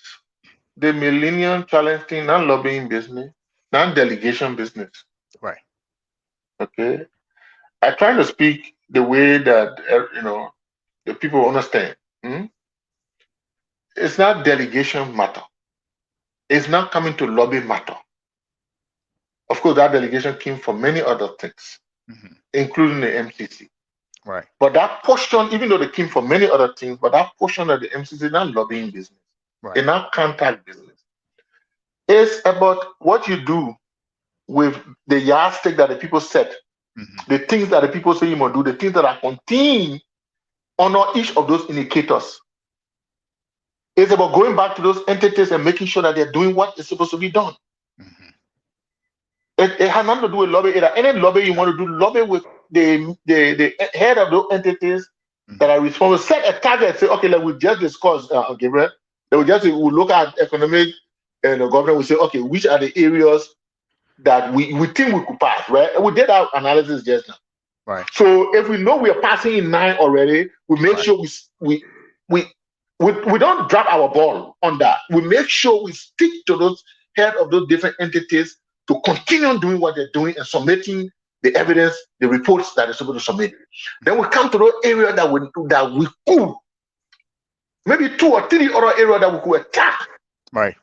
[SPEAKER 3] the Millennium Challenge thing, not lobbying business, not delegation business.
[SPEAKER 2] Right.
[SPEAKER 3] Okay. I try to speak the way that the people understand. It's not delegation matter. It's not coming to lobby matter. Of course, that delegation came from many other things, mm-hmm. including the MCC.
[SPEAKER 2] Right.
[SPEAKER 3] But that portion, even though they came from many other things, but that portion of the MCC is not lobbying business. Right. It's not contact business. It's about what you do with the yardstick that the people set, mm-hmm. the things that the people say you must do, the things that are contained under each of those indicators. It's about going back to those entities and making sure that they're doing what is supposed to be done. Mm-hmm. It has nothing to do with lobby. Any lobby you want to do, lobby with the head of those entities mm-hmm. that are responsible. Set a target. Say, okay, like we just discussed, Gabriel. We'll look at economic and the government will say, okay, which are the areas that we think we could pass, right? And we did our analysis just now.
[SPEAKER 2] Right.
[SPEAKER 3] So if we know we are passing in 9 already, we make sure we don't drop our ball on that. We make sure we stick to those head of those different entities to continue doing what they're doing and submitting the evidence, the reports that they're supposed to submit. Then we come to those areas that we could, maybe 2 or 3 other areas that we could attack.
[SPEAKER 2] Right.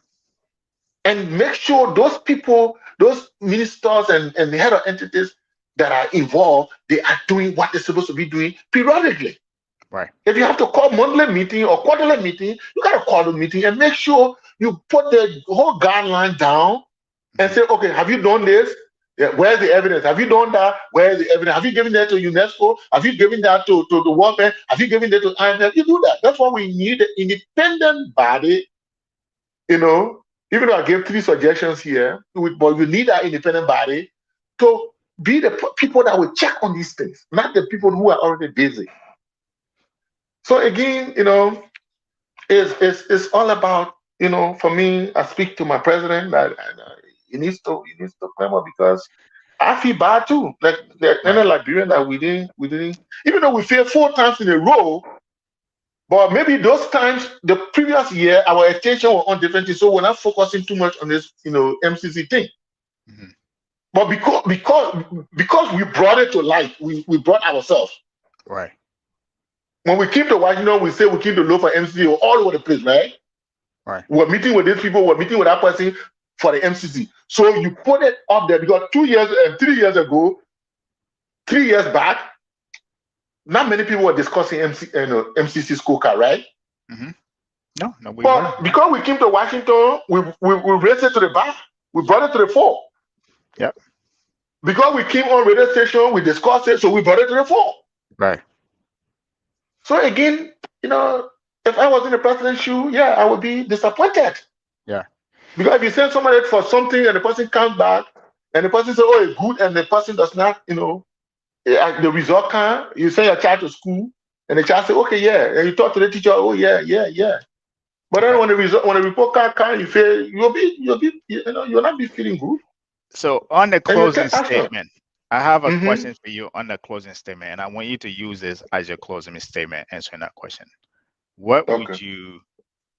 [SPEAKER 3] And make sure those people, those ministers and the head of entities that are involved, they are doing what they're supposed to be doing periodically.
[SPEAKER 2] Right.
[SPEAKER 3] If you have to call monthly meeting or quarterly meeting, you got to call the meeting and make sure you put the whole guideline down and say, okay, have you done this? Yeah, where's the evidence? Have you done that? Where's the evidence? Have you given that to UNESCO? Have you given that to the World Bank? Have you given that to IMF? You do that. That's why we need an independent body. Even though I gave 3 suggestions here, but we need that independent body to be the people that will check on these things, not the people who are already busy. So again, it's all about, for me, I speak to my president that he needs to come up, because I feel bad too. Like the Liberian that we didn't, even though we failed 4 times in a row, but maybe those times the previous year our attention was on different things, so we're not focusing too much on this, MCC thing.
[SPEAKER 2] Mm-hmm.
[SPEAKER 3] But because we brought it to light, we brought ourselves.
[SPEAKER 2] Right.
[SPEAKER 3] When we came to Washington, we say we came to look for MCC all over the place, right?
[SPEAKER 2] Right.
[SPEAKER 3] We're meeting with these people, we're meeting with that person for the MCC. So you put it up there, because 2 years and 3 years ago, 3 years back, not many people were discussing MCC Scorecard, right?
[SPEAKER 2] Mm-hmm. No, we
[SPEAKER 3] but
[SPEAKER 2] weren't.
[SPEAKER 3] Because we came to Washington, we raised it to the bar. We brought it to the fore.
[SPEAKER 2] Yep.
[SPEAKER 3] Because we came on radio station, we discussed it, so we brought it to the fore.
[SPEAKER 2] Right.
[SPEAKER 3] So again, if I was in the president's shoe, yeah, I would be disappointed.
[SPEAKER 2] Yeah.
[SPEAKER 3] Because if you send somebody for something and the person comes back and the person says, oh, it's good, and the person does not, the result can't, you send your child to school and the child says, okay, yeah. And you talk to the teacher, oh, yeah. But then when the report card comes, you feel you'll not be feeling good.
[SPEAKER 2] So on the closing statement, I have a question for you on the closing statement, and I want you to use this as your closing statement answering that question. What would you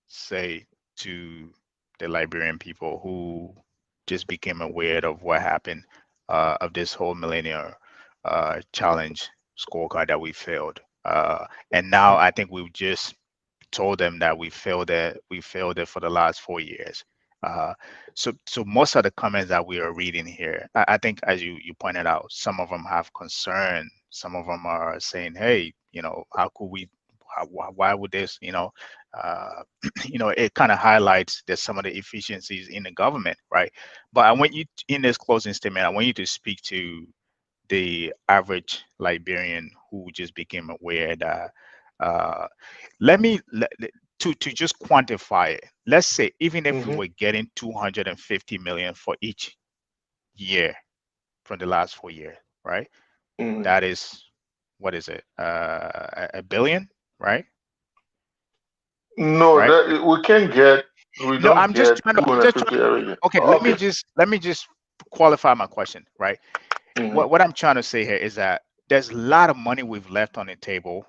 [SPEAKER 2] say to the Liberian people who just became aware of what happened, of this whole millennial challenge scorecard that we failed? And now I think we've just told them that we failed it for the last 4 years. So most of the comments that we are reading here, I think, as you pointed out, some of them have concern. Some of them are saying, hey, how could we, why would this, it kind of highlights that some of the efficiencies in the government, right? But I want you, in this closing statement, I want you to speak to the average Liberian who just became aware that, to just quantify it, let's say even if we were getting 250 million for each year from the last 4 years, right? That is, what is it? A billion, right?
[SPEAKER 3] No,
[SPEAKER 2] right?
[SPEAKER 3] we can't get. We
[SPEAKER 2] No,
[SPEAKER 3] don't
[SPEAKER 2] I'm just trying
[SPEAKER 3] to.
[SPEAKER 2] Okay, let me just qualify my question, right? What I'm trying to say here is that there's a lot of money we've left on the table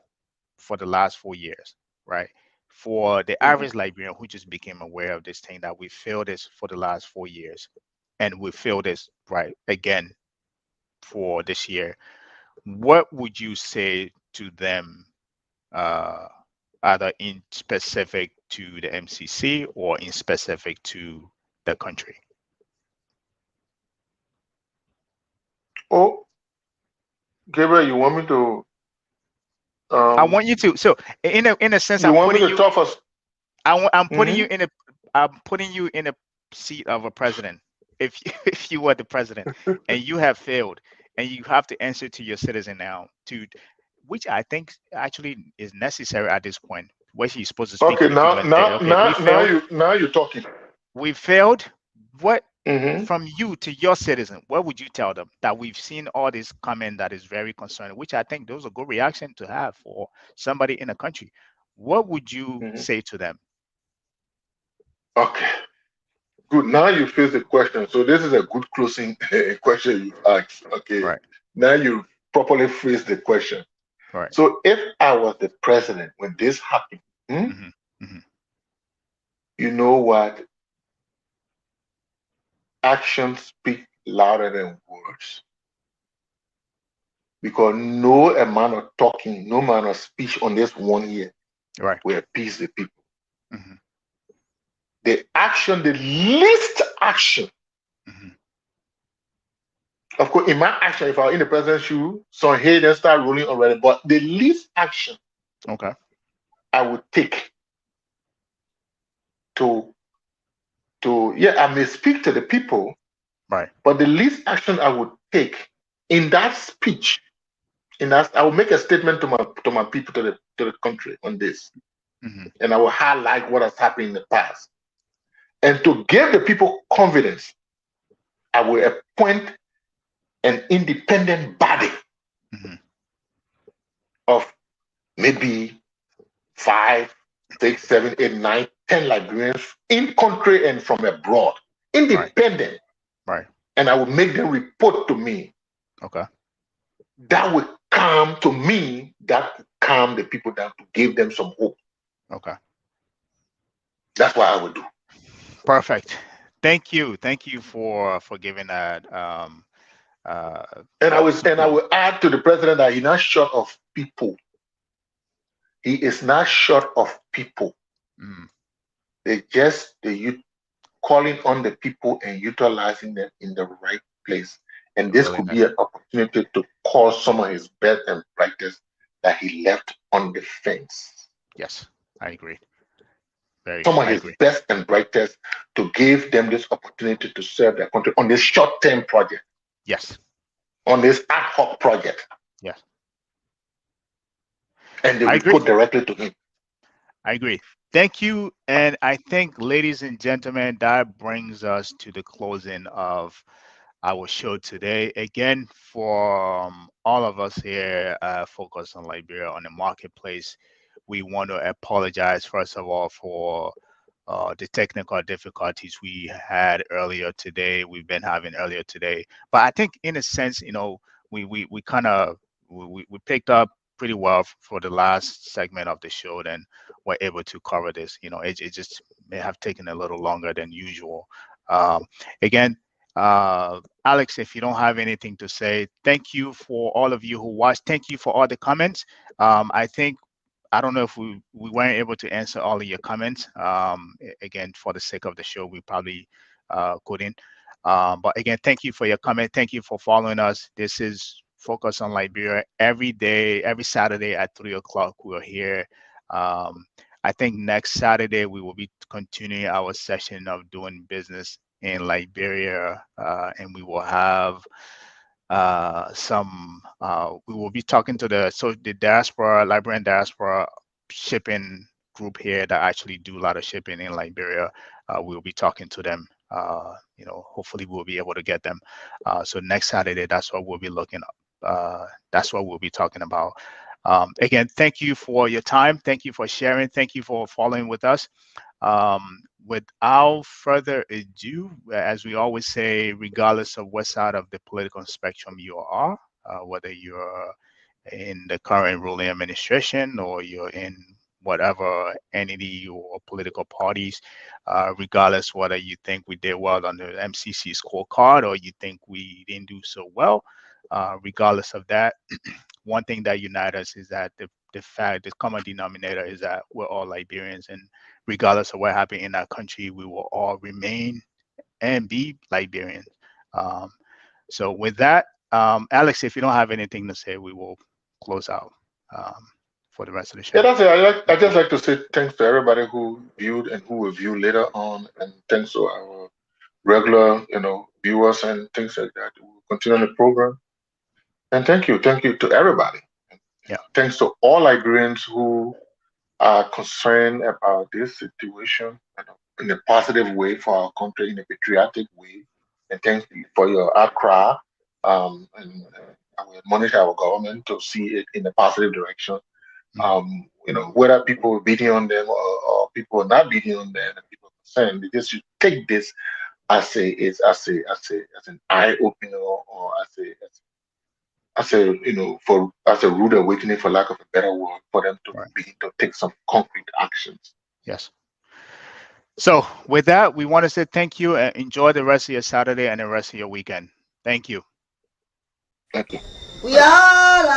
[SPEAKER 2] for the last 4 years, right? For the average Liberian who just became aware of this thing, that we failed this for the last 4 years, and we failed this right again for this year. What would you say to them, either in specific to the MCC or in specific to the country?
[SPEAKER 3] Oh, Gabriel, you want me to?
[SPEAKER 2] I want you to. So in a sense,
[SPEAKER 3] I'm putting you.
[SPEAKER 2] I'm putting you in a. I'm putting you in a seat of a president. If you were the president and you have failed, and you have to answer to your citizen now, which I think actually is necessary at this point, where she's supposed to speak.
[SPEAKER 3] Okay, now you're talking.
[SPEAKER 2] We failed. What? From you to your citizen, what would you tell them? That we've seen all this comment that is very concerning, which I think those are good reaction to have for somebody in a country. What would you say to them?
[SPEAKER 3] Okay, good. Now you face the question. So this is a good closing question you asked. Okay,
[SPEAKER 2] right.
[SPEAKER 3] Now you properly phrase the question.
[SPEAKER 2] Right.
[SPEAKER 3] So if I was the president when this happened, you know what? Actions speak louder than words. Because no amount of talking, no amount of speech on this 1 year will appease the people. The action, the least action. Of course, in my action, if I were in the president's shoe, some hay then start rolling already. But the least action I would take I may speak to the people,
[SPEAKER 2] Right.
[SPEAKER 3] But the least action I would take in that speech, I will make a statement to my people, to the country on this, and I will highlight what has happened in the past, and to give the people confidence, I will appoint an independent body of maybe 5, 6, 7, 8, 9, 10 librarians in country and from abroad, independent.
[SPEAKER 2] Right.
[SPEAKER 3] And I will make them report to me.
[SPEAKER 2] Okay.
[SPEAKER 3] That will calm the people down, to give them some hope.
[SPEAKER 2] Okay.
[SPEAKER 3] That's what I would do.
[SPEAKER 2] Perfect. Thank you for giving that.
[SPEAKER 3] And I will add to the president that he's not short of people. He is not short of people. They calling on the people and utilizing them in the right place. And this could be an opportunity to call some of his best and brightest that he left on the fence.
[SPEAKER 2] Yes, I agree.
[SPEAKER 3] Some of his best and brightest, to give them this opportunity to serve their country on this short-term project.
[SPEAKER 2] Yes.
[SPEAKER 3] On this ad hoc project.
[SPEAKER 2] Yes.
[SPEAKER 3] And they report directly to him.
[SPEAKER 2] I agree. Thank you. And I think, ladies and gentlemen, that brings us to the closing of our show today. Again, for all of us here focused on Liberia on the marketplace, we want to apologize, first of all, for the technical difficulties we had earlier today. We've been having earlier today. But I think, in a sense, we kind of we picked up pretty well for the last segment of the show. Then we're able to cover this. It just may have taken a little longer than usual. Again, Alex, if you don't have anything to say, thank you for all of you who watched. Thank you for all the comments. I don't know if we weren't able to answer all of your comments. Again, for the sake of the show, we probably couldn't. But again, thank you for your comment. Thank you for following us. This is Focus on Liberia. Every day, every Saturday at 3 o'clock, we're here. I think next Saturday we will be continuing our session of doing business in Liberia, and we will have we will be talking to the diaspora, Liberian diaspora shipping group here that actually do a lot of shipping in Liberia. We'll be talking to them. Hopefully we'll be able to get them. So next Saturday, that's what we'll be looking up. That's what we'll be talking about. Again, thank you for your time. Thank you for sharing. Thank you for following with us. Without further ado, as we always say, regardless of what side of the political spectrum you are, whether you're in the current ruling administration or you're in whatever entity or political parties, regardless whether you think we did well on the MCC scorecard or you think we didn't do so well, regardless of that, one thing that unites us is that the common denominator is that we're all Liberians, and regardless of what happened in our country, we will all remain and be Liberians. So with that, Alex, if you don't have anything to say, we will close out for the rest of the show.
[SPEAKER 3] Yeah, that's it. I just like to say thanks to everybody who viewed and who will view later on, and thanks to our regular, viewers and things like that. We'll continue the program. And thank you to everybody.
[SPEAKER 2] Yeah.
[SPEAKER 3] Thanks to all Liberians who are concerned about this situation in a positive way for our country, in a patriotic way. And thanks for your outcry. And I will admonish our government to see it in a positive direction. Whether people beating on them or people not beating on them, and people concerned, they just should take this as an eye opener, or as a rude awakening, for lack of a better word, for them to begin to take some concrete actions.
[SPEAKER 2] Yes. So with that, we want to say thank you and enjoy the rest of your Saturday and the rest of your weekend. Thank you.
[SPEAKER 3] Thank you.
[SPEAKER 5] We are